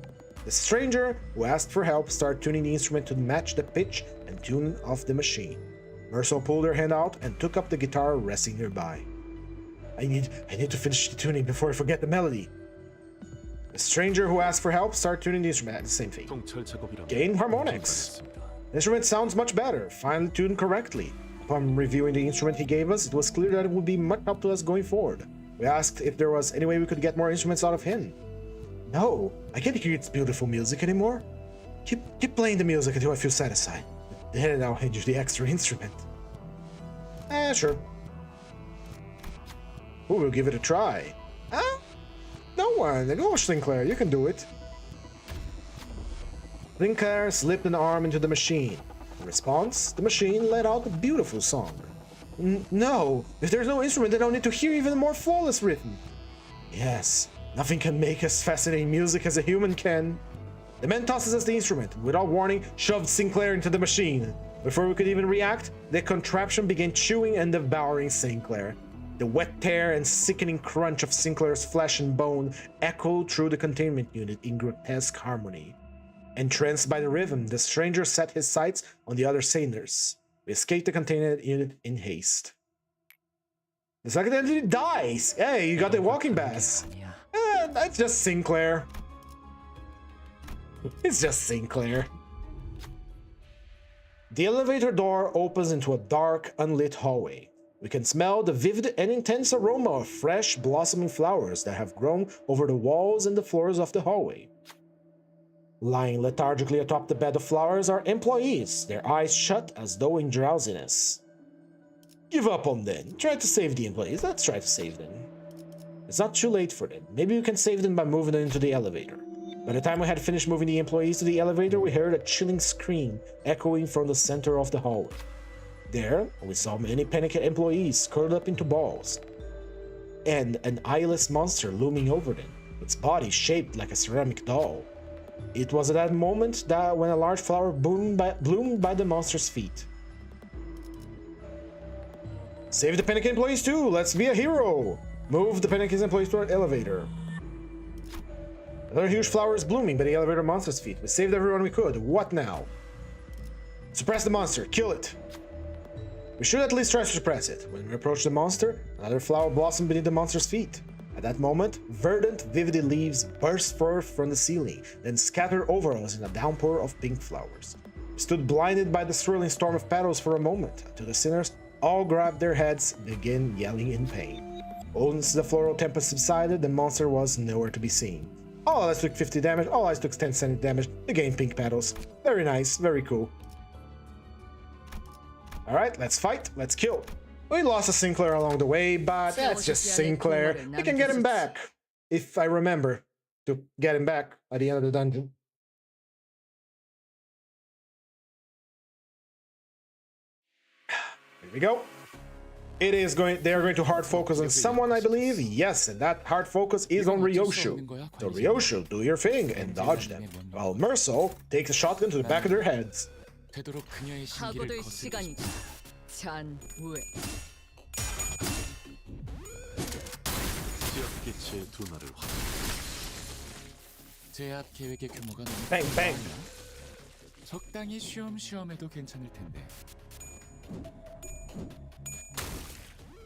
The stranger, who asked for help, started tuning the instrument to match the pitch and tune of the machine. Merso pulled her hand out and took up the guitar resting nearby. I need to finish the tuning before I forget the melody. The stranger who asked for help started tuning the instrument. Same thing. Gain harmonics. The instrument sounds much better, finally tuned correctly. Upon reviewing the instrument he gave us, it was clear that it would be much help to us going forward. We asked if there was any way we could get more instruments out of him. No, I can't hear its beautiful music anymore. Keep playing the music until I feel satisfied. Then I'll hand you the extra instrument. Sure. We'll give it a try. No one. Go, Sinclair, you can do it. Sinclair slipped an arm into the machine. In response, the machine let out a beautiful song. No, if there's no instrument, then I'll need to hear even more flawless rhythm. Yes, nothing can make as fascinating music as a human can. The man tosses us the instrument, and without warning, shoved Sinclair into the machine. Before we could even react, the contraption began chewing and devouring Sinclair. The wet tear and sickening crunch of Sinclair's flesh and bone echoed through the containment unit in grotesque harmony. Entranced by the rhythm, the stranger set his sights on the other sailors. We escaped the containment unit in haste. The second entity dies! Hey, you got the walking bass! That's just Sinclair. It's just Sinclair. The elevator door opens into a dark, unlit hallway. We can smell the vivid and intense aroma of fresh, blossoming flowers that have grown over the walls and the floors of the hallway. Lying lethargically atop the bed of flowers are employees, their eyes shut as though in drowsiness. Give up on them. Try to save the employees. Let's try to save them. It's not too late for them. Maybe we can save them by moving them into the elevator. By the time we had finished moving the employees to the elevator, we heard a chilling scream echoing from the center of the hallway. There, we saw many panicked employees curled up into balls, and an eyeless monster looming over them, its body shaped like a ceramic doll. It was at that moment that when a large flower bloomed by the monster's feet. Save the panicked employees too! Let's be a hero! Move the panicked employees to our elevator. Another huge flower is blooming by the elevator monster's feet. We saved everyone we could. What now? Suppress the monster. Kill it. We should at least try to suppress it. When we approach the monster, another flower blossomed beneath the monster's feet. At that moment, verdant, vivid leaves burst forth from the ceiling, then scattered over us in a downpour of pink flowers. We stood blinded by the swirling storm of petals for a moment, until the sinners all grabbed their heads and began yelling in pain. Once the floral tempest subsided, the monster was nowhere to be seen. All eyes took 50 damage, all eyes took 10 cent damage, again pink petals. Very nice, very cool. Alright, let's fight, let's kill. We lost a Sinclair along the way, but that's just Sinclair. We can get him back, if I remember to get him back at the end of the dungeon. Here we go. They are going to hard focus on someone, I believe. Yes, and that hard focus is on Ryoshu. So Ryoshu, do your thing and dodge them, while Merso takes a shotgun to the back of their heads. 사고될 시간이다. 잔우에. 지역기체의 둔화를 제압 계획의 규모가 너무 Bang, bang. 적당히 쉬엄쉬엄해도 괜찮을 텐데.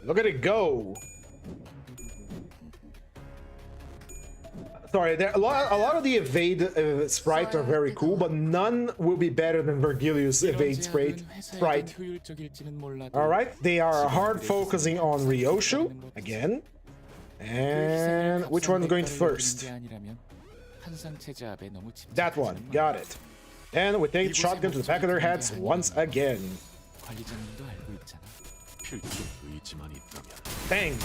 Look at it go! Sorry, a lot of the evade sprites are very cool, but none will be better than Virgilius' evade sprite. Alright, they are hard focusing on Ryoshu again. And which one's going first? That one, got it. And we take the shotgun to the back of their heads once again. Bang!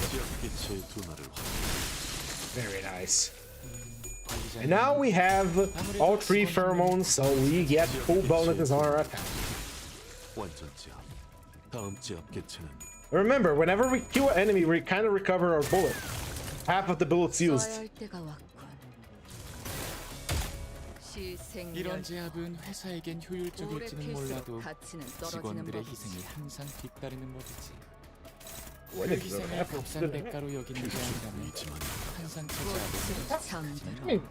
Very nice. And now we have all 3 pheromones, so we get full bonuses on our attack. 완전지압. 다음 지압 개체는 Remember, whenever we kill an enemy, we kind of recover our bullet. Half of the bullets used. 써야 할 때가 왔군. 시생 이런 제압은 회사에겐 효율적일지는 몰라도 가치는 떨어지는 직원들의 법이지. 희생이 항상 뒤따르는 법이지. 그 When it 희생을 happens, 값싼 대가로 여기는 게 아니라면 항상 꽃으로 차지하고 잠들어.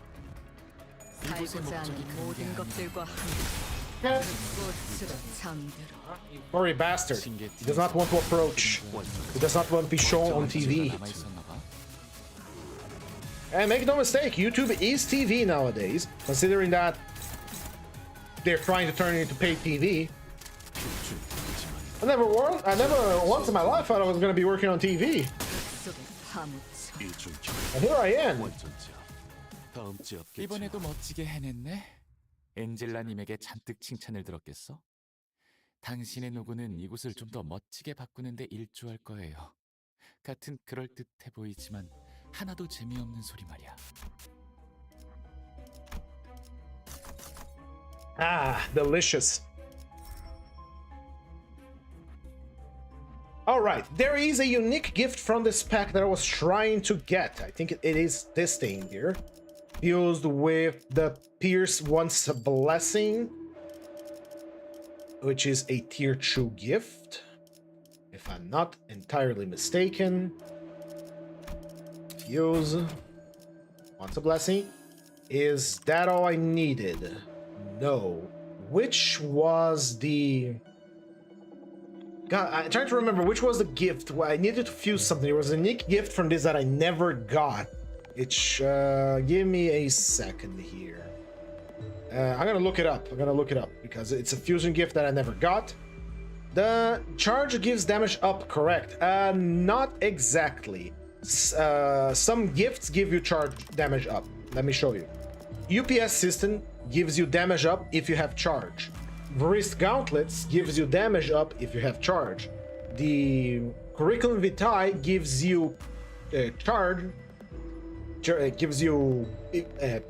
살고자 하는 모든 것들과 함께 꽃으로 잠들어. Sorry, bastard. He does not want to approach. He does not want to be shown on TV. And make no mistake, YouTube is TV nowadays, considering that they're trying to turn it into paid TV. I never once in my life thought I was going to be working on TV. 속에 파묻혀. 이중 And here I am. 완전지압. 다음 지압 개체는 이번에도 멋지게 해냈네. 엔젤라님에게 잔뜩 칭찬을 들었겠어? 당신의 노고는 이곳을 좀 더 멋지게 바꾸는데 일조할 거예요. 같은 그럴듯해 보이지만 하나도 재미없는 소리 말이야. Ah, delicious. Alright, there is a unique gift from this pack that I was trying to get. I think it is this thing here. Fused with the Pierce Once a Blessing, which is a tier 2 gift, if I'm not entirely mistaken. Fuse Once a Blessing. Is that all I needed? No. Which was the... God, I'm trying to remember which was the gift. Well, I needed to fuse something. There was a unique gift from this that I never got. It's give me a second here. I'm gonna look it up. Because it's a fusion gift that I never got. The charge gives damage up, correct? Not exactly. Some gifts give you charge damage up. Let me show you. UPS system gives you damage up if you have charge. Wrist gauntlets gives you damage up if you have charge. The curriculum vitae gives you charge. Gives you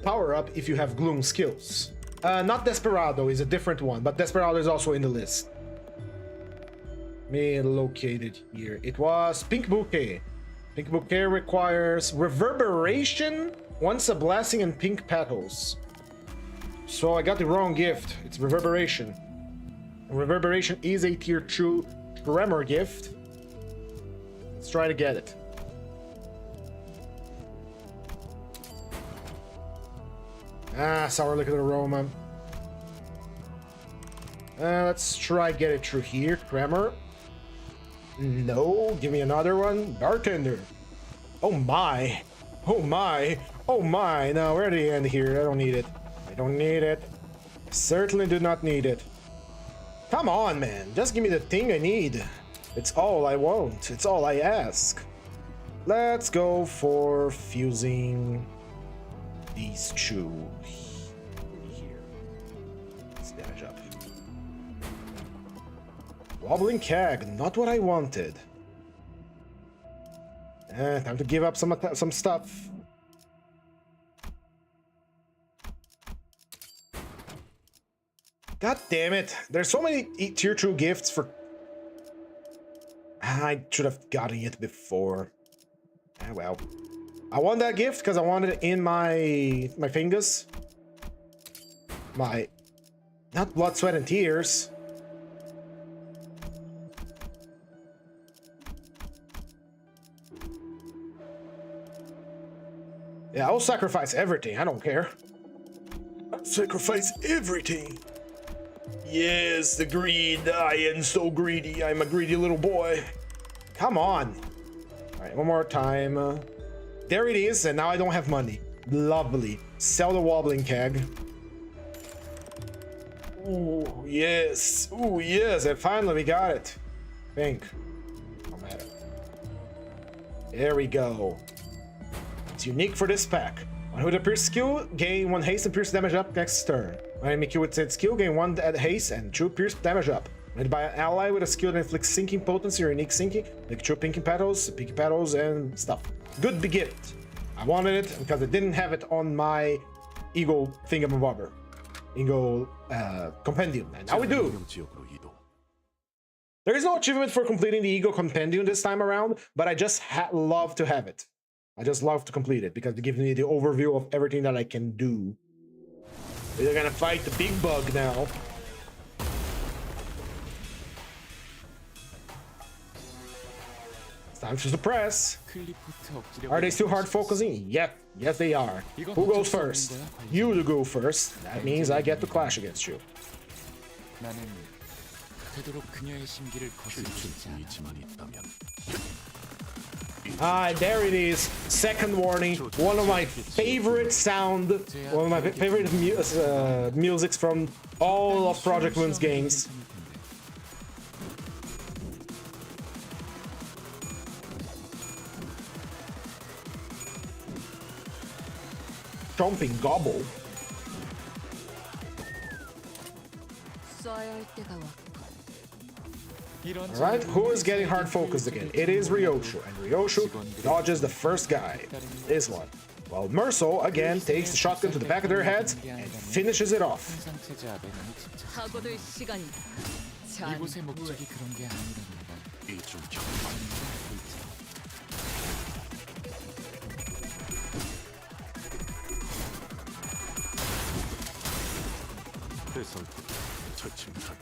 power up if you have gloom skills. Not Desperado is a different one, but Desperado is also in the list. Let me locate it here. It was Pink Bouquet. Pink Bouquet requires Reverberation, Once a Blessing, and Pink Petals. So I got the wrong gift. It's Reverberation. Reverberation is a tier 2 Tremor gift. Let's try to get it. Ah, sour liquid aroma. Let's try get it through here. Tremor. No, give me another one. Bartender. Oh my. Oh my. Oh my. No, we're at the end here. I don't need it. I don't need it. I certainly do not need it. Come on, man. Just give me the thing I need. It's all I want. It's all I ask. Let's go for fusing these two here. Let's damage up. Wobbling keg, not what I wanted. Time to give up some stuff. God damn it! There's so many tier 2 gifts for. I should have gotten it before. Ah, well. I want that gift because I wanted it in my fingers. My, not blood, sweat, and tears. Yeah, I'll sacrifice everything. I don't care. I'll sacrifice everything. Yes, the greed. I am so greedy. I'm a greedy little boy. Come on. All right, one more time. There it is, and now I don't have money. Lovely. Sell the wobbling keg. Ooh, yes. Ooh, yes, and finally we got it. Pink. No matter. There we go. It's unique for this pack. When with a pierce skill, gain 1 haste and pierce damage up next turn. When enemy kill with said skill, gain 1 haste and 2 pierce damage up. When by an ally with a skill that inflicts sinking potency or unique sinking, make 2 pinky petals and stuff. Good gift. I wanted it because I didn't have it on my E.G.O thingamabobber. E.G.O compendium, and now we do. 지역으로 이동. There is no achievement for completing the E.G.O compendium this time around, but I just love to have it. I just love to complete it because it gives me the overview of everything that I can do. We're gonna fight the big bug now. It's time to suppress. Are they still hard focusing? Yep, yes they are. Who goes first? You go first. That means I get to clash against you. 나는 되도록 그녀의 심기를 거스르지 않아. 의지만 있다면. Ah, there it is. Second warning. One of my favorite sound, one of my favorite musics from all of Project Moon's games. Chomping gobble. Alright, who is getting hard focused again? It is Ryoshu, and Ryoshu dodges the first guy. This one. While Merso again takes the shotgun to the back of their heads and finishes it off. 이곳의 목적이 그런 게 아니라는 걸 이중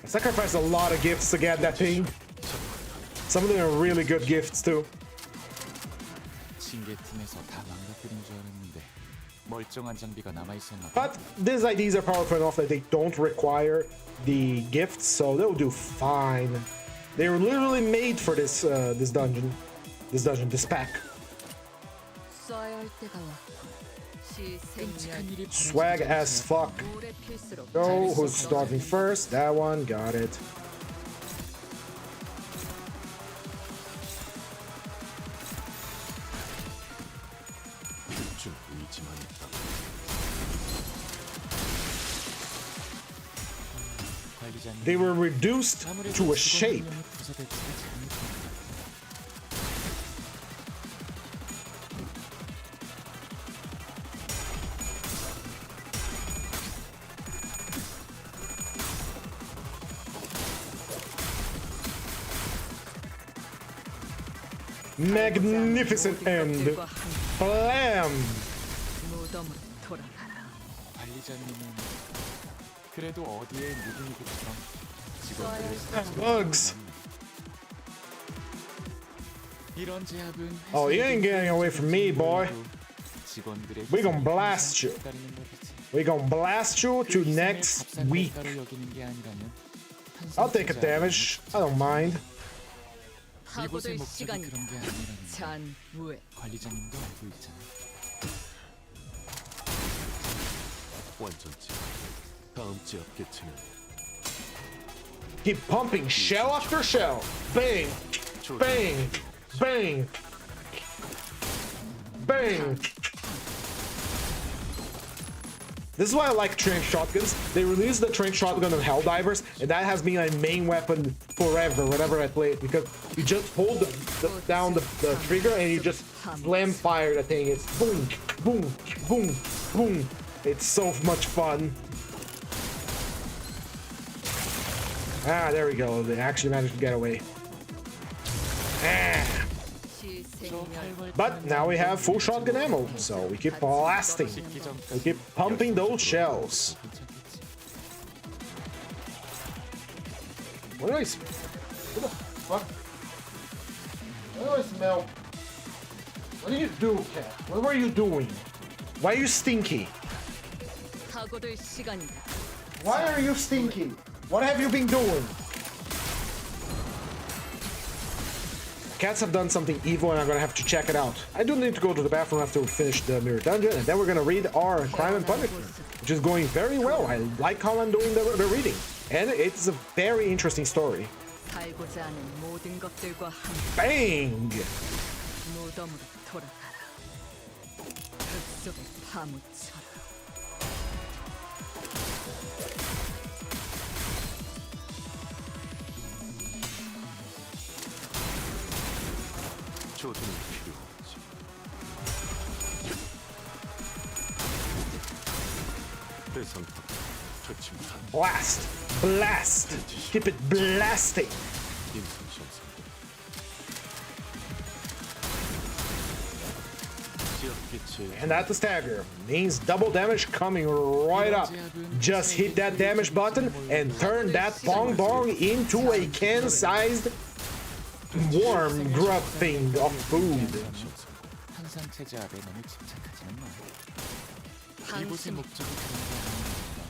I sacrificed a lot of gifts to get that thing. Some of them are really good gifts too. 징계팀에서 다 망가뜨린 줄 알았는데 멀쩡한 장비가 남아 있었나 봐. But these IDs are powerful enough that they don't require the gifts, so they'll do fine. They were literally made for this this pack. Swag as fuck. Go, who's starting first? That one, got it. They were reduced to a shape. Magnificent end. Blam! 관리자님은 그래도 어디에 묻은 것처럼 직원들을 Bugs! 이런 제압은 Oh, you ain't getting away from me, boy. 직원들의 We gonna blast you. 따르는 거겠지. We gonna blast you to next week. 여기는 게 아니라면 I'll take a damage. I don't mind. 이곳의 목적이 그런 게 아니라는 관리자님도 알고 있잖아. 완전체. 다음 지압 계층은 Keep pumping shell after shell. Bang! Bang! Bang! Bang! This is why I like trench shotguns. They released the trench shotgun on Helldivers, and that has been my main weapon forever, whenever I play it, because you just hold down the trigger and you just slam fire the thing. It's boom, boom, boom, boom. It's so much fun. Ah, there we go. They actually managed to get away. Ah. But now we have full shotgun ammo, so we keep blasting. We keep pumping those shells. What do I smell? What the fuck? What do I smell? What did you do, cat? What were you doing? Why are you stinky? Why are you stinky? What have you been doing? Cats have done something evil and I'm gonna have to check it out. I do need to go to the bathroom after we finish the mirror dungeon, and then we're gonna read our crime and punishment, which is going very well. I like how I'm doing the reading, and it's a very interesting story. Bang! 조준이 필요하지. 대상 확인. 표침탄. Blast! Blast! Keep it blasting! 임상시험상. 지역기체. And at the stagger means double damage coming right up. Just hit that damage button and turn that bong bong into a can-sized warm grub thing of food. 항상 체제압에 너무 집착하지는 마. 이곳의 목적이 그런 게 아니니까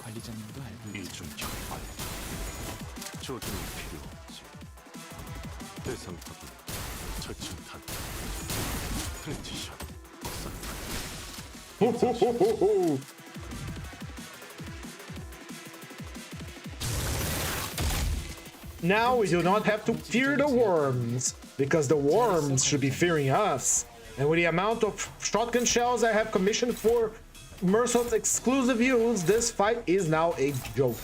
관리자님도 알고 있지. 이중 격발. 조준이 필요 없지. 대상 확인. 처침탄. 프레티션. Ho, ho, ho, ho, ho. Now we do not have to fear the worms, because the worms should be fearing us. And with the amount of shotgun shells I have commissioned for Mersol's exclusive use, this fight is now a joke.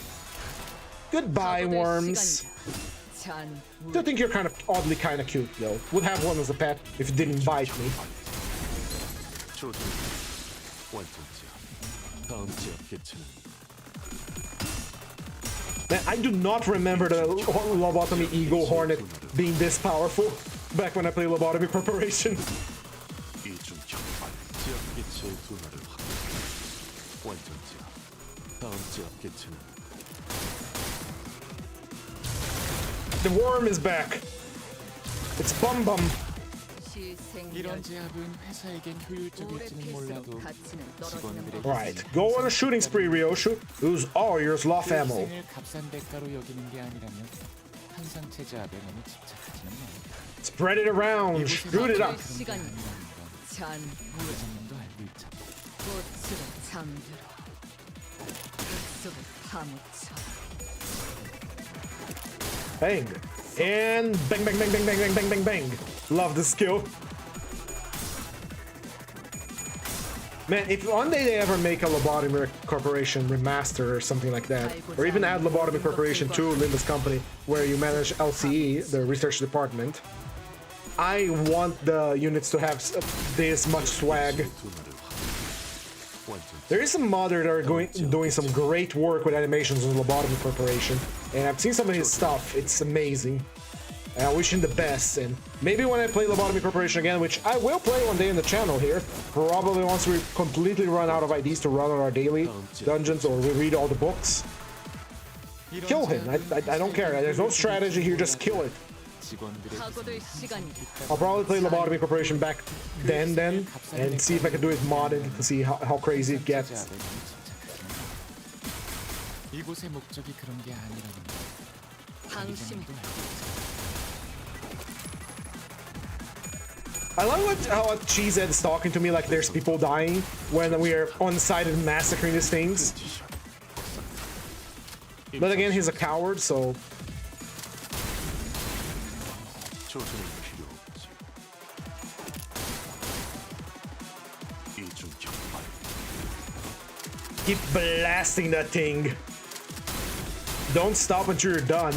Goodbye, worms. Still think you're oddly kind of cute, though. Would have one as a pet if it didn't bite me. 조준. 완전지역. 다음 지역기체는. Man, I do not remember the Lobotomy E.G.O Hornet being this powerful back when I played Lobotomy Corporation. 이중 격발. 지역기체의 둔화를 확인. 완전지역. 다음 지역기체는. The worm is back. It's Bum Bum. 이런 제압은 회사에겐 효율적일지는 몰라도 직원들의 Right, go on a shooting spree, Ryoshu. Use all your sloth ammo. 희생을 값싼 대가로 여기는 게 아니라면 항상 제압에 너무 집착하지는 마. Spread it around, shoot it up. 관리자님도 알고 있잖아. 꽃으로 잠들어 그 속에 파묻혀 Bang. And bang, bang, bang, bang, bang, bang, bang, bang, bang. Love the skill. Man, if one day they ever make a Lobotomy Corporation remaster or something like that, or even add Lobotomy Corporation to Limbus Company, where you manage LCE, the research department, I want the units to have this much swag. There is some modder that are doing some great work with animations on Lobotomy Corporation, and I've seen some of his stuff. It's amazing. And I wish him the best, and maybe when I play Lobotomy Corporation again, which I will play one day in the channel here, probably once we completely run out of IDs to run on our daily dungeons or we read all the books. Kill him. I don't care. There's no strategy here, just kill it. 파고들 시간이다 I'll probably play Lobotomy Corporation back then, and see if I can do it modded to see how crazy it gets. 이곳의 목적이 그런 게 아니라는 거. 당신 I love how Cheesehead is talking to me like there's people dying when we are on site and massacring these things. But again, he's a coward, so... 조준이 필요 없지. 이중 격발. Keep blasting that thing. Don't stop until you're done.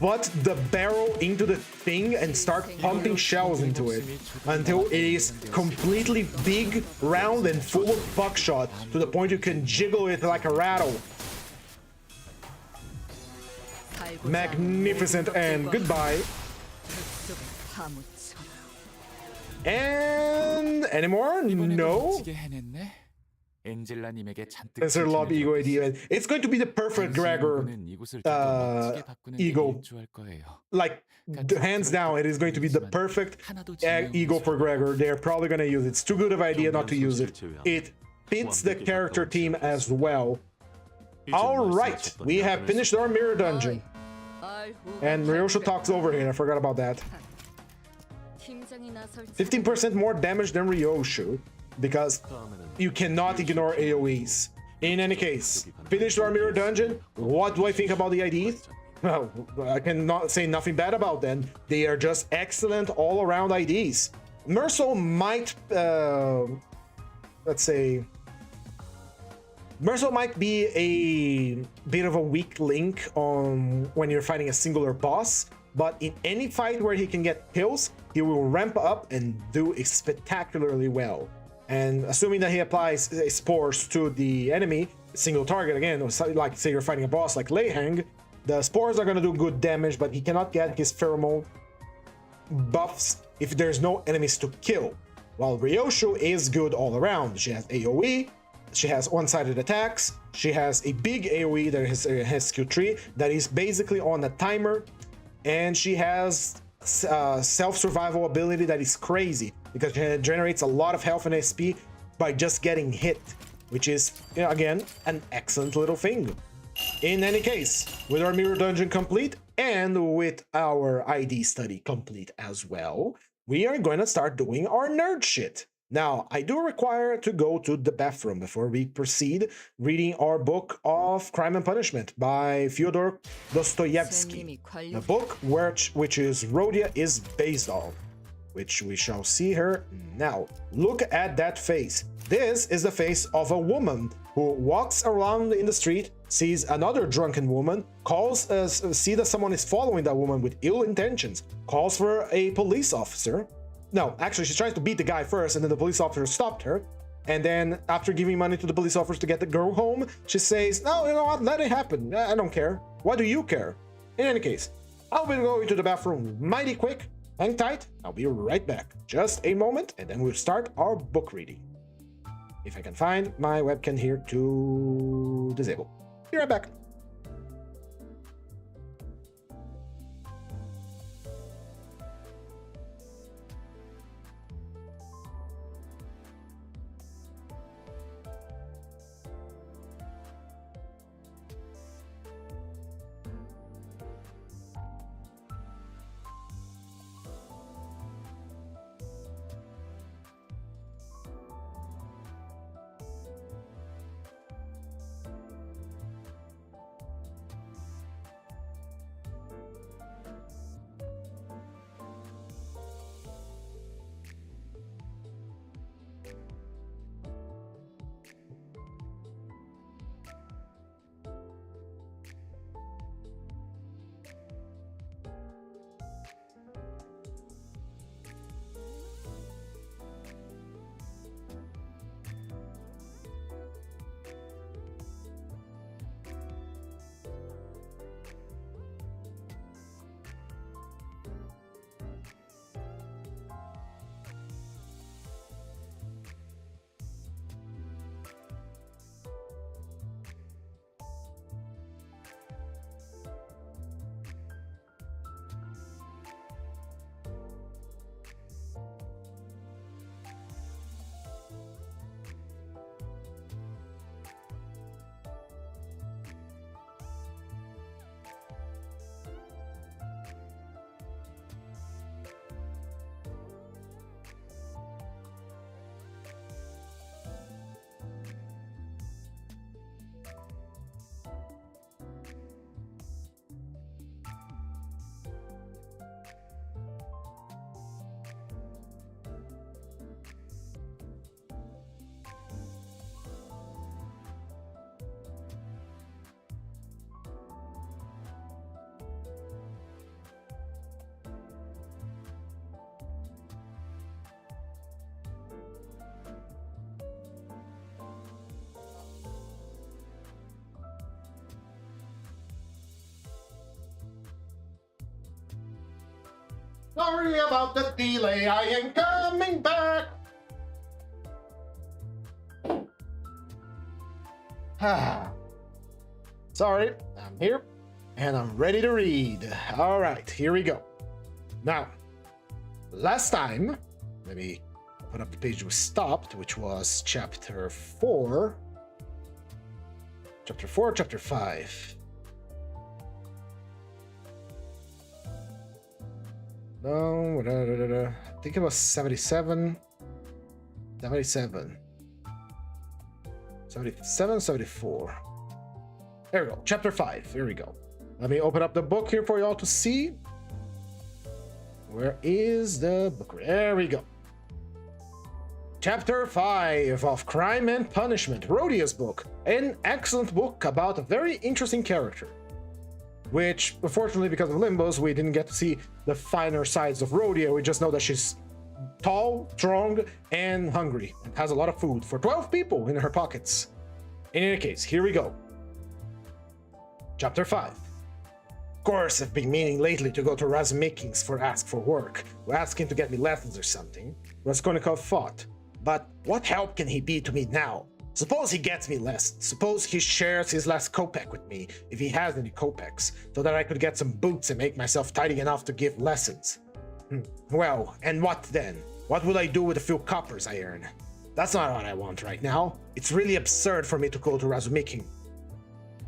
Put the barrel into the thing and start pumping shells into it until it is completely big, round, and full of buckshot to the point you can jiggle it like a rattle. Magnificent, and goodbye. And anymore? No? Sensor Lob E.G.O AD. It's going to be the perfect Gregor E.G.O. Like, hands down, it is going to be the perfect E.G.O for Gregor. They're probably going to use it. It's too good of an idea not to use it. It fits the character team as well. Alright, we have finished our mirror dungeon. And Ryoshu talks over here, I forgot about that. 15% more damage than Ryoshu, because you cannot ignore AoEs. In any case, finished our mirror dungeon. What do I think about the IDs? Well, I cannot say nothing bad about them. They are just excellent all-around IDs. Mersol might, let's say... Mersol might be a bit of a weak link on when you're fighting a singular boss, but in any fight where he can get kills, he will ramp up and do spectacularly well. And assuming that he applies spores to the enemy, single target again, like say you're fighting a boss like Leihang, the spores are gonna do good damage, but he cannot get his pheromone buffs if there's no enemies to kill. While Ryoshu is good all around. She has AoE, she has one-sided attacks, she has a big AoE that has Q3 that is basically on a timer, and she has self-survival ability that is crazy because it generates a lot of health and SP by just getting hit, which is, you know, again, an excellent little thing. In any case, with our mirror dungeon complete and with our ID study complete as well, we are going to start doing our nerd shit. Now, I do require to go to the bathroom before we proceed reading our book of Crime and Punishment by Fyodor Dostoyevsky, the book which is Rhodia is based on, which we shall see her now. Look at that face. This is the face of a woman who walks around in the street, sees another drunken woman, see that someone is following that woman with ill intentions, calls for a police officer. No, actually, she tries to beat the guy first, and then the police officer stopped her. And then, after giving money to the police officer to get the girl home, she says, "No, you know what? Let it happen. I don't care. Why do you care?" In any case, I'll be going to the bathroom mighty quick. Hang tight. I'll be right back. Just a moment, and then we'll start our book reading. If I can find my webcam here to disable. Be right back. Sorry about the delay, I am coming back! Sorry, I'm here, and I'm ready to read. Alright, here we go. Now, last time, let me put up the page we stopped, which was chapter 4. Chapter 4, chapter 5. No, I think it was 77. 77. 77, 74. There we go. Chapter 5. Here we go. Let me open up the book here for y'all to see. Where is the book? There we go. Chapter 5 of Crime and Punishment, Rhodia's book. An excellent book about a very interesting character. Which, unfortunately, because of Limbus, we didn't get to see the finer sides of Rhodia. We just know that she's tall, strong, and hungry, and has a lot of food for 12 people in her pockets. In any case, here we go. Chapter 5. Of course, I've been meaning lately to go to Razumikins for ask for work, or ask him to get me lessons or something. Raskolnikov thought. But what help can he be to me now? Suppose he gets me lessons. Suppose he shares his last kopeck with me, if he has any kopecks, so that I could get some boots and make myself tidy enough to give lessons. Well, and what then? What will I do with the few coppers I earn? That's not what I want right now. It's really absurd for me to go to Razumikin.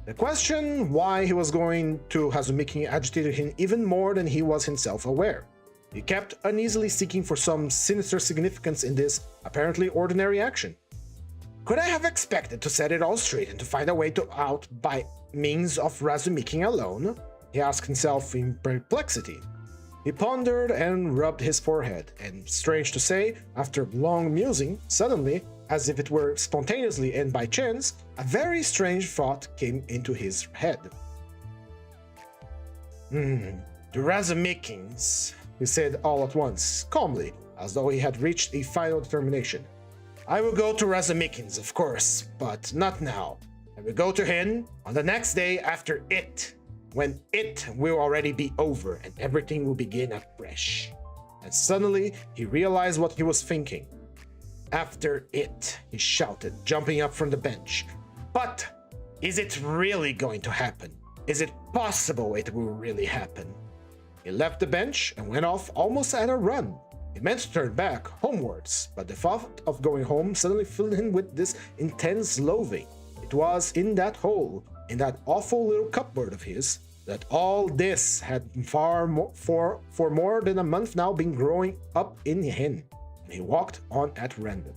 The question why he was going to Razumikin agitated him even more than he was himself aware. He kept uneasily seeking for some sinister significance in this apparently ordinary action. Could I have expected to set it all straight and to find a way out by means of Razumikin alone? He asked himself in perplexity. He pondered and rubbed his forehead, and strange to say, after long musing, suddenly, as if it were spontaneously and by chance, a very strange thought came into his head. The Razumikins, he said all at once, calmly, as though he had reached a final determination. I will go to Razumikins, of course, but not now. I will go to him on the next day after it, when it will already be over and everything will begin afresh. And suddenly he realized what he was thinking. After it, he shouted, jumping up from the bench. But is it really going to happen? Is it possible it will really happen? He left the bench and went off almost at a run. He meant to turn back, homewards, but the thought of going home suddenly filled him with this intense loathing. It was in that hole, in that awful little cupboard of his, that all this had for more than a month now been growing up in him, and he walked on at random.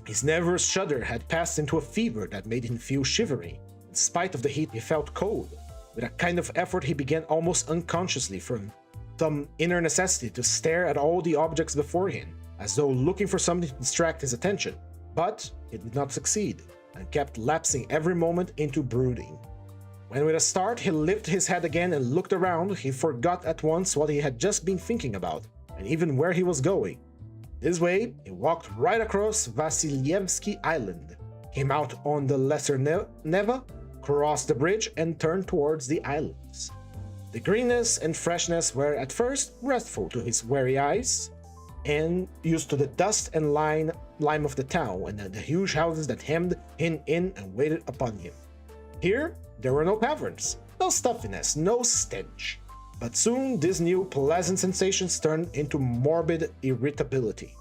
His nervous shudder had passed into a fever that made him feel shivery. In spite of the heat, he felt cold. With a kind of effort, he began almost unconsciously from some inner necessity to stare at all the objects before him, as though looking for something to distract his attention. But he did not succeed, and kept lapsing every moment into brooding. When with a start he lifted his head again and looked around, he forgot at once what he had just been thinking about, and even where he was going. This way, he walked right across Vassilyevsky Island, came out on the Lesser Neva, crossed the bridge, and turned towards the islands. The greenness and freshness were at first restful to his weary eyes, and used to the dust and lime of the town and the huge houses that hemmed him in and waited upon him. Here, there were no taverns, no stuffiness, no stench. But soon these new pleasant sensations turned into morbid irritability.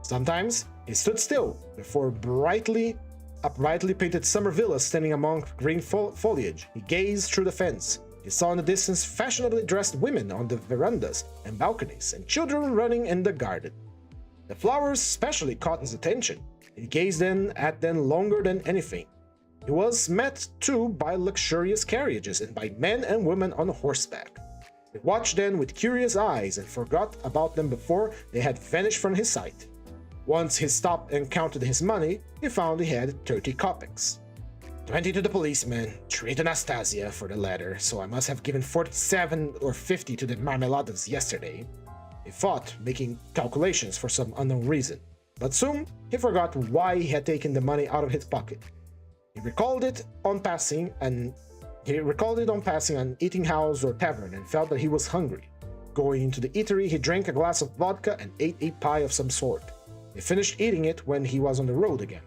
Sometimes he stood still before brightly painted summer villas standing among green foliage. He gazed through the fence. He saw in the distance fashionably dressed women on the verandas and balconies, and children running in the garden. The flowers especially caught his attention. He gazed at them longer than anything. He was met too by luxurious carriages and by men and women on horseback. He watched them with curious eyes and forgot about them before they had vanished from his sight. Once he stopped and counted his money, he found he had 30 kopecks. 20 to the policeman, 3 to Nastasia for the latter, so I must have given 47 or 50 to the Marmeladovs yesterday. He thought, making calculations for some unknown reason, but soon he forgot why he had taken the money out of his pocket. He recalled it on passing an eating house or tavern and felt that he was hungry. Going into the eatery, he drank a glass of vodka and ate a pie of some sort. He finished eating it when he was on the road again.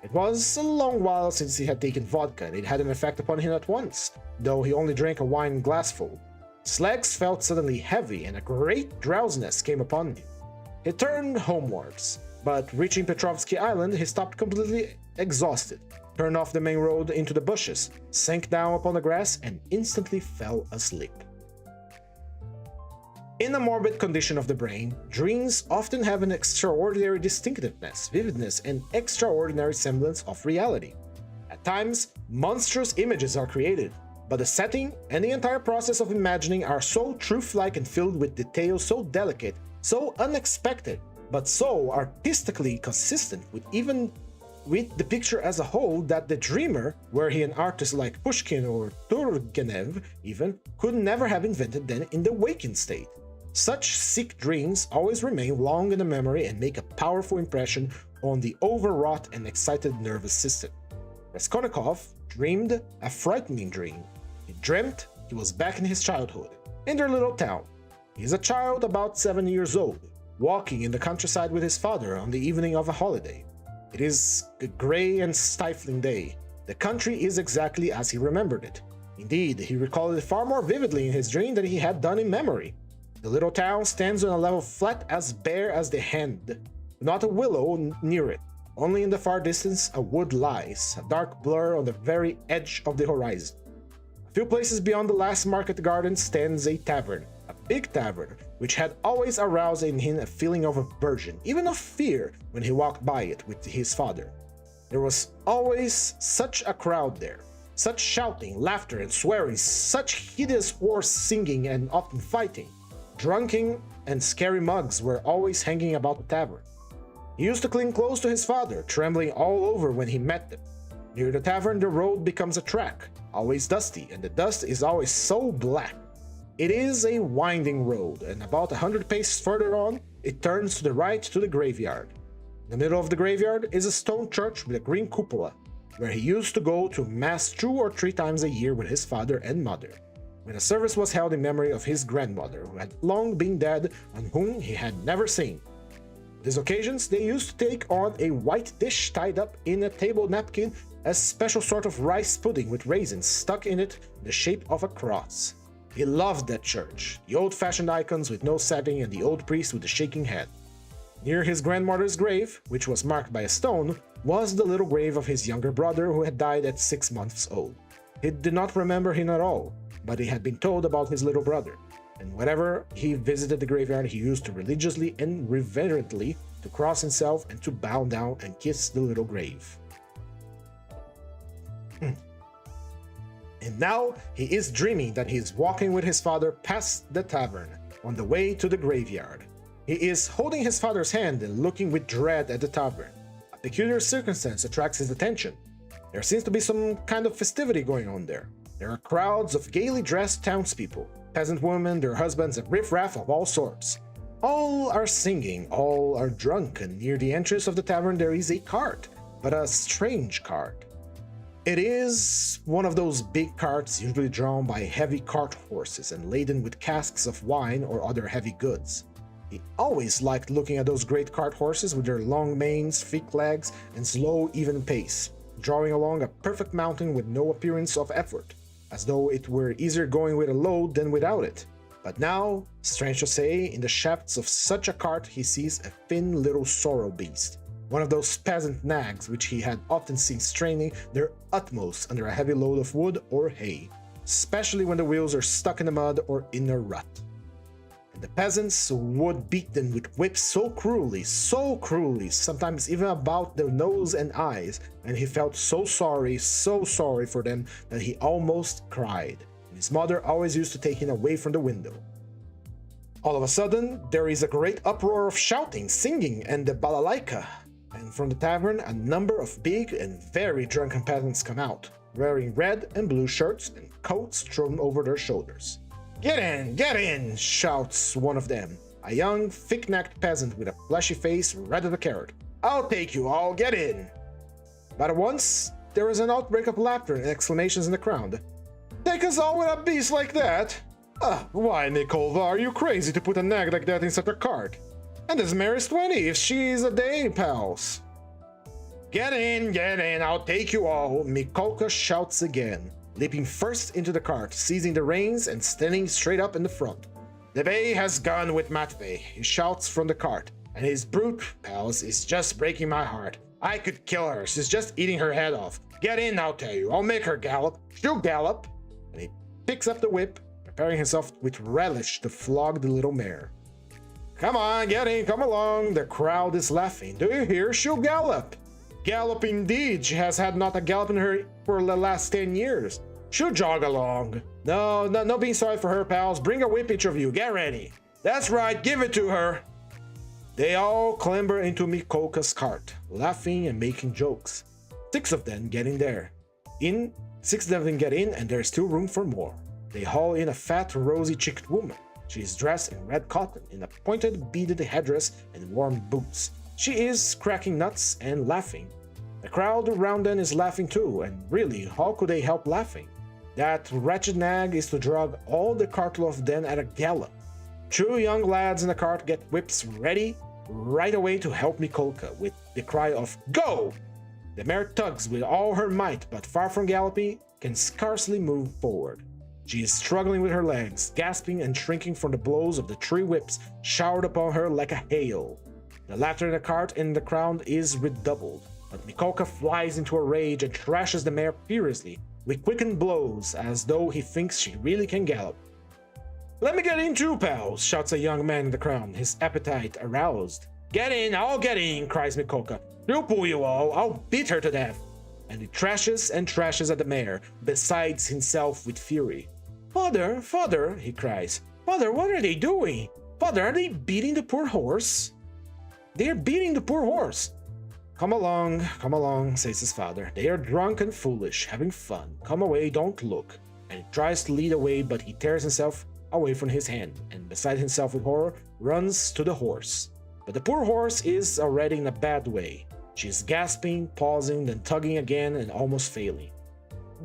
It was a long while since he had taken vodka, and it had an effect upon him at once, though he only drank a wine glassful. His legs felt suddenly heavy, and a great drowsiness came upon him. He turned homewards, but reaching Petrovsky Island, he stopped completely exhausted, turned off the main road into the bushes, sank down upon the grass, and instantly fell asleep. In a morbid condition of the brain, dreams often have an extraordinary distinctiveness, vividness, and extraordinary semblance of reality. At times, monstrous images are created, but the setting and the entire process of imagining are so truth-like and filled with details so delicate, so unexpected, but so artistically consistent with the picture as a whole that the dreamer, were he an artist like Pushkin or Turgenev even, could never have invented them in the waking state. Such sick dreams always remain long in the memory and make a powerful impression on the overwrought and excited nervous system. Raskolnikov dreamed a frightening dream. He dreamt he was back in his childhood, in their little town. He is a child about 7 years old, walking in the countryside with his father on the evening of a holiday. It is a gray and stifling day. The country is exactly as he remembered it. Indeed, he recalled it far more vividly in his dream than he had done in memory. The little town stands on a level flat as bare as the hand. Not a willow near it. Only in the far distance a wood lies, a dark blur on the very edge of the horizon. A few places beyond the last market garden stands a tavern, a big tavern, which had always aroused in him a feeling of aversion, even of fear, when he walked by it with his father. There was always such a crowd there, such shouting, laughter, and swearing, such hideous hoarse singing and often fighting. Drunken and scary mugs were always hanging about the tavern. He used to cling close to his father, trembling all over when he met them. Near the tavern, the road becomes a track, always dusty, and the dust is always so black. It is a winding road, and about 100 paces further on, it turns to the right to the graveyard. In the middle of the graveyard is a stone church with a green cupola, where he used to go to mass 2 or 3 times a year with his father and mother, when a service was held in memory of his grandmother, who had long been dead and whom he had never seen. On these occasions, they used to take on a white dish tied up in a table napkin, a special sort of rice pudding with raisins stuck in it in the shape of a cross. He loved that church, the old-fashioned icons with no setting and the old priest with the shaking head. Near his grandmother's grave, which was marked by a stone, was the little grave of his younger brother who had died at 6 months old. He did not remember him at all, but he had been told about his little brother, and whenever he visited the graveyard he used to religiously and reverently to cross himself and to bow down and kiss the little grave. And now he is dreaming that he is walking with his father past the tavern, on the way to the graveyard. He is holding his father's hand and looking with dread at the tavern. A peculiar circumstance attracts his attention. There seems to be some kind of festivity going on there. There are crowds of gaily dressed townspeople, peasant women, their husbands, and riffraff of all sorts. All are singing, all are drunk, and near the entrance of the tavern there is a cart, but a strange cart. It is one of those big carts usually drawn by heavy cart horses and laden with casks of wine or other heavy goods. He always liked looking at those great cart horses with their long manes, thick legs, and slow, even pace, drawing along a perfect mountain with no appearance of effort, as though it were easier going with a load than without it. But now, strange to say, in the shafts of such a cart he sees a thin little sorrel beast, one of those peasant nags which he had often seen straining their utmost under a heavy load of wood or hay, especially when the wheels are stuck in the mud or in a rut. And the peasants would beat them with whips so cruelly, sometimes even about their nose and eyes, and he felt so sorry for them that he almost cried, and his mother always used to take him away from the window. All of a sudden, there is a great uproar of shouting, singing, and the balalaika, and from the tavern a number of big and very drunken peasants come out, wearing red and blue shirts and coats thrown over their shoulders. Get in, shouts one of them, a young, thick-necked peasant with a fleshy face red as a carrot. I'll take you all, get in! But at once, there is an outbreak of laughter and exclamations in the crowd. Take us all with a beast like that? Why, Nikolva, are you crazy to put a nag like that in such a cart? And as Mary's 20 if she's a day, pals. Get in, I'll take you all, Mikolka shouts again, leaping first into the cart, seizing the reins and standing straight up in the front. The bay has gone with Matvey, he shouts from the cart, and his brute, pals, is just breaking my heart. I could kill her, she's just eating her head off. Get in, I'll tell you, I'll make her gallop. She'll gallop. And he picks up the whip, preparing himself with relish to flog the little mare. Come on, get in, come along. The crowd is laughing. Do you hear? She'll gallop. Gallop indeed. She has had not a gallop in her for the last 10 years. She'll jog along. No being sorry for her, pals. Bring a whip, each of you. Get ready. That's right, give it to her. They all clamber into Mikolka's cart, laughing and making jokes. 6 of them get in there. 6 of them get in, and there's still room for more. They haul in a fat, rosy-cheeked woman. She is dressed in red cotton, in a pointed beaded headdress and warm boots. She is cracking nuts and laughing. The crowd around them is laughing too, and really, how could they help laughing? That wretched nag is to drag all the cartload of them at a gallop. 2 young lads in the cart get whips ready right away to help Mikolka with the cry of "Go!" The mare tugs with all her might, but far from galloping, can scarcely move forward. She is struggling with her legs, gasping and shrinking from the blows of the 3 whips showered upon her like a hail. The laughter in the cart and the crowd is redoubled, but Mikolka flies into a rage and thrashes the mare furiously with quickened blows as though he thinks she really can gallop. "Let me get in too, pals," shouts a young man in the crowd, his appetite aroused. "Get in, I'll get in," cries Mikolka. "She'll pull you all, I'll beat her to death." And he thrashes and thrashes at the mare, besides himself with fury. "Father, father," he cries. "Father, what are they doing? Father, are they beating the poor horse?" "They're beating the poor horse." Come along, says his father. "They are drunk and foolish, having fun. Come away, don't look." And he tries to lead away, but he tears himself away from his hand, and beside himself with horror, runs to the horse. But the poor horse is already in a bad way. She is gasping, pausing, then tugging again and almost failing.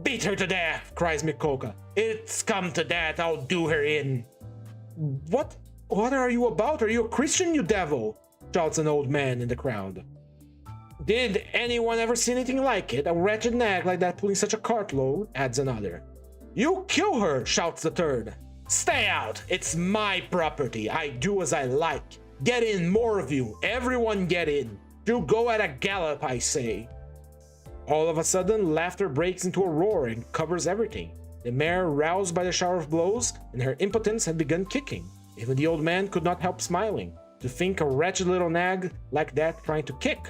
"Beat her to death," cries Mikolka. "It's come to that, I'll do her in." What are you about? Are you a Christian, you devil?" shouts an old man in the crowd. "Did anyone ever see anything like it? A wretched nag like that pulling such a cartload," adds another. "You kill her," shouts the third. "Stay out, it's my property, I do as I like. Get in, more of you, everyone get in. You go at a gallop, I say." All of a sudden, laughter breaks into a roar and covers everything. The mare, roused by the shower of blows, and her impotence had begun kicking. Even the old man could not help smiling, to think a wretched little nag like that trying to kick.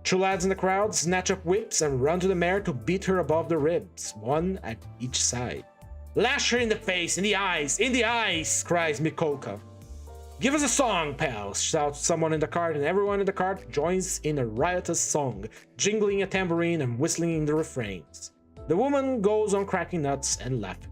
2 lads in the crowd snatch up whips and run to the mare to beat her above the ribs, 1 at each side. "Lash her in the face, in the eyes, cries Mikolka. "Give us a song, pals," shouts someone in the cart, and everyone in the cart joins in a riotous song, jingling a tambourine and whistling in the refrains. The woman goes on cracking nuts and laughing.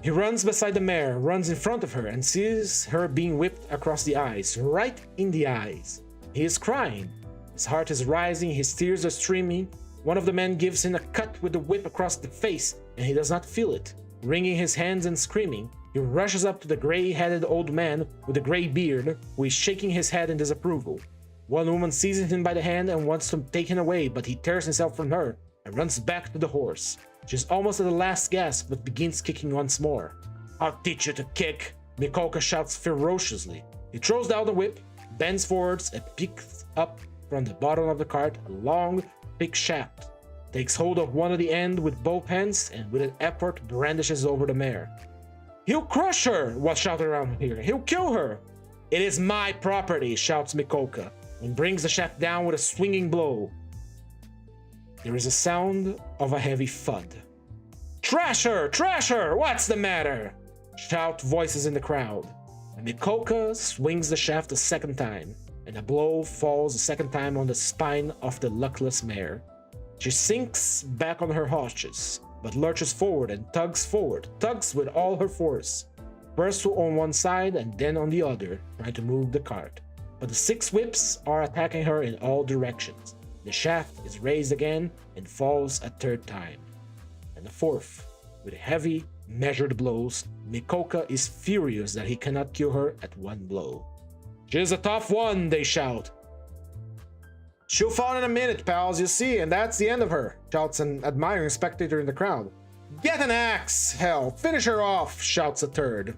He runs beside the mare, runs in front of her, and sees her being whipped across the eyes, right in the eyes. He is crying. His heart is rising, his tears are streaming. One of the men gives him a cut with the whip across the face, and he does not feel it. Wringing his hands and screaming, he rushes up to the gray-headed old man with the gray beard, who is shaking his head in disapproval. One woman seizes him by the hand and wants to take him away, but he tears himself from her and runs back to the horse. She is almost at the last gasp, but begins kicking once more. "I'll teach you to kick," Mikolka shouts ferociously. He throws down the whip, bends forwards, and picks up from the bottom of the cart a long, thick shaft, takes hold of one of the end with both hands, and with an effort brandishes over the mare. "He'll crush her!" was shouted around here. "He'll kill her!" "It is my property," shouts Mikolka, and brings the shaft down with a swinging blow. There is a sound of a heavy thud. "Trash her! Trash her! What's the matter?" shout voices in the crowd. And Mikolka swings the shaft a second time, and a blow falls a second time on the spine of the luckless mare. She sinks back on her haunches, but lurches forward and tugs with all her force, first on one side and then on the other, trying to move the cart. But the 6 whips are attacking her in all directions. The shaft is raised again and falls a 3rd time. And the 4th, with heavy, measured blows, Mikolka is furious that he cannot kill her at one blow. "She's a tough one," they shout. "She'll fall in a minute, pals, you see, and that's the end of her," shouts an admiring spectator in the crowd. "Get an axe, hell, finish her off," shouts a 3rd.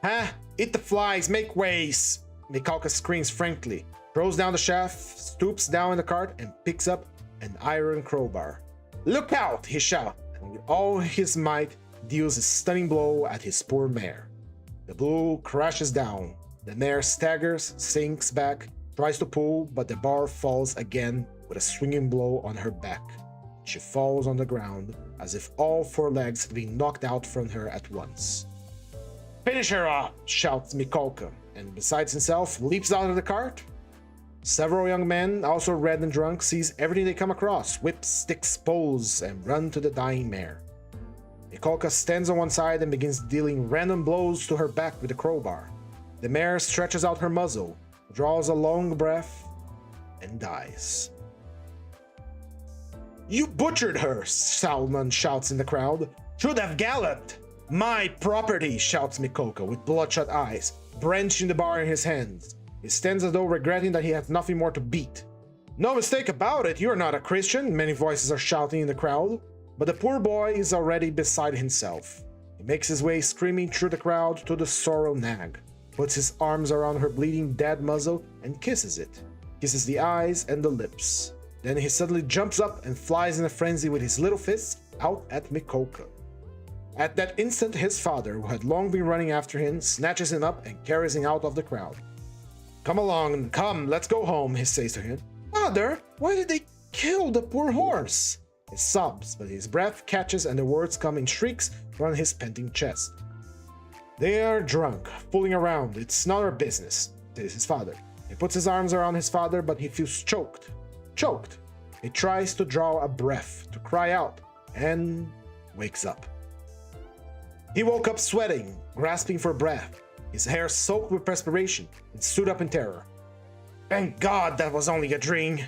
"Huh? Eat the flies, make ways," Mikolka screams frankly, throws down the shaft, stoops down in the cart, and picks up an iron crowbar. "Look out!" he shouts, and with all his might deals a stunning blow at his poor mare. The blow crashes down. The mare staggers, sinks back, tries to pull, but the bar falls again with a swinging blow on her back. She falls on the ground, as if all 4 legs had been knocked out from her at once. "Finish her off!" shouts Mikolka, and besides himself, leaps out of the cart. Several young men, also red and drunk, seize everything they come across, whips, sticks, poles, and run to the dying mare. They Mikolka stands on one side and begins dealing random blows to her back with the crowbar. The mare stretches out her muzzle, draws a long breath, and dies. "You butchered her!" Salman shouts in the crowd. "Should have galloped!" "My property!" shouts Mikolka with bloodshot eyes, brandishing the bar in his hands. He stands as though regretting that he has nothing more to beat. "No mistake about it, you're not a Christian," many voices are shouting in the crowd. But the poor boy is already beside himself. He makes his way screaming through the crowd to the sorrel nag, puts his arms around her bleeding dead muzzle and kisses it. Kisses the eyes and the lips. Then he suddenly jumps up and flies in a frenzy with his little fists out at Mikolka. At that instant, his father, who had long been running after him, snatches him up and carries him out of the crowd. "Come along, come, let's go home," he says to him. "Father, why did they kill the poor horse?" He sobs, but his breath catches and the words come in shrieks from his panting chest. "They are drunk, fooling around. It's not our business," says his father. He puts his arms around his father, but he feels choked. Choked. He tries to draw a breath, to cry out, and wakes up. He woke up sweating, grasping for breath, his hair soaked with perspiration, and stood up in terror. "Thank God that was only a dream,"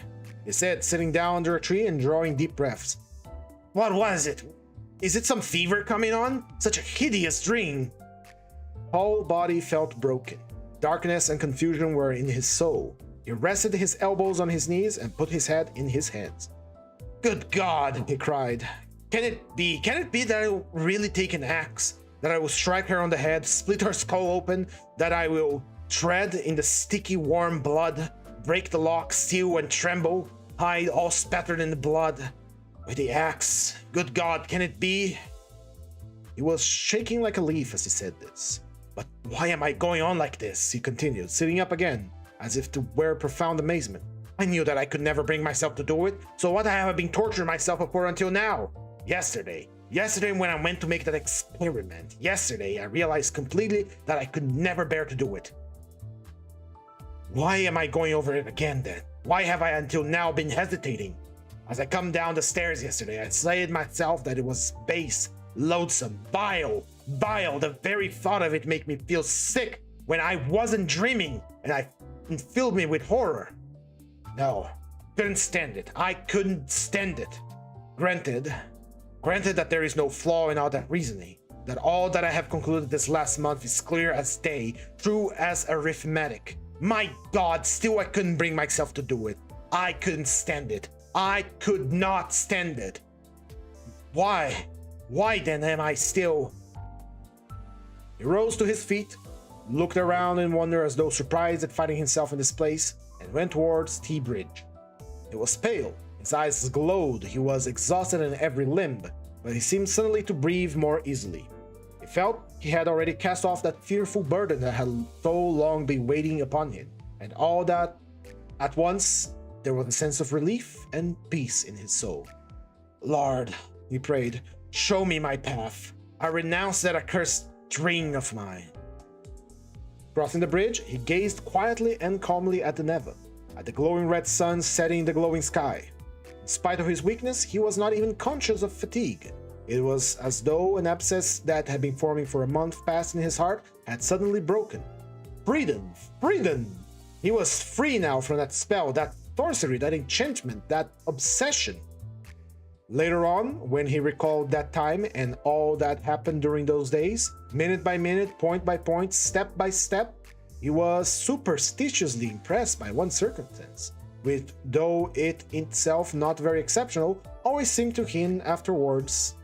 he said, sitting down under a tree and drawing deep breaths. "What was it? Is it some fever coming on? Such a hideous dream." Whole body felt broken. Darkness and confusion were in his soul. He rested his elbows on his knees and put his head in his hands. "Good God," he cried. Can it be that I will really take an axe? That I will strike her on the head, split her skull open? That I will tread in the sticky warm blood, break the lock, steal and tremble, hide all spattered in the blood with the axe? Good God, can it be? He was shaking like a leaf as he said this. "But why am I going on like this?" he continued, sitting up again, as if to wear profound amazement. "I knew that I could never bring myself to do it, so what have I been torturing myself for until now? Yesterday when I went to make that experiment, yesterday I realized completely that I could never bear to do it. Why am I going over it again then? Why have I until now been hesitating? As I come down the stairs yesterday, I said myself that it was base, loathsome, vile. The very thought of it made me feel sick when I wasn't dreaming, and it filled me with horror. No, couldn't stand it. I couldn't stand it. Granted that there is no flaw in all that reasoning, that all that I have concluded this last month is clear as day, true as arithmetic. My God, still I couldn't bring myself to do it. I couldn't stand it. I could not stand it. Why then am I still... He rose to his feet, looked around in wonder as though surprised at finding himself in this place, and went towards T-Bridge. He was pale, his eyes glowed, he was exhausted in every limb, but he seemed suddenly to breathe more easily. He felt he had already cast off that fearful burden that had so long been waiting upon him, and all that at once there was a sense of relief and peace in his soul. "Lord," he prayed, "show me my path. I renounce that accursed dream of mine." Crossing the bridge, he gazed quietly and calmly at the Neva, at the glowing red sun setting the glowing sky. In spite of his weakness, he was not even conscious of fatigue. It was as though an abscess that had been forming for a month past in his heart had suddenly broken. Freedom! Freedom! He was free now from that spell, that sorcery, that enchantment, that obsession. Later on, when he recalled that time and all that happened during those days, minute by minute, point by point, step by step, he was superstitiously impressed by one circumstance, which, though it itself not very exceptional, always seemed to him afterwards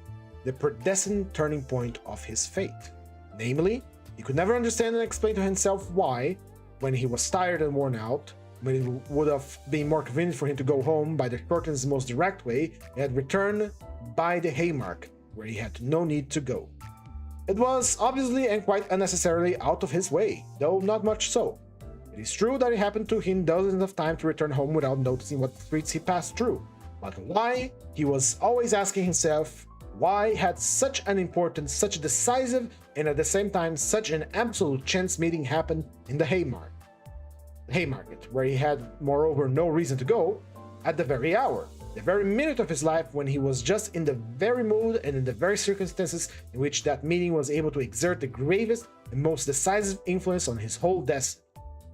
the predestined turning point of his fate. Namely, he could never understand and explain to himself why, when he was tired and worn out, when it would have been more convenient for him to go home by the shortest, most direct way, he had returned by the Haymark, where he had no need to go. It was obviously and quite unnecessarily out of his way, though not much so. It is true that it happened to him dozens of times to return home without noticing what streets he passed through. But why? He was always asking himself, why had such an important, such a decisive, and at the same time such an absolute chance meeting happen in the Haymarket, where he had moreover no reason to go, at the very hour. the very minute of his life when he was just in the very mood and in the very circumstances in which that meeting was able to exert the gravest and most decisive influence on his whole destiny,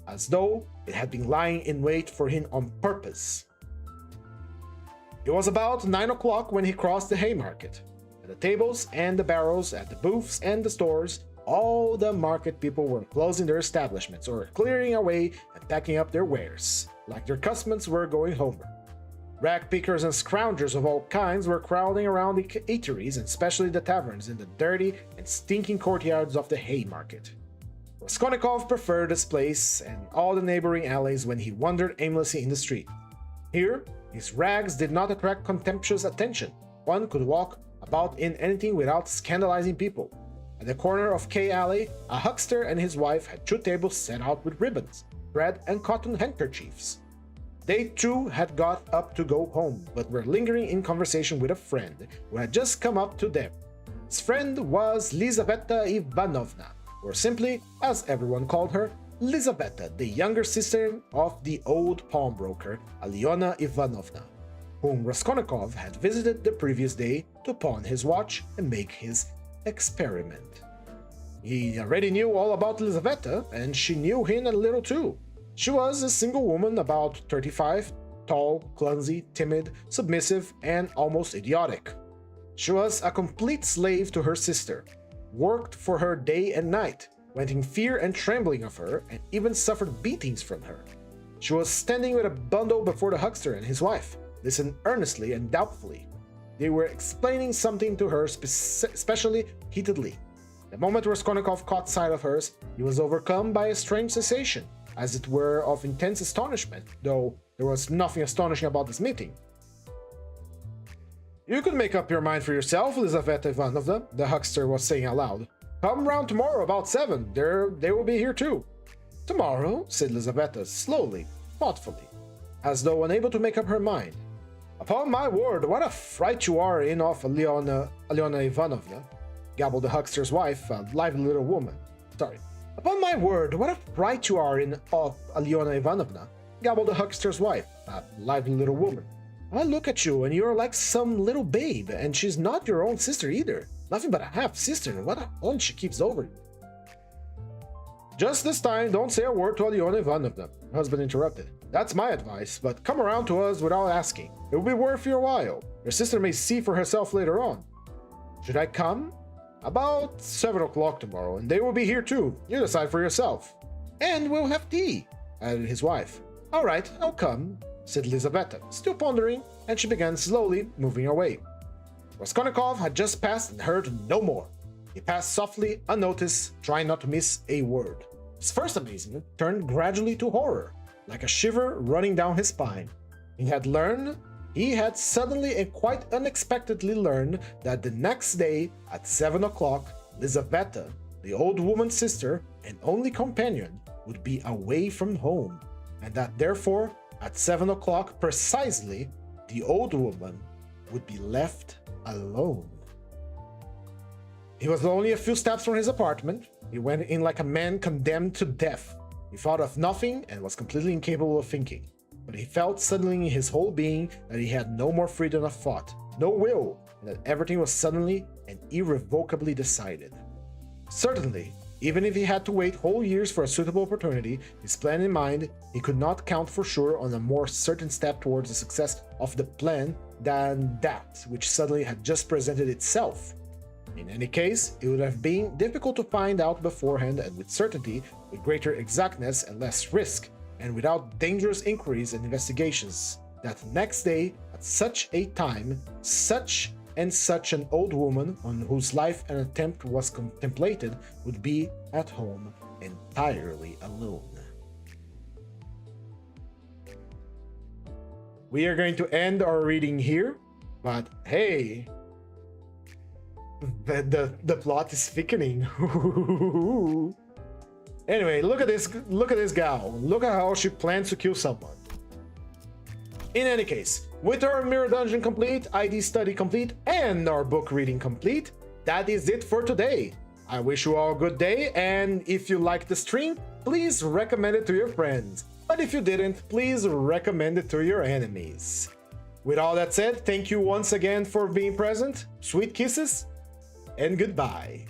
as though it had been lying in wait for him on purpose. It was about 9 o'clock when he crossed the Haymarket. At the tables and the barrels, at the booths and the stores, all the market people were closing their establishments or clearing away and packing up their wares, like their customers were going homeward. Rag pickers and scroungers of all kinds were crowding around the eateries and especially the taverns in the dirty and stinking courtyards of the Haymarket. Raskolnikov preferred this place and all the neighboring alleys when he wandered aimlessly in the street. Here, his rags did not attract contemptuous attention. One could walk about in anything without scandalizing people. At the corner of K Alley, a huckster and his wife had 2 tables set out with ribbons, thread, and cotton handkerchiefs. They too had got up to go home, but were lingering in conversation with a friend who had just come up to them. His friend was Lizaveta Ivanovna, or simply, as everyone called her, Lizaveta, the younger sister of the old pawnbroker Alyona Ivanovna, whom Raskolnikov had visited the previous day to pawn his watch and make his experiment. He already knew all about Lizaveta, and she knew him a little too. She was a single woman about 35, tall, clumsy, timid, submissive, and almost idiotic. She was a complete slave to her sister, worked for her day and night, went in fear and trembling of her, and even suffered beatings from her. She was standing with a bundle before the huckster and his wife, listened earnestly and doubtfully. They were explaining something to her especially heatedly. The moment Raskolnikov caught sight of hers, he was overcome by a strange sensation, as it were of intense astonishment, though there was nothing astonishing about this meeting. "You could make up your mind for yourself, Lizaveta Ivanovna," the huckster was saying aloud. "Come round tomorrow about 7, they will be here too." "Tomorrow?" said Lizaveta, slowly, thoughtfully, as though unable to make up her mind. "Upon my word, what a fright you are in of Alyona Ivanovna," gabbled the huckster's wife, a lively little woman. "Upon my word, what a fright you are in of Alyona Ivanovna," gabbled the huckster's wife, a lively little woman. "I look at you and you're like some little babe, and she's not your own sister either. Nothing but a half-sister, and what a hold she keeps over you." "Just this time, don't say a word to Alyona Ivanovna," her husband interrupted. "That's my advice, but come around to us without asking. It will be worth your while. Your sister may see for herself later on." "Should I come?" "About 7 o'clock tomorrow, and they will be here too. You decide for yourself." "And we'll have tea," added his wife. "All right, I'll come," said Lizaveta, still pondering, and she began slowly moving away. Raskolnikov had just passed and heard no more. He passed softly, unnoticed, trying not to miss a word. His first amazement turned gradually to horror, like a shiver running down his spine. He had suddenly and quite unexpectedly learned that the next day at 7 o'clock, Lizaveta, the old woman's sister and only companion, would be away from home, and that therefore, at 7 o'clock precisely, the old woman would be left alone. He was only a few steps from his apartment. He went in like a man condemned to death. He thought of nothing and was completely incapable of thinking. But he felt suddenly in his whole being that he had no more freedom of thought, no will, and that everything was suddenly and irrevocably decided. Certainly, even if he had to wait whole years for a suitable opportunity, his plan in mind, he could not count for sure on a more certain step towards the success of the plan than that which suddenly had just presented itself. In any case, it would have been difficult to find out beforehand and with certainty, with greater exactness and less risk, and without dangerous inquiries and investigations, that next day, at such a time, such an old woman on whose life an attempt was contemplated would be at home entirely alone. We are going to end our reading here, but hey, the plot is thickening. Anyway, look at this gal. Look at how she plans to kill someone. In any case, with our Mirror Dungeon complete, ID study complete, and our book reading complete, that is it for today. I wish you all a good day, and if you liked the stream, please recommend it to your friends. But if you didn't, please recommend it to your enemies. With all that said, thank you once again for being present. Sweet kisses and goodbye.